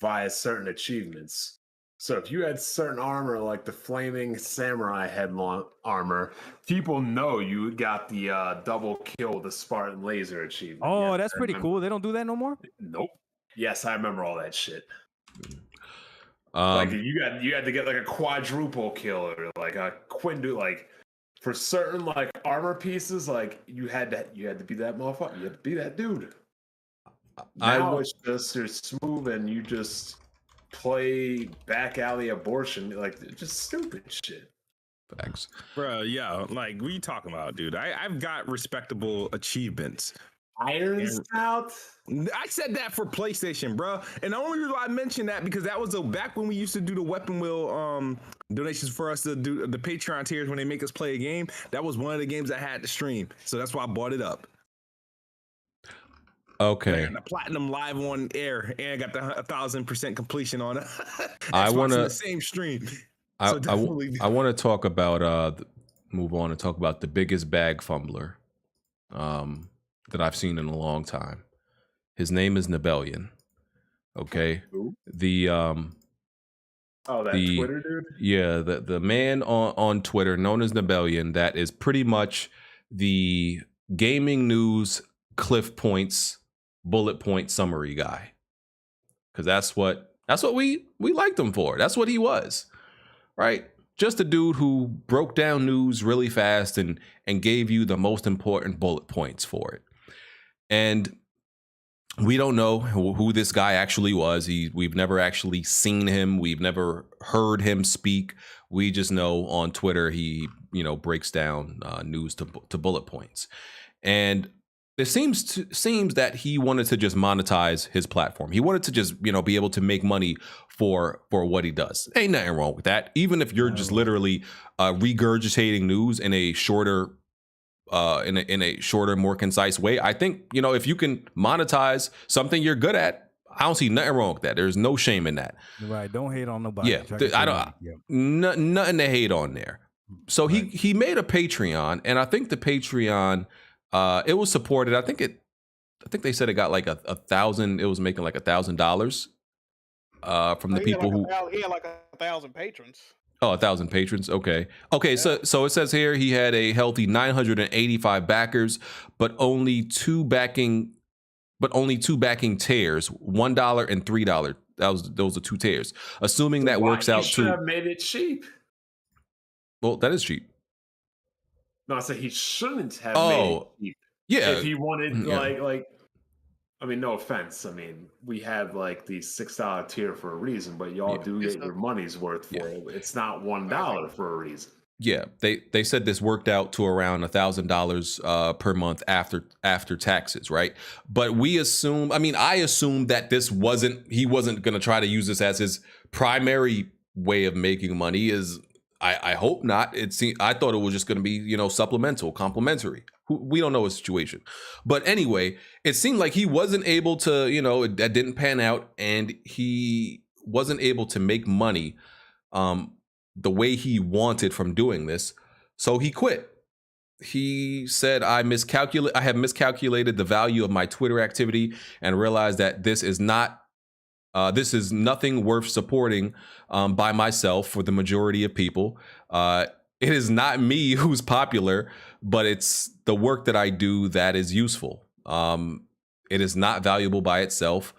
via certain achievements. So if you had certain armor like the flaming samurai head armor, people know you got the double kill with the Spartan laser achievement. Oh, that's pretty cool. They don't do that no more? Nope. Yes, I remember all that shit. Like you had to get like a quadruple kill or like a like for certain like armor pieces, like you had to be that motherfucker. You had to be that dude. Now it's just you're smooth and you just play back alley abortion, like just stupid shit. Facts. Bro, yeah, like what are you talking about, dude? I've got respectable achievements. Iron Stout. I said that for PlayStation, bro. And the only reason why I mentioned that because that was back when we used to do the weapon wheel donations for us to do the Patreon tiers when they make us play a game. That was one of the games I had to stream, so that's why I bought it up. Okay. Man, the platinum live on air, and I got the 1,000% completion on it. I want to the same stream. I want to talk about move on and talk about the biggest bag fumbler that I've seen in a long time. His name is Nibellion. Okay. Who? Twitter dude? Yeah, the man on Twitter known as Nibellion, that is pretty much the gaming news cliff points, bullet point summary guy. Cause that's what we liked him for. That's what he was. Right? Just a dude who broke down news really fast and gave you the most important bullet points for it. And we don't know who this guy actually was. We've never actually seen him. We've never heard him speak. We just know on Twitter he, breaks down news to bullet points. And it seems that he wanted to just monetize his platform. He wanted to just, be able to make money for what he does. Ain't nothing wrong with that. Even if you're just literally regurgitating news in a shorter more concise way. I think, if you can monetize something you're good at, I don't see nothing wrong with that. There's no shame in that. Right. Don't hate on nobody. Yeah. Nothing to hate on there. So he made a Patreon, and I think the Patreon, it was supported. I think they said it got like 1,000. It was making like $1,000 from the people who he had like 1,000 patrons. Oh, 1,000 patrons. Okay. Yeah. So it says here he had a healthy 985 backers, but only two backing tiers, $1 and $3. Those are two tiers. Assuming that works out to. Should have made it cheap. Well, that is cheap. No, I said he shouldn't have made it cheap. Yeah. If he wanted like. I mean, no offense. I mean, we have like the $6 tier for a reason, but y'all do get your money's worth for it. It's not $1 for a reason. Yeah, they said this worked out to around $1,000 per month after taxes, right? But I assumed that he wasn't going to try to use this as his primary way of making money. I hope not. I thought it was just going to be, supplemental, complimentary. We don't know his situation. But anyway, it seemed like he wasn't able to, that didn't pan out, and he wasn't able to make money the way he wanted from doing this. So he quit. He said, I have miscalculated the value of my Twitter activity and realized that this is nothing worth supporting by myself for the majority of people. It is not me who's popular, but it's the work that I do that is useful. It is not valuable by itself,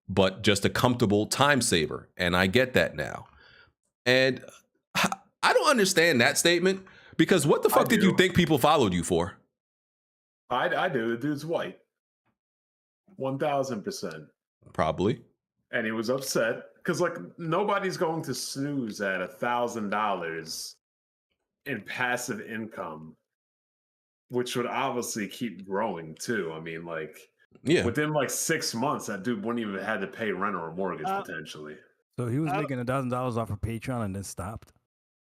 but just a comfortable time saver. And I get that now. And I don't understand that statement, because what the fuck did you think people followed you for? I do. The dude's white. 1,000%. Probably. And he was upset because nobody's going to snooze at $1,000 in passive income, which would obviously keep growing too. I mean, within 6 months, that dude wouldn't even have to pay rent or a mortgage potentially. So he was making $1,000 off of Patreon and then stopped.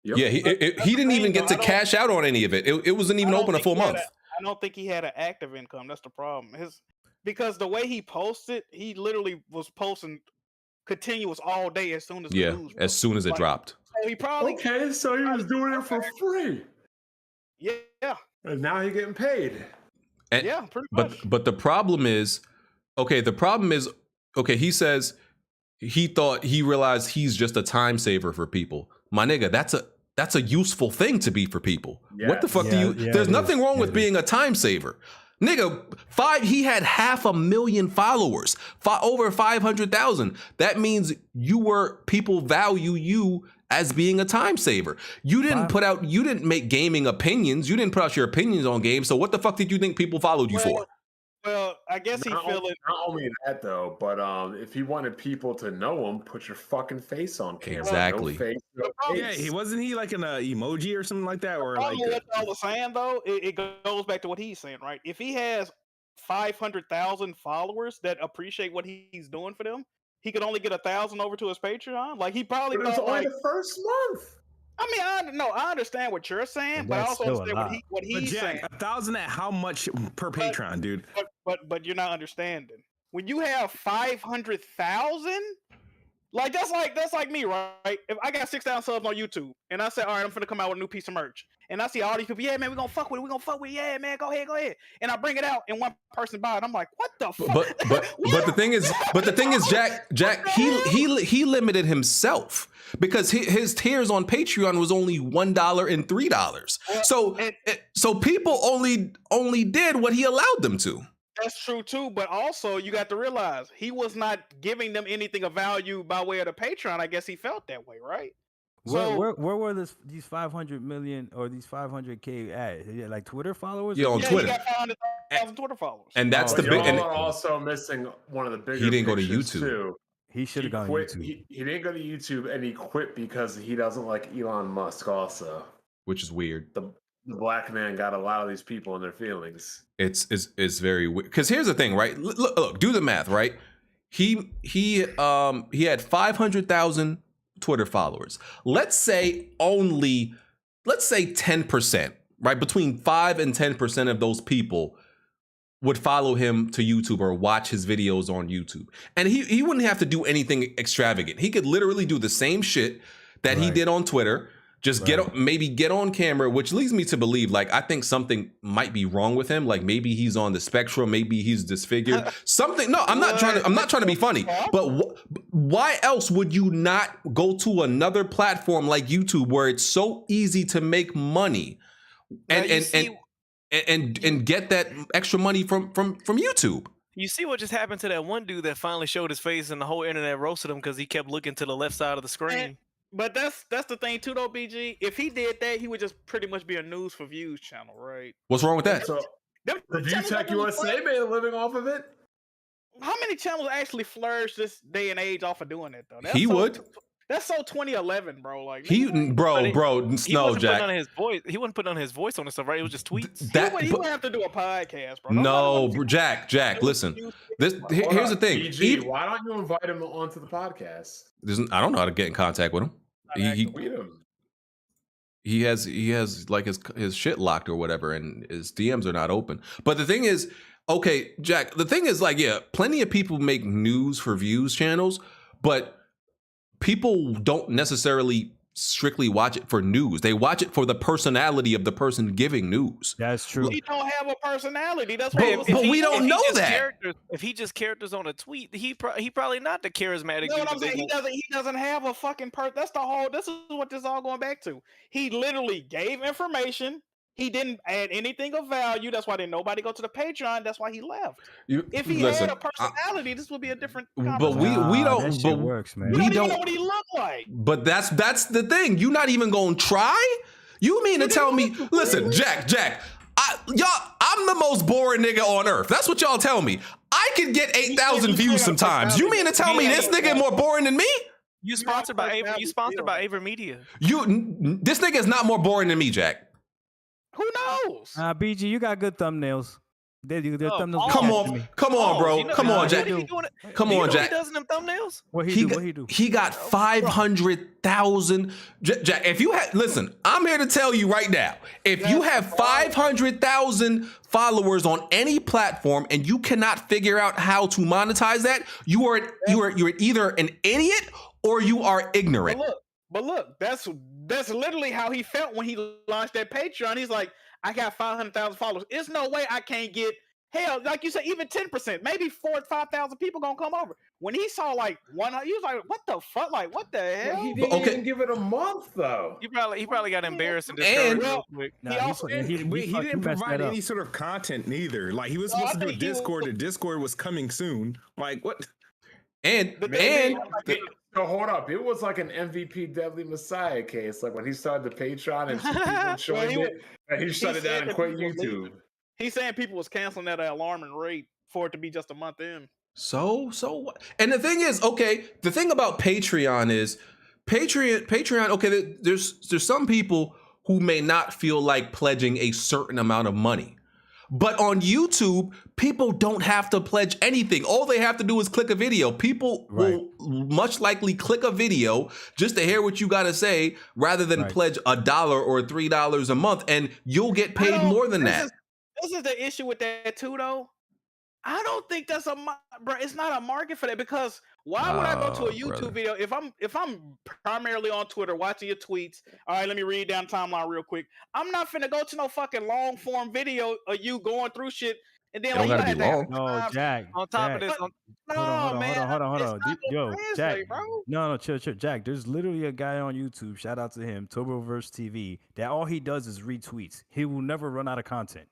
Yep. Yeah, he didn't even get to cash out on any of it. It wasn't even open a full month. I don't think he had an active income. That's the problem. Because the way he posted, he literally was posting continuous all day as soon as the news. As soon as it dropped. So he probably so he was doing it for free. Yeah. And now he's getting paid. And, yeah, pretty much. But the problem is, he says he realized he's just a time saver for people. My nigga, that's a useful thing to be for people. Yes. What the fuck do you? There's nothing wrong with being a time saver. Nigga, he had 500,000 followers, over 500,000. That means people value you as being a time saver. You didn't make gaming opinions. You didn't put out your opinions on games. So what the fuck did you think people followed you for? Well, I guess not only that though, but if he wanted people to know him, put your fucking face on camera. Exactly. No face, no face. Yeah, wasn't he like an emoji or something like that? Or like what I was saying though, it goes back to what he's saying, right? If he has 500,000 followers that appreciate what he's doing for them, he could only get 1,000 over to his Patreon. Like he probably but it was only the first month. I mean, I understand what you're saying, but I also understand what he's saying. 1,000 at how much per Patreon, dude? But you're not understanding. When you have 500,000, like that's like me, right? If I got 6,000 subs on YouTube, and I say, all right, I'm finna come out with a new piece of merch, and I see all these people, yeah, man, we gonna fuck with it, yeah, man, go ahead, and I bring it out, and one person buy it, I'm like, what the fuck? But the thing is, Jack, he limited himself. Because his tiers on Patreon was only $1 and $3, so people only did what he allowed them to. That's true too, but also you got to realize he was not giving them anything of value by way of the Patreon. I guess he felt that way, right? Where were these 500 million or these 500K at? Like Twitter followers? Yeah, on Twitter. He got 500,000 Twitter followers. And that's the big. And also missing one of the bigger. He didn't go to YouTube too. He should have gone to YouTube. He didn't go to YouTube, and he quit because he doesn't like Elon Musk also. Which is weird. The black man got a lot of these people in their feelings. It's very weird. Because here's the thing, right? Look, do the math, right? He had 500,000 Twitter followers. Let's say 10%, right? Between 5 and 10% of those people would follow him to YouTube or watch his videos on YouTube. And he wouldn't have to do anything extravagant. He could literally do the same shit that he did on Twitter. Just get on camera, which leads me to believe, like, I think something might be wrong with him. Like maybe he's on the spectrum, maybe he's disfigured. Something. No, I'm not trying to be funny. But why else would you not go to another platform like YouTube where it's so easy to make money and get that extra money from YouTube? You see what just happened to that one dude that finally showed his face and the whole internet roasted him because he kept looking to the left side of the screen. But that's the thing too, though, BG. If he did that, he would just pretty much be a news for views channel, right? What's wrong with that? So, Review Tech USA made a living off of it. How many channels actually flourish this day and age off of doing that though? He would. That's so 2011, bro. Like bro, no, Jack. He wouldn't put on his voice on the stuff, right? It was just tweets. He would have to do a podcast, bro. No, Jack, listen. Here's the thing. BG, why don't you invite him onto the podcast? I don't know how to get in contact with him. He has like his shit locked or whatever, and his DMs are not open. But the thing is, okay, Jack. The thing is, like, yeah, plenty of people make news for views channels, but people don't necessarily strictly watch it for news. They watch it for the personality of the person giving news. That's true. He don't have a personality. That's but we don't know that. If he just characters on a tweet, he probably not the charismatic. You know what I'm saying? He doesn't have a fucking person. That's the whole. This is what this is all going back to. He literally gave information. He didn't add anything of value. That's why didn't nobody go to the Patreon. That's why he left. If he had a personality, this would be a different conversation. But we don't. That shit works, man. We don't know what he looked like. But that's the thing. You not even gonna try? You mean to tell me? Listen, Jack. I'm the most boring nigga on earth. That's what y'all tell me. I could get 8,000 views sometimes. You mean to tell me this nigga more boring than me? You sponsored by Aver Media. This nigga is not more boring than me, Jack. Who knows? BG, you got good thumbnails. Come on, bro. Come on, Jack. Come on, Jack. He does in them thumbnails. What he do? He got 500,000. Jack, if you had, listen, I'm here to tell you right now. If you have 500,000 followers on any platform and you cannot figure out how to monetize that, you're either an idiot or you are ignorant. But look, that's literally how he felt when he launched that Patreon. He's like, I got 500,000 followers. There's no way I can't get, hell, like you said, even 10%, maybe 4,000 or 5,000 people gonna come over. When he saw like one, he was like, "What the fuck? Like, what the hell?" He didn't even give it a month though. He probably got embarrassed and discouraged real quick. He didn't provide any sort of content neither. Like he was supposed to do a Discord. The Discord was coming soon. Like what? So hold up, it was like an MVP Deadly Messiah case. Like when he started the Patreon and people joined it, and he shut it down and quit YouTube. He's saying people was canceling at an alarming rate for it to be just a month in. So what? And the thing is, okay, the thing about Patreon is Patreon. Okay, there's some people who may not feel like pledging a certain amount of money. But on YouTube, people don't have to pledge anything. All they have to do is click a video. People will much likely click a video just to hear what you got to say rather than pledge $1 or $3 a month, and you'll get paid more than that. This is the issue with that too, though. I don't think that's bro. It's not a market for that, because why would I go to a YouTube video if I'm primarily on Twitter watching your tweets? All right, let me read down timeline real quick. I'm not finna go to no fucking long form video of you going through shit and then like you gotta be long. No, Jack. On top of this, hold on. Yo, Jack. No, chill. Jack, there's literally a guy on YouTube, shout out to him, Turboverse TV, that all he does is retweets. He will never run out of content.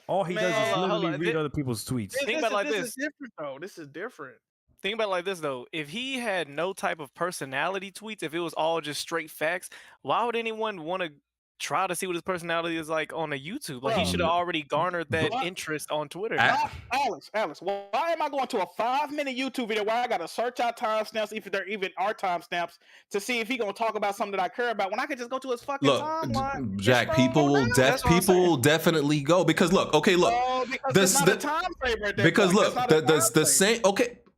All he does is literally read other people's tweets. Think about it like this. This is different, though. This is different. Think about it like this, though. If he had no type of personality tweets, if it was all just straight facts, why would anyone want to try to see what his personality is like on a YouTube? Like, he should have already garnered that interest on Twitter. Alex, why am I going to a 5-minute YouTube video where I got to search out timestamps, if there even are timestamps, to see if he going to talk about something that I care about when I could just go to his fucking timeline? Jack, people will definitely go because the same.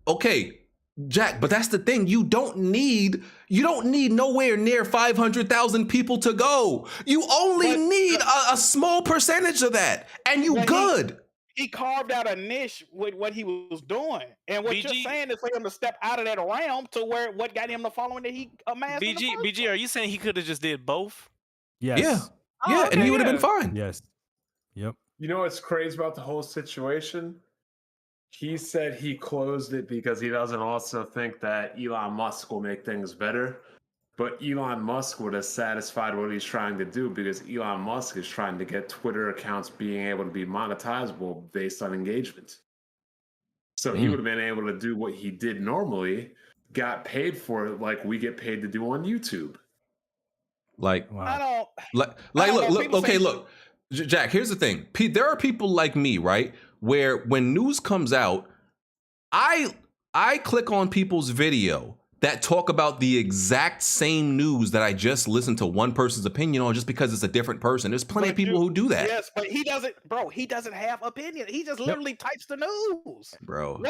Okay, Jack, but that's the thing. You don't need nowhere near 500,000 people to go. You only need a small percentage of that, and you good. He carved out a niche with what he was doing, and what you're saying is for him to step out of that realm to where what got him the following that he amassed. BG, are you saying he could have just did both? Yes. Yeah, and he would have been fine. Yes. Yep. You know what's crazy about the whole situation? He said he closed it because he doesn't also think that Elon Musk will make things better. But Elon Musk would have satisfied what he's trying to do, because Elon Musk is trying to get Twitter accounts being able to be monetizable based on engagement. So he would have been able to do what he did normally, got paid for it like we get paid to do on YouTube. Look. Jack, here's the thing. There are people like me, right? Where when news comes out, I click on people's video that talk about the exact same news that I just listened to one person's opinion on just because it's a different person. There's plenty of people who do that. Yes, but he doesn't, bro. He doesn't have opinion. He just literally types the news, bro.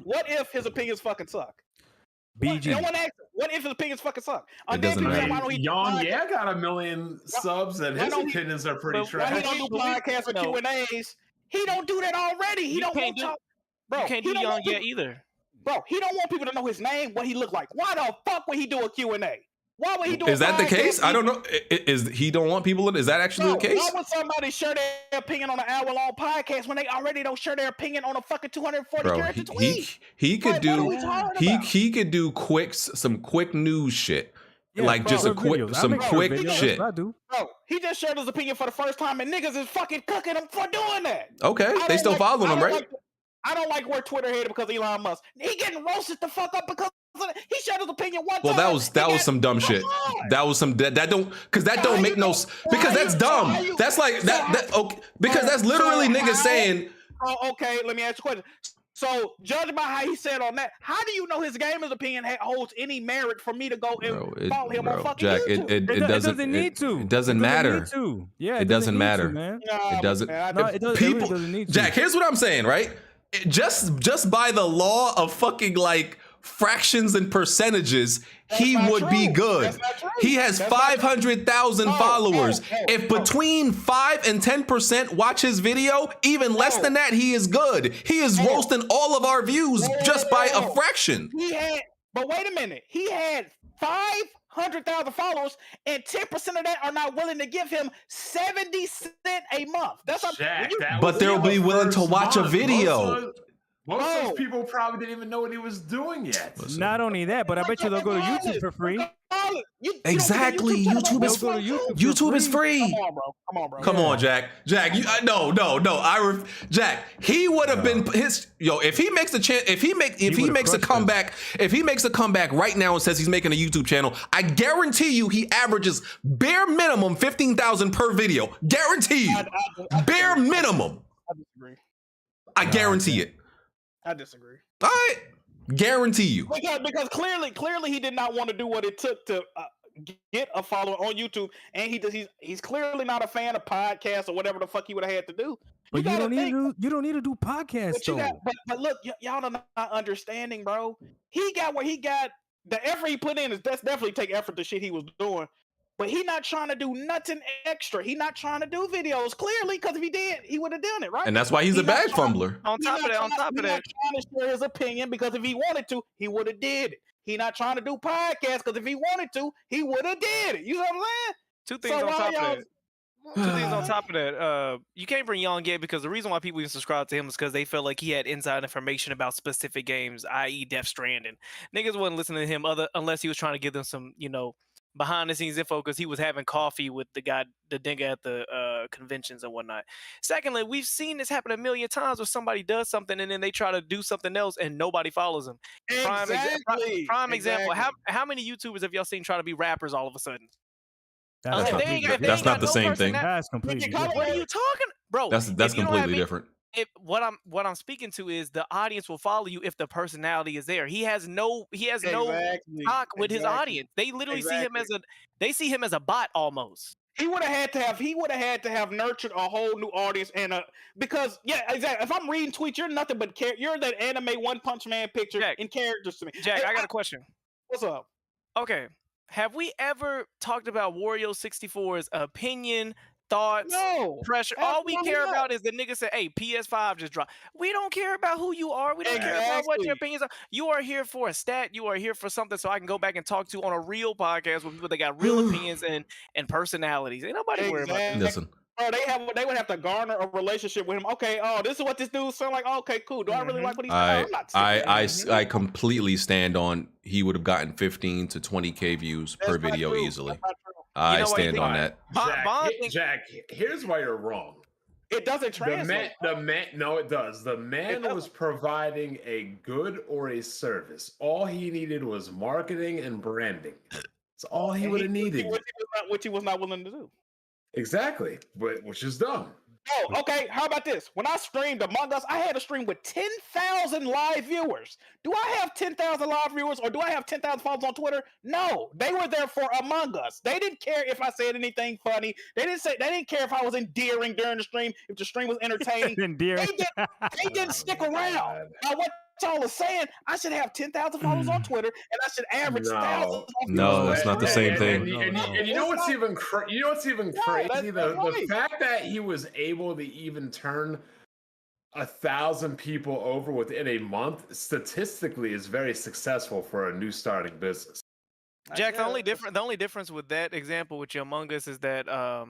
What if his opinions fucking suck? BG. No one asked him, what if his opinions fucking suck? It doesn't matter. Young, got 1 million subs, and his opinions are pretty trash. Why he don't do podcasts or Q&As? He don't do that already. He don't want to. Bro, you can't do Young yet either. Bro, he don't want people to know his name, what he look like. Why the fuck would he do a Q&A? Why would he do? Is that the case? I don't know. Is he don't want people to? Is that actually the case? Why would somebody share their opinion on an hour-long podcast when they already don't share their opinion on a fucking 240 character tweet? He could do. He could do some quick news shit. Yeah, like just some quick shit. Bro, he just shared his opinion for the first time, and niggas is fucking cooking him for doing that. Okay, they still following him, right? I don't like where Twitter headed because of Elon Musk. He getting roasted the fuck up because he shared his opinion one time. Well, that was some dumb shit. That was some that don't make no because that's dumb. That's like that okay, because that's literally niggas saying. Oh, okay, let me ask you a question. So, judging by how he said on that, how do you know his gamer's opinion holds any merit for me to go and follow him on fucking Jack, YouTube? it doesn't need to. It doesn't matter. Need to. Yeah, it doesn't matter. Man. It doesn't. No, it doesn't. People, it really doesn't need to. Jack, here's what I'm saying, right? Just by the law of fucking like fractions and percentages, he would be good. He has 500,000 followers. If between 5 and 10% watch his video, even less than that, he is good. He is roasting all of our views just by a fraction. But wait a minute. He had 500,000 followers, and 10% of that are not willing to give him 70 cents a month. That's but they'll be willing to watch a video. Most of those people probably didn't even know what he was doing yet. Not only that, but I bet you they'll go to YouTube for free. Exactly. YouTube is free. YouTube is free. Come on, bro. Come on, bro. Come on, Jack. Jack, no. Jack, he would have been his. Yo, if he makes a if he makes a comeback, if he makes a comeback right now and says he's making a YouTube channel, I guarantee you he averages bare minimum 15,000 per video. Guarantee you, bare minimum. I disagree. I guarantee it. I disagree. All right, guarantee you. Because clearly he did not want to do what it took to get a follower on YouTube, and he's clearly not a fan of podcasts or whatever the fuck he would have had to do. But you don't need to do podcasts though. But look, y'all are not understanding, bro. He got where he got. The effort he put in is definitely take effort. The shit he was doing. But he not trying to do nothing extra. He not trying to do videos, clearly, because if he did, he would have done it, right? And that's why he's a bag fumbler. On top of that, he's not trying to share his opinion, because if he wanted to, he would have did it. He not trying to do podcasts, because if he wanted to, he would have did it. You know what I'm saying? Two things on top of that. You can't bring Young Gabe, because the reason why people even subscribe to him is because they felt like he had inside information about specific games, i.e. Death Stranding. Niggas wasn't listening to him unless he was trying to give them some, behind the scenes info, because he was having coffee with the nigga at the conventions and whatnot. Secondly, we've seen this happen a million times where somebody does something and then they try to do something else and nobody follows them. Prime example. How many YouTubers have y'all seen try to be rappers all of a sudden? That's not the same thing. That's completely different. What are you talking, bro? That's completely different. What I'm speaking to is the audience will follow you if the personality is there. He has no talk with his audience. They literally see him as a bot almost. He would have had to have nurtured a whole new audience, and because exactly. If I'm reading tweets, you're nothing but you're that anime One Punch Man picture in characters to me. Jack, I got a question. What's up? Okay, have we ever talked about Wario 64's opinion? Thoughts, pressure. All we care about is the nigga say, "Hey, PS5 just dropped." We don't care about who you are. We don't care about what your opinions are. You are here for a stat. You are here for something so I can go back and talk to on a real podcast with people that got real opinions and personalities. Ain't nobody worried about that. Listen. Bro, they would have to garner a relationship with him. Okay, this is what this dude sound like. Okay, cool. Do I really like what he's saying? I completely stand on. He would have gotten 15 to 20K views per video easily. I stand on that. Jack, here's why you're wrong. It doesn't translate. No, it does. The man was providing a good or a service. All he needed was marketing and branding. That's all he would have needed. Which he was not willing to do. Exactly, which is dumb. Oh, okay. How about this? When I streamed Among Us, I had a stream with 10,000 live viewers. Do I have 10,000 live viewers, or do I have 10,000 followers on Twitter? No, they were there for Among Us. They didn't care if I said anything funny. They didn't care if I was endearing during the stream, if the stream was entertaining. Endearing. They didn't stick around. Now, what y'all are saying, I should have 10,000 followers on Twitter, and I should average thousands. No, that's not the same thing. And you know what's even crazy? The fact that he was able to even turn 1,000 people over within a month statistically is very successful for a new starting business. Jack, the only difference with that example with your Among Us is that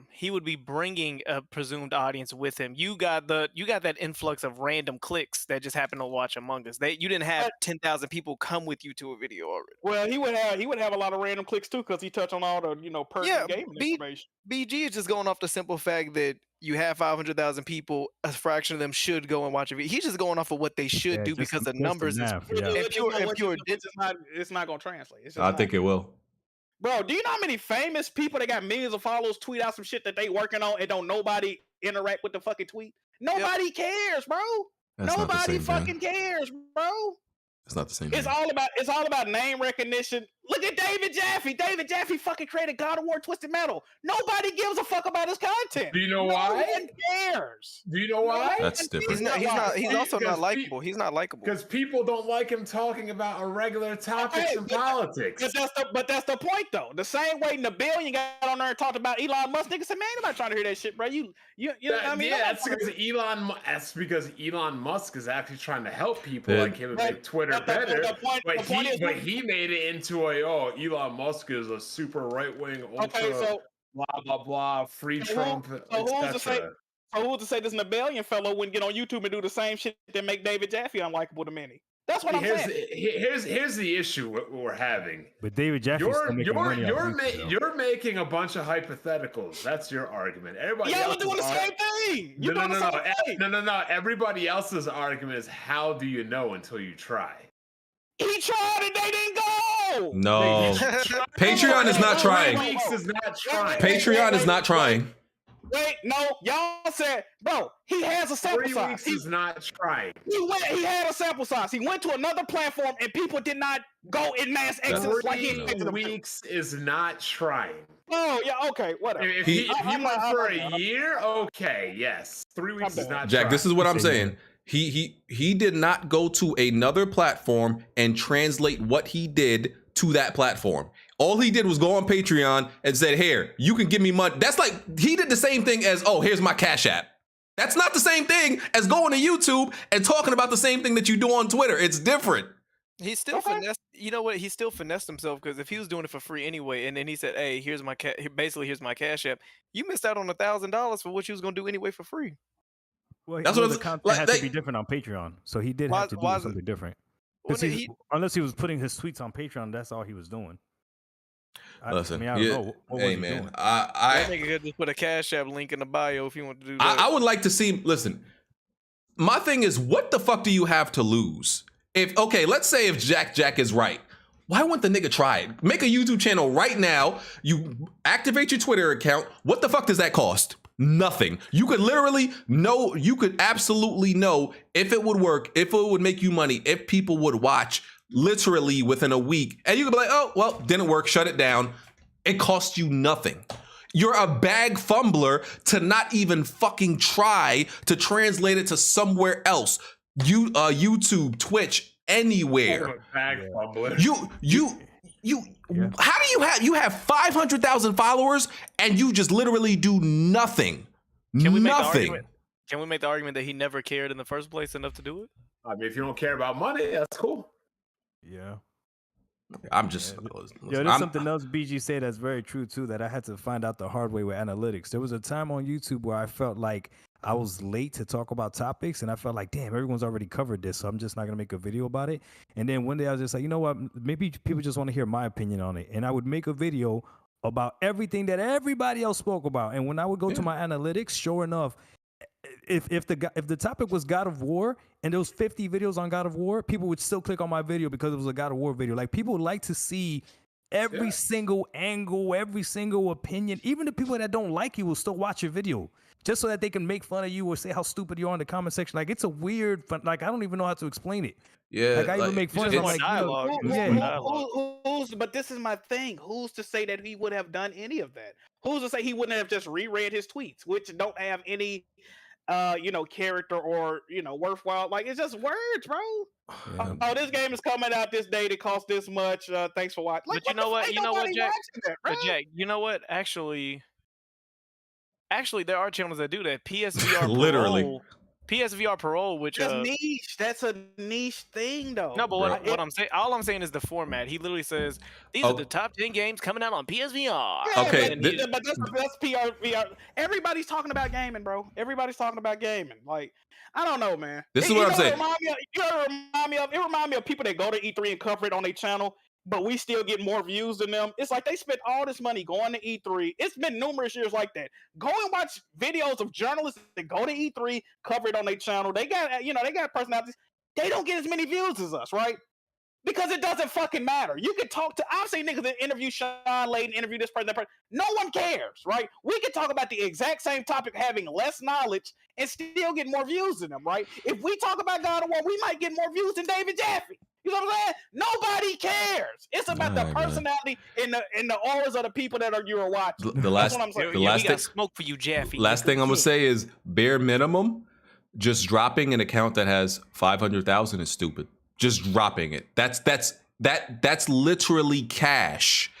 he would be bringing a presumed audience with him. You got that influx of random clicks that just happen to watch Among Us. You didn't have 10,000 people come with you to a video already. Well, he would have a lot of random clicks too, because he touched on all the personal gaming information. BG is just going off the simple fact that you have 500,000 people, a fraction of them should go and watch a video. He's just going off of what they should do because the numbers. It's not going to translate. I think it will. Bro, do you know how many famous people that got millions of followers tweet out some shit that they working on and don't nobody interact with the fucking tweet? Nobody cares, bro. Nobody fucking cares, bro. It's not the same. It's all about name recognition. Look at David Jaffe. David Jaffe fucking created God of War Twisted Metal. Nobody gives a fuck about his content. Do you know why? No one cares. Do you know why? That's different. He's also not likable. He's not likable. Because people don't like him talking about irregular topics in politics. But that's the point, though. The same way Nibellion got on there and talked about Elon Musk, niggas said, man, anybody trying to hear that shit, bro. You know what I mean? Yeah, that's because Elon Musk is actually trying to help people like him and make Twitter better. But he made it into Elon Musk is a super right-wing, ultra blah blah blah, free Trump, etc. So who's to say this Nibellion fellow wouldn't get on YouTube and do the same shit that make David Jaffe unlikable to many? That's what I'm saying. Here's the issue we're having. But David Jaffe, you're making a bunch of hypotheticals. That's your argument. Everybody else doing the same thing. No. Everybody else's argument is, how do you know until you try? He tried and they didn't go. No, Patreon is not trying. Patreon is not trying. Wait, no, y'all said, bro, he has a sample 3 size. weeks is not trying. He had a sample size. He went to another platform and people did not go in mass exodus like he expected. 3 weeks is not trying. Oh, yeah, okay, whatever. If he went for a year, okay, yes. 3 weeks is not Jack, trying. this is what I'm saying. He did not go to another platform and translate what he did to that platform. All he did was go on Patreon and said, here, you can give me money. That's like, he did the same thing as, here's my Cash App. That's not the same thing as going to YouTube and talking about the same thing that you do on Twitter. It's different. He still finessed. You know what? He still finessed himself, because if he was doing it for free anyway, and then he said, "Hey, here's my here's my Cash App," you missed out on $1,000 for what you was gonna do anyway for free. Well, that's what the content had to be different on Patreon, so he did have to do something different. Unless he was putting his tweets on Patreon, that's all he was doing. Listen, I don't know. What hey was man, doing? That nigga could just put a Cash App link in the bio if you want to do that. I would like to see. Listen, my thing is, what the fuck do you have to lose? Let's say if Jack is right, why wouldn't the nigga try it? Make a YouTube channel right now. You activate your Twitter account. What the fuck does that cost? Nothing. You could literally know. You could absolutely know if it would work, if it would make you money, if people would watch literally within a week. And you could be like, oh, well, didn't work. Shut it down. It costs you nothing. You're a bag fumbler to not even fucking try to translate it to somewhere else. YouTube, Twitch, anywhere. Bag fumbler. How do you have 500,000 followers and you just literally do nothing? Can we nothing. make the argument that he never cared in the first place enough to do it? I mean, if you don't care about money, that's cool. Yeah. I'm just. There's something else BG said that's very true too, that I had to find out the hard way with analytics. There was a time on YouTube where I felt like I was late to talk about topics, and I felt like, damn, everyone's already covered this, so I'm just not gonna make a video about it. And then one day I was just like, you know what? Maybe people just want to hear my opinion on it, and I would make a video about everything that everybody else spoke about. And when I would go to my analytics, sure enough, if the topic was God of War and there was 50 videos on God of War, people would still click on my video because it was a God of War video. Like, people like to see every single angle, every single opinion. Even the people that don't like you will still watch your video just so that they can make fun of you or say how stupid you are in the comment section. Like, it's a weird fun. Like, I don't even know how to explain it. Yeah, like I even make fun of it. Like, dialogue. But this is my thing. Who's to say that he would have done any of that? Who's to say he wouldn't have just reread his tweets, which don't have any character or worthwhile? Like, it's just words, bro. Yeah. This game is coming out this date. It costs this much. Thanks for watching. Like, but you know what, Jack? But Jack, you know what? Actually, there are channels that do that. PSVR literally. PSVR Parole, which that's niche. That's a niche thing, though. No, but what I'm saying, all I'm saying is the format. He literally says these are the top 10 games coming out on PSVR. Yeah, okay, but that's PRVR. Everybody's talking about gaming, bro. Everybody's talking about gaming. Like, I don't know, man. This is what I'm saying. It remind me of people that go to E3 and cover it on their channel, but we still get more views than them. It's like they spent all this money going to E3. It's been numerous years like that. Go and watch videos of journalists that go to E3, cover it on their channel. They got, they got personalities. They don't get as many views as us, right? Because it doesn't fucking matter. You can talk to, I've seen niggas that interview Sean Layden, interview this person, that person. No one cares, right? We can talk about the exact same topic, having less knowledge, and still get more views than them, right? If we talk about God of War, we might get more views than David Jaffe. You know what I'm saying? Nobody cares. It's about the personality and the auras of the people that you are watching. The last, That's what I'm saying. the last we got smoke for you, Jaffe. Last thing I'm gonna say is bare minimum. Just dropping an account that has 500,000 is stupid. Just dropping it. That's literally cash.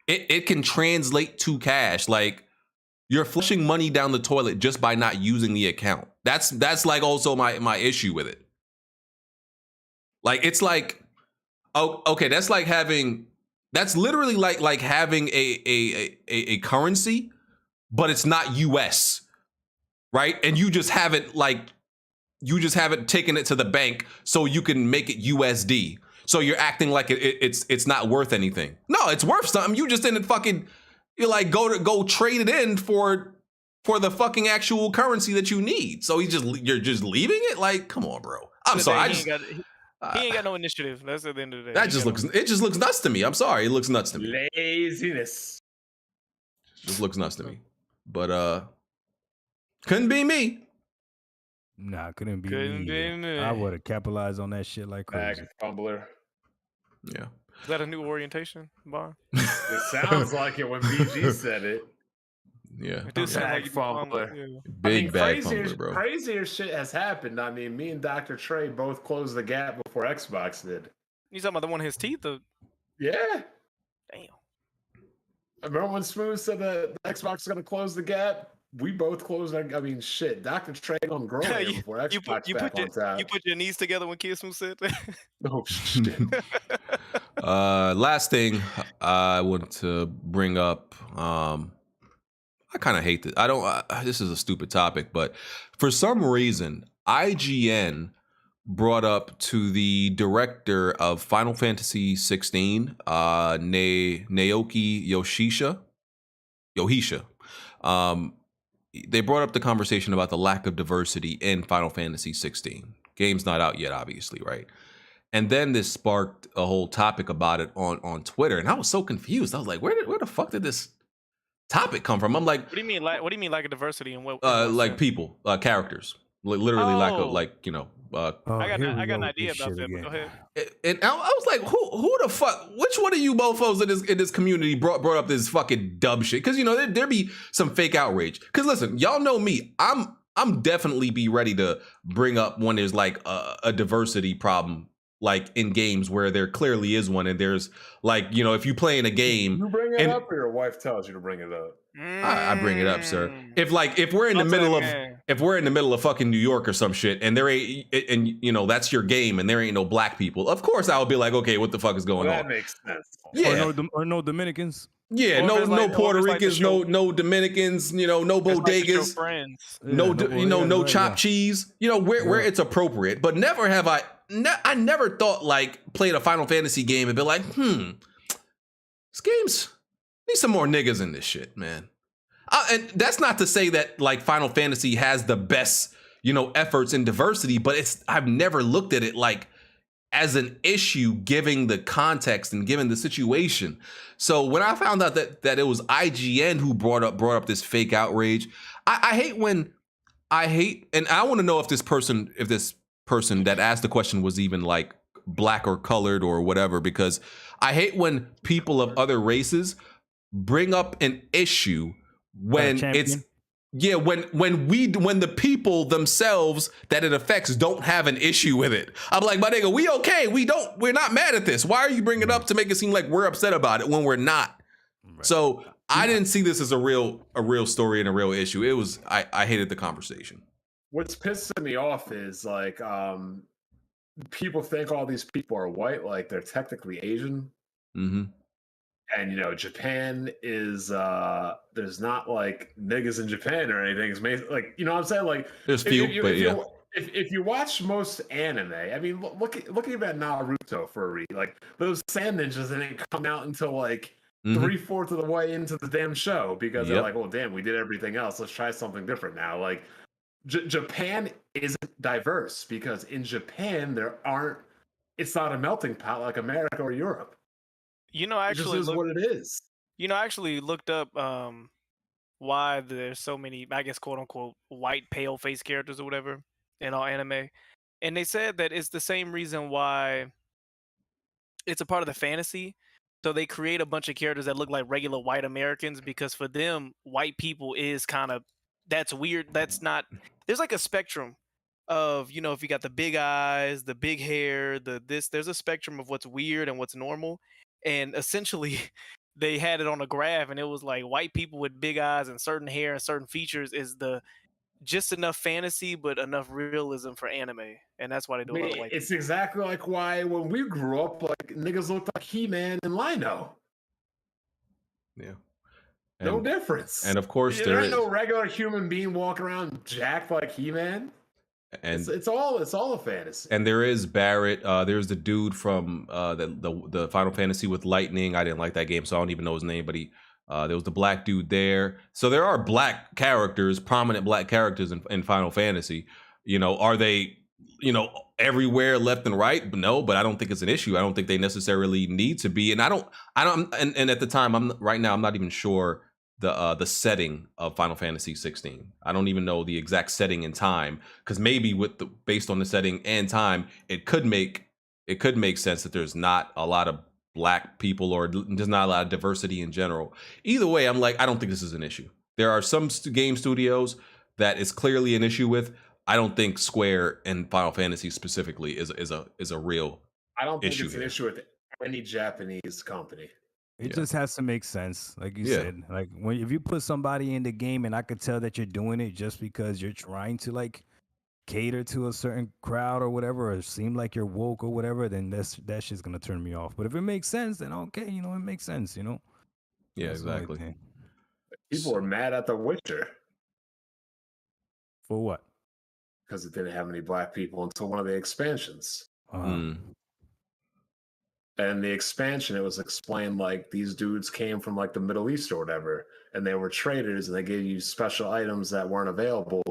It can translate to cash. Like you're flushing money down the toilet just by not using the account. That's like also my issue with it. Like it's like, oh, okay, that's literally like having a currency, but it's not US, right? And you just haven't taken it to the bank so you can make it USD. So you're acting like it's not worth anything. No, it's worth something. You just didn't fucking, you're like go trade it in for the fucking actual currency that you need. So you're just leaving it? Like, come on, bro. I'm sorry. He ain't got no initiative. That's at the end of the day. That just looks nuts to me. I'm sorry. It looks nuts to me. Laziness. Just looks nuts to me. But couldn't be me. Nah, couldn't be me. I would have capitalized on that shit like crazy. Bag fumbler. Yeah. Is that a new orientation, Bar? It sounds like it when BG said it. Yeah. It do sound Bag like fumbler. yeah. Big bag fumbler, bro. Crazier shit has happened. I mean, me and Dr. Trey both closed the gap before Xbox did. You talking about the one in his teeth? Or... Yeah. Damn. Remember when Smoove said that the Xbox is going to close the gap? We both closed. I mean, shit. Dr. Trey on grow before Xbox on tap. You put your knees together when Kid Smoove said that? Oh, shit. Last thing I want to bring up. I kind of hate this. I don't. This is a stupid topic, but for some reason, IGN brought up to the director of Final Fantasy 16, Naoki Yohisha. They brought up the conversation about the lack of diversity in Final Fantasy 16. Game's not out yet, obviously, right? And then this sparked a whole topic about it on Twitter, and I was so confused. I was like, where the fuck did this topic come from? I'm like, what do you mean lack of diversity and what? Like people, characters, literally lack of I got an idea about that. But go ahead. And I was like, who the fuck? Which one of you mofos in this community brought up this fucking dumb shit? Because there be some fake outrage. Because listen, y'all know me. I'm definitely be ready to bring up when there's like a diversity problem, like in games where there clearly is one, and there's like, if you play in a game, you bring it up, or your wife tells you to bring it up. I bring it up, sir. If we're in the middle of fucking New York or some shit, and there ain't, and that's your game, and there ain't no black people, of course I would be like, okay, what the fuck is going on? That makes sense. Yeah, or no Dominicans. Yeah, no Puerto Ricans, no Dominicans, no bodegas, no chopped cheese, where it's appropriate. But never have I never thought played a Final Fantasy game and be like, this game's need some more niggas in this shit, man. And that's not to say that Final Fantasy has the best, efforts in diversity, but I've never looked at it as an issue, given the context and given the situation. So when I found out that it was IGN who brought up this fake outrage, I hate, and I want to know if this person that asked the question was even black or colored or whatever, because I hate when people of other races bring up an issue when when the people themselves that it affects don't have an issue with it. I'm like, my nigga, we okay. We're not mad at this. Why are you bringing it up to make it seem like we're upset about it when we're not? Right. So I didn't see this as a real story and a real issue. It was, I hated the conversation. What's pissing me off is people think all these people are white, like they're technically Asian. Mm-hmm. And Japan is there's not niggas in Japan or anything. It's made, what I'm saying? There's few, but yeah. If you watch most anime, I mean, looking at Naruto for a read, those sand ninjas didn't come out until 3/4 of the way into the damn show, because they're like, well, damn, we did everything else. Let's try something different now. Japan isn't diverse because in Japan there aren't it's not a melting pot like America or Europe. You know, I It just actually is what it is. You know, I actually looked up why there's so many, I guess, quote unquote, white pale face characters or whatever in all anime, and they said that it's the same reason why it's a part of the fantasy. So they create a bunch of characters that look like regular white Americans because for them, white people is kind of that's weird. That's not. There's like a spectrum of if you got the big eyes, the big hair, the this. There's a spectrum of what's weird and what's normal, and essentially. They had it on a graph and it was like white people with big eyes and certain hair and certain features is the just enough fantasy but enough realism for anime, and that's why they do a lot of white It's people. exactly like why when we grew up, like niggas looked like He-Man and Lino. Yeah. No difference. And of course there ain't no regular human being walking around jacked like He-Man. And it's all a fantasy. And there is Barrett. There's the dude from the Final Fantasy with lightning. I didn't like that game, so I don't even know his name. But there was the black dude there. So there are black characters, prominent black characters in Final Fantasy. Are they everywhere left and right? No, but I don't think it's an issue. I don't think they necessarily need to be. And I don't. And at the time, I'm not even sure the setting of Final Fantasy 16. I don't even know the exact setting and time, because maybe based on the setting and time, it could make sense that there's not a lot of black people or there's not a lot of diversity in general. Either way, I'm like, I don't think this is an issue. There are some game studios that is clearly an issue with. I don't think Square and Final Fantasy specifically is a real I don't think issue it's an here. issue with any Japanese company. It just has to make sense, like you said. Like if you put somebody in the game, and I could tell that you're doing it just because you're trying to like cater to a certain crowd or whatever, or seem like you're woke or whatever, then that shit's gonna turn me off. But if it makes sense, then okay, it makes sense. Yeah, That's the only exactly. thing. People are mad at The Witcher. For what? Because it didn't have any black people until one of the expansions. And the expansion, it was explained like these dudes came from like the Middle East or whatever, and they were traders, and they gave you special items that weren't available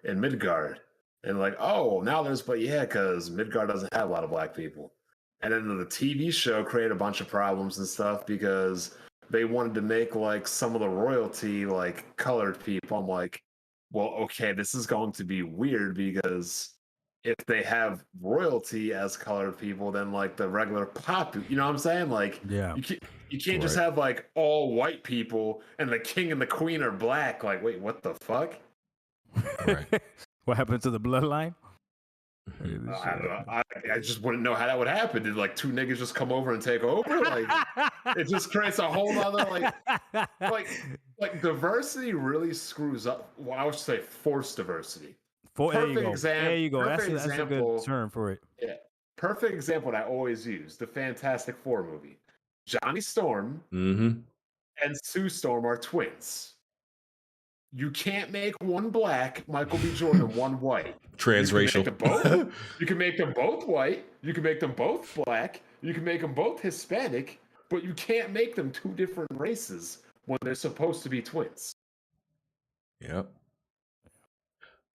in Midgard. And like, oh, now there's, but yeah, because Midgard doesn't have a lot of black people. And then the TV show created a bunch of problems and stuff because they wanted to make like some of the royalty like colored people. I'm like, well, okay, this is going to be weird because if they have royalty as colored people, then like the regular pop, you know what I'm saying? Like, you can't just have like all white people and the king and the queen are black. Like, wait, what the fuck? What happened to the bloodline? I don't know. I just wouldn't know how that would happen. Did like two niggas just come over and take over? Like, it just creates a whole other like diversity really screws up. Well, I would say forced diversity. There you go. That's a good term for it. Yeah. Perfect example that I always use: the Fantastic Four movie. Johnny Storm and Sue Storm are twins. You can't make one black, Michael B. Jordan, one white. Transracial. You can make them both white. You can make them both black. You can make them both Hispanic, but you can't make them two different races when they're supposed to be twins. Yep.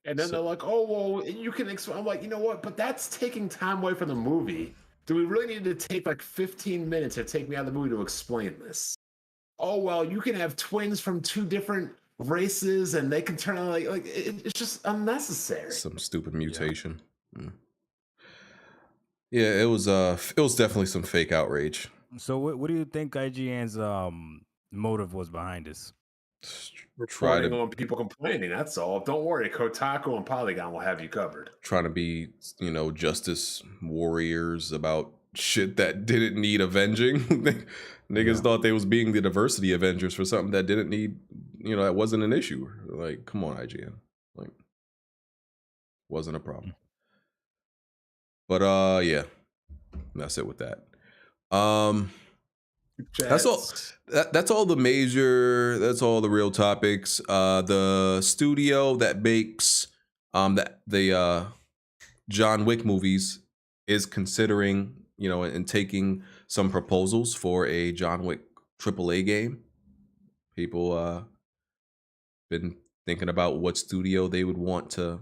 And then they're like, oh, well, you can explain. I'm like, you know what? But that's taking time away from the movie. Do we really need to take like 15 minutes to take me out of the movie to explain this? Oh, well, you can have twins from two different races and they can turn out like it's just unnecessary. Some stupid mutation. Yeah, it was definitely some fake outrage. So what do you think IGN's motive was behind this? Reporting on people complaining, that's all. Don't worry, Kotaku and Polygon will have you covered. Trying to be, justice warriors about shit that didn't need avenging. Niggas thought they was being the diversity avengers for something that didn't need, that wasn't an issue. Like, come on, IGN. Like, wasn't a problem. But yeah, that's it with that. That's all. That's all the major. That's all the real topics. The studio that makes the John Wick movies is considering, and taking some proposals for a John Wick AAA game. People been thinking about what studio they would want to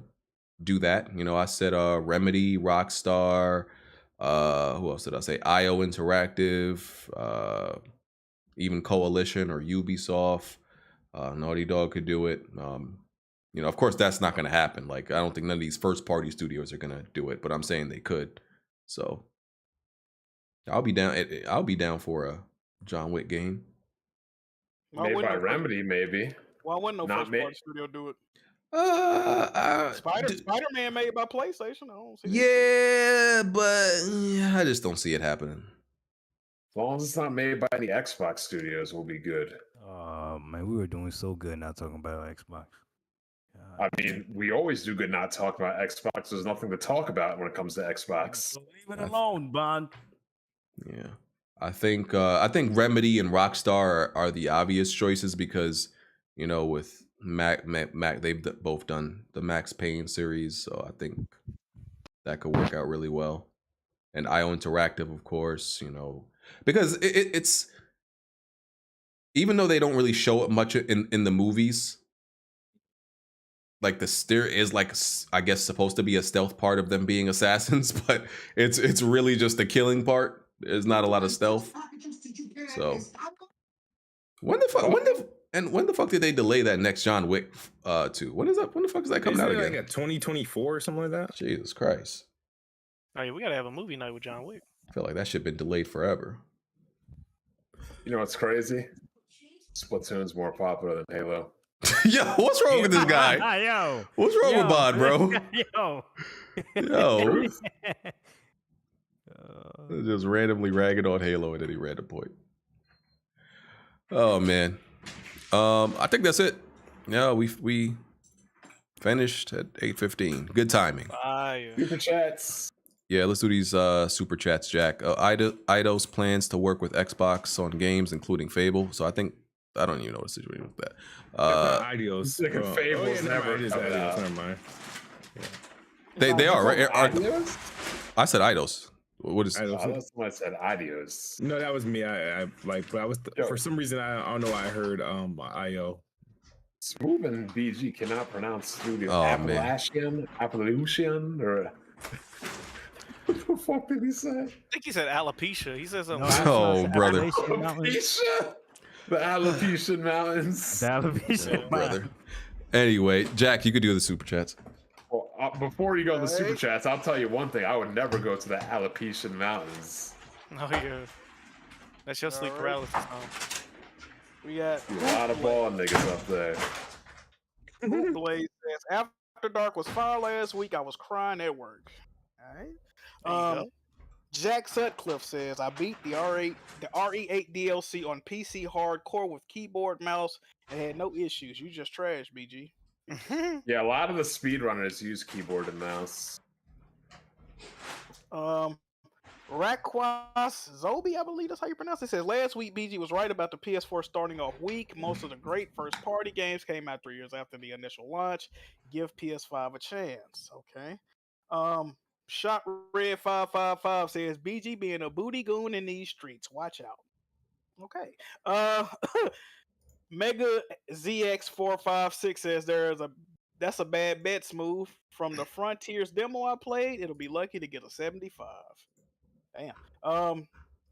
do that. I said Remedy, Rockstar, Who else did I say? IO Interactive, even Coalition or Ubisoft. Naughty Dog could do it. Of course, that's not going to happen. Like, I don't think none of these first-party studios are going to do it, but I'm saying they could. So, I'll be down. I'll be down for a John Wick game. Made by Remedy, maybe. Why wouldn't no first-party studio do it? Spider-Man made by PlayStation. I don't see that. But I just don't see it happening. As long as it's not made by any Xbox studios, we'll be good. Man, we were doing so good not talking about Xbox. I mean, we always do good not talking about Xbox. There's nothing to talk about when it comes to Xbox. Leave it alone, Bond. Yeah, I think Remedy and Rockstar are the obvious choices because with Mac they've both done the Max Payne series, so I think that could work out really well. And IO Interactive, of course, because it's even though they don't really show it much in the movies. Like the steer is like, I guess, supposed to be a stealth part of them being assassins, but it's really just the killing part. There's not a lot of stealth. So when the fuck did they delay that next John Wick to? When is that? When the fuck is that coming out again? Like 2024 or something like that. Jesus Christ! Oh yeah, we gotta have a movie night with John Wick. I feel like that shit been delayed forever. You know what's crazy? Splatoon's more popular than Halo. Yo, what's wrong with this guy? Yo, what's wrong with Bod, bro? Yo. Just randomly ragging on Halo at any random point. Oh man, I think that's it. Yeah, we finished at 8:15. Good timing. Super chats. Yeah, let's do these super chats, Jack. Eidos plans to work with Xbox on games, including Fable. So I don't even know what the situation with that. Eidos. Fable's never Never mind. Yeah. They are right. I said Eidos. What is? I thought said Adios. No, that was me. But I was for some reason I don't know. I heard IO. Smoove and BG cannot pronounce studio. Oh, Appalachian, or what the fuck did he say? I think he said alopecia. He said something. Oh, brother. Alopecia. The Alopecia Mountains. The Alopecia brother. Anyway, Jack, you could do the super chats. Well, before you go to the super chats, I'll tell you one thing. I would never go to the Alopecia Mountains. Oh yeah, that's your sleep paralysis. We got a lot of ball niggas up there. Blaze says, "After Dark was fire last week. I was crying at work." All right. Jack Sutcliffe says, "I beat the RE8 DLC on PC hardcore with keyboard, mouse, and had no issues. You just trash, BG." Yeah, a lot of the speedrunners use keyboard and mouse. Rakwas Zobi, I believe that's how you pronounce it, says, "Last week BG was right about the PS4 starting off weak. Most of the great first-party games came out 3 years after the initial launch. Give PS5 a chance." Okay. Shot Red 555 says, "BG being a booty goon in these streets. Watch out." Okay. Mega ZX456 says, "That's a bad bet, Smoove. From the Frontiers demo I played, it'll be lucky to get a 75. Damn.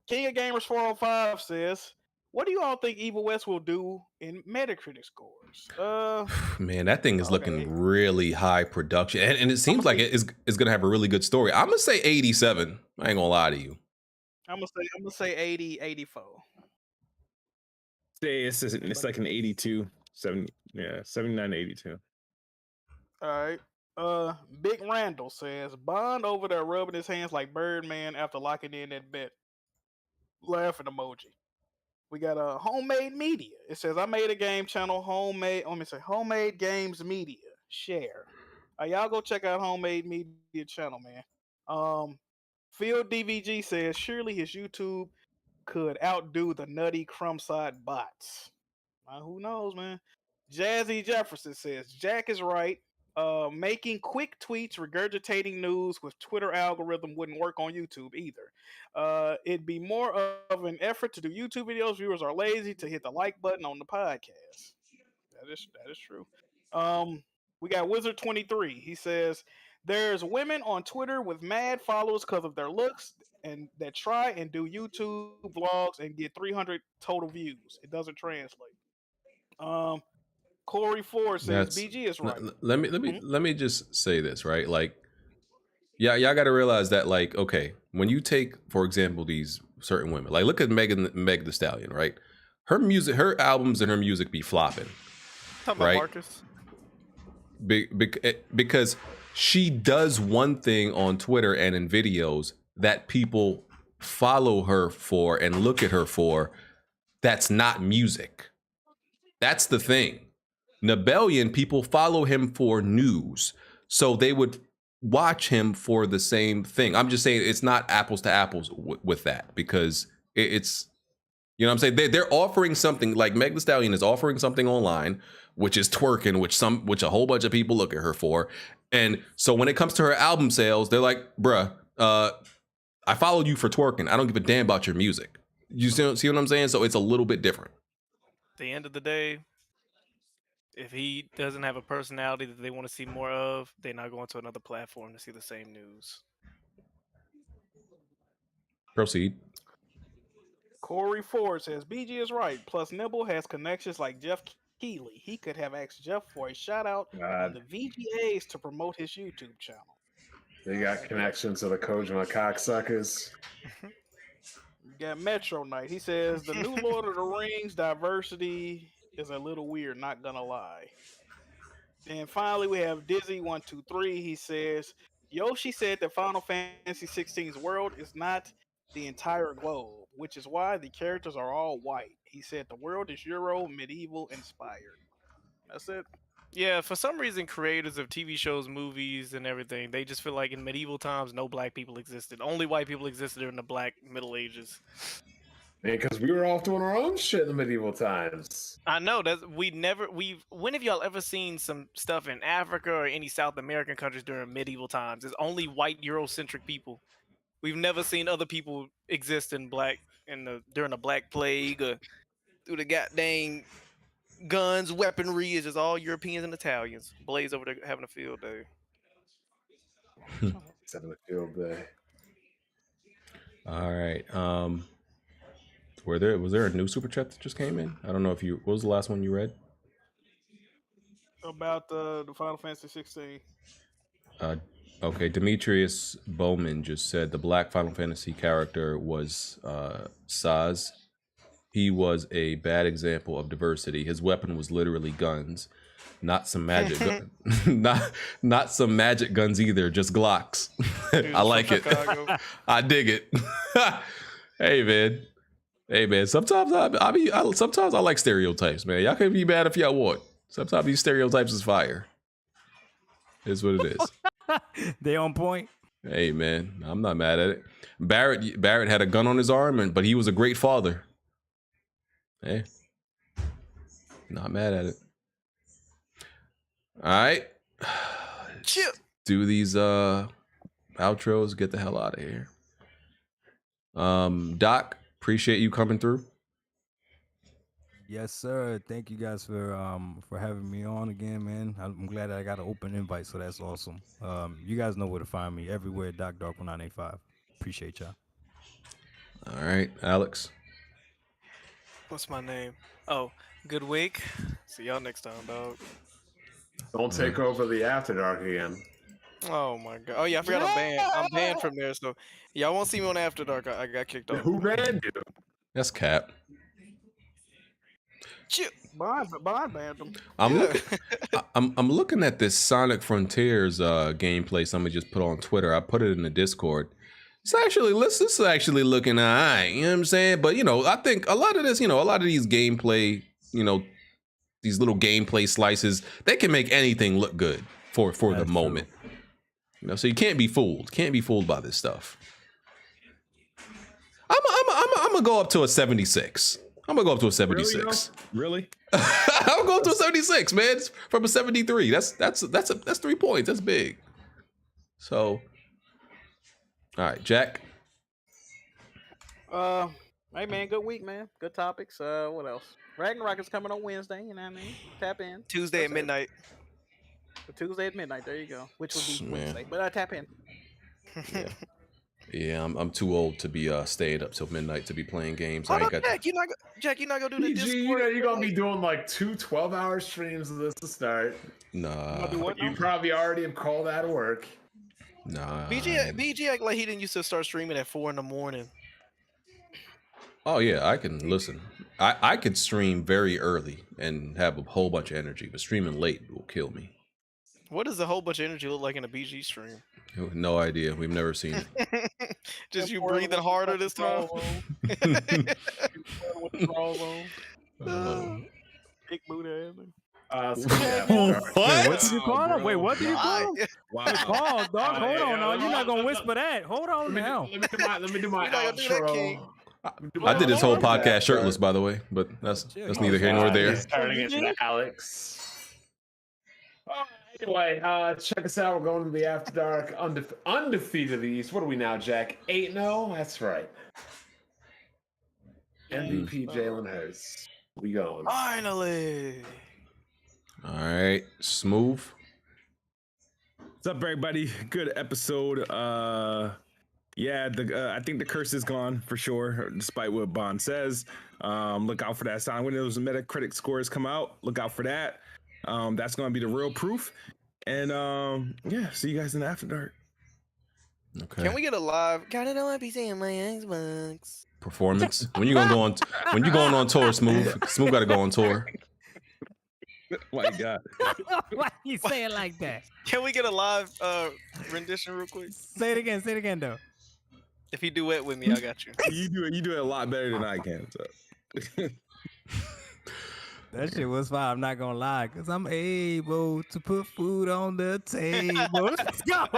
King of Gamers 405 says, "What do you all think Evil West will do in Metacritic scores?" Man, that thing is looking really high production, and it seems like it's gonna have a really good story. I'm gonna say 87. I ain't gonna lie to you. I'm gonna say 80, 84. It's like an 82, 79 to 82. All right. Big Randall says, "Bond over there rubbing his hands like Birdman after locking in that bet." Laughing emoji. We got a Homemade Media. It says, "I made a game channel, Homemade Games Media. Share." Y'all go check out Homemade Media channel, man. Phil DVG says, "Surely his YouTube could outdo the nutty Crumbside bots." Who knows, man? Jazzy Jefferson says, "Jack is right. Making quick tweets, regurgitating news with Twitter algorithm wouldn't work on YouTube either. It'd be more of an effort to do YouTube videos. Viewers are lazy to hit the like button on the podcast." That is true. We got Wizard 23. He says, There's women on Twitter with mad followers because of their looks and that try and do YouTube vlogs and get 300 total views. It doesn't translate. Corey Ford says That's BG is right. let me just say this, right? Like, yeah, y'all got to realize that, like, okay, when you take, for example, these certain women, like, look at Meg the Stallion, right? Her music, her albums, and her music be flopping, Talking right? about Marcus. Because she does one thing on Twitter and in videos that people follow her for and look at her for. That's not music. That's the thing. Nibellion, people follow him for news, so they would watch him for the same thing. I'm just saying it's not apples to apples with that, because it's, you know what I'm saying? They're offering something, like Meg Thee Stallion is offering something online, which is twerking, which a whole bunch of people look at her for. And so when it comes to her album sales, they're like, bruh, I followed you for twerking. I don't give a damn about your music. You see what I'm saying? So it's a little bit different. At the end of the day, if he doesn't have a personality that they want to see more of, they're not going to another platform to see the same news. Proceed. Corey Ford says BG is right. Plus, Nibble has connections like Jeff Keighley. He could have asked Jeff for a shout out on the VGAs to promote his YouTube channel. They got connections to the Kojima cocksuckers. You got Metro Knight. He says the new Lord of the Rings diversity is a little weird, not gonna lie. And finally, we have Dizzy123. He says Yoshi said that Final Fantasy 16's world is not the entire globe, which is why the characters are all white. He said the world is Euro medieval inspired. That's it. Yeah, for some reason, creators of TV shows, movies, and everything, they just feel like in medieval times, no black people existed. Only white people existed during the Black Middle Ages. Because we were off doing our own shit in the medieval times. I know that when have y'all ever seen some stuff in Africa or any South American countries during medieval times? It's only white Eurocentric people. We've never seen other people exist in during the Black Plague or through the goddamn guns, weaponry. It's just all Europeans and Italians. Blaze over there having a field day. Having a field day. All right. Was there a new super chat that just came in? I don't know if you. What was the last one you read? About the Final Fantasy 16. Okay, Demetrius Bowman just said the black Final Fantasy character was Saz. He was a bad example of diversity. His weapon was literally guns, not some magic, not some magic guns either, just Glocks. I like it. I dig it. Hey man. Sometimes sometimes I like stereotypes, man. Y'all can be mad if y'all want. Sometimes these stereotypes is fire. Is what it is. They on point. Hey man, I'm not mad at it. Barrett had a gun on his arm, but he was a great father. Hey, not mad at it. All right, do these outros. Get the hell out of here. Doc, appreciate you coming through. Yes, sir. Thank you guys for having me on again, man. I'm glad that I got an open invite, so that's awesome. You guys know where to find me everywhere. DocDark1985. Appreciate y'all. All right, Alex. What's my name? Oh, good week. See y'all next time, dog. Don't take over the After Dark again. Oh my god. Oh yeah, I forgot I'm banned from there, so y'all won't see me on After Dark. I got kicked off. Who banned you? That's Cap. Bond banned him. I'm looking at this Sonic Frontiers gameplay somebody just put on Twitter. I put it in the Discord. This is actually looking alright, you know what I'm saying? But I think a lot of this, a lot of these gameplay, these little gameplay slices, they can make anything look good for the moment. So you can't be fooled. Can't be fooled by this stuff. I'm gonna go up to a 76. I'm gonna go up to a 76. Really? I'm going to a 76, man. It's from a 73. That's 3 points. That's big. So, all right, Jack. Hey man, good week, man. Good topics. What else? Ragnarok is coming on Wednesday. You know what I mean? Tap in. Tuesday at midnight. Tuesday at midnight. There you go. Which would be Man. Wednesday. But I tap in. Yeah. Yeah, I'm too old to be staying up till midnight to be playing games. Hold I up, ain't got Jack, you're not gonna do the PG, Discord. you're gonna be doing like 2 12-hour streams of this to start. Nah. You probably already have called out of work. Nah. BG act like he didn't used to start streaming at 4 a.m. Oh yeah, I can listen. I could stream very early and have a whole bunch of energy, but streaming late will kill me. What does a whole bunch of energy look like in a BG stream? No idea. We've never seen it. Just you breathing harder this time. Big Buddha. What? What did you call him? Wait, what did you call him? Wow. Call, dog. Hold on, no. You're not gonna whisper that. Hold on now. Let me do my outro. I did this whole podcast shirtless, by the way, but that's neither here nor there. Turning into Alex. Anyway, check us out. We're going to the After Dark undefeated East. What are we now, Jack? 8-0? That's right. MVP Jalen Hurts. We going. Finally. All right, Smoove. What's up, everybody? Good episode. Yeah, I think the curse is gone for sure, despite what Bond says. Look out for that sign. When those Metacritic scores come out, look out for that. That's going to be the real proof. And yeah, see you guys in the After Dark. Okay. Can we get a live? God, I don't want to be saying my Xbox. Performance. When you gonna go on? When you going on tour, Smoove? Smoove got to go on tour. My God. Why you say it like that? Can we get a live rendition real quick? Say it again, though. If you duet with me, I got you. You do it a lot better than I can. So. That shit was fine. I'm not gonna lie, cause I'm able to put food on the table. Let's go.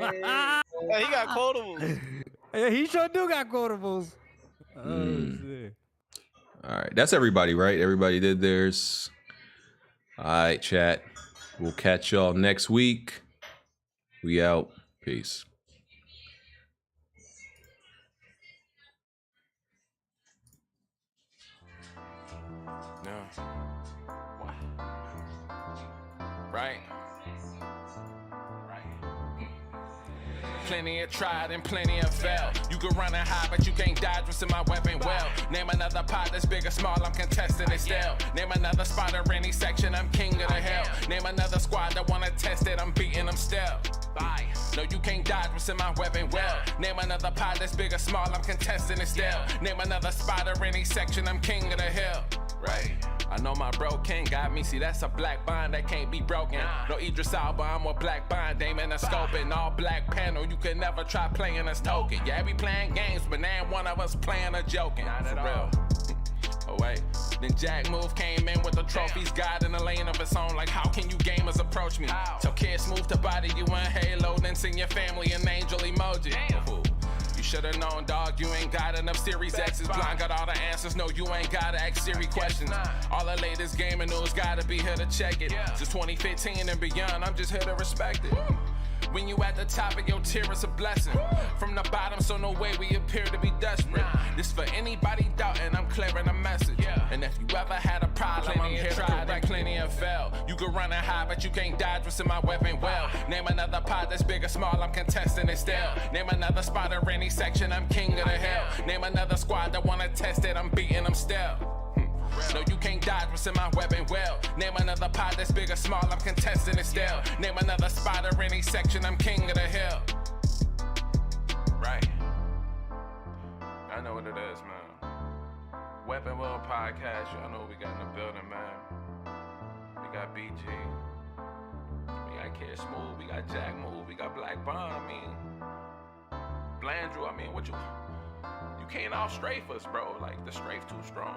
Hey, he got quotables. Yeah, he sure do got quotables. Oh shit. All right, that's everybody, right? Everybody did theirs. All right, chat. We'll catch y'all next week. We out. Peace. Right. Plenty of tried and plenty of failed. You can run and hide, but you can't dodge what's in my weapon well. Name another pot that's big or small, I'm contesting it still. Name another spot or any section, I'm king of the hill. Name another squad that wanna test it, I'm beating them still. Bye. No, you can't dodge what's in my weapon well. Name another pot that's big or small, I'm contesting it still. Name another spot or any section, I'm king of the hill. Right. I know my bro King got me. See, that's a black bond that can't be broken. No Idris Elba, I'm a black bond. Aim in a scope and all black panel. You can never try playing us token. Yeah, we playing games, but now one of us playing or joking. Not at all. Oh wait. Then Jack Move came in with the trophies, God in a lane of its own. Like, how can you gamers approach me? Tell kids move to body you in Halo, then send your family an angel emoji. You should've known, dog, you ain't got enough Series X's. Blind got all the answers, no, you ain't gotta ask Siri questions. All the latest gaming news gotta be here to check it. Since 2015 and beyond, I'm just here to respect it. When you at the top of your tier, it's a blessing. From the bottom, so no way we appear to be desperate. This for anybody doubting, I'm clearing a message. And if you ever had a problem, I'm here to correct. Plenty and fail. You can run and hide, but you can't dodge what's in my weapon well. Name another pot that's big or small, I'm contesting it still. Name another spot or any section, I'm king of the hill. Name another squad that wanna test it, I'm beating them still. No, you can't dodge what's in my weapon well. Name another pot that's big or small, I'm contesting it still. Name another spot or any section, I'm king of the hill. Right. I know what it is, man. Weapon World Podcast, y'all know what we got in the building, man. We got BG. We got Kid Smoove, we got Jack Move, we got Black Bond, I mean. Blandrew, I mean, what you can't out strafe us, bro. Like, the strafe too strong.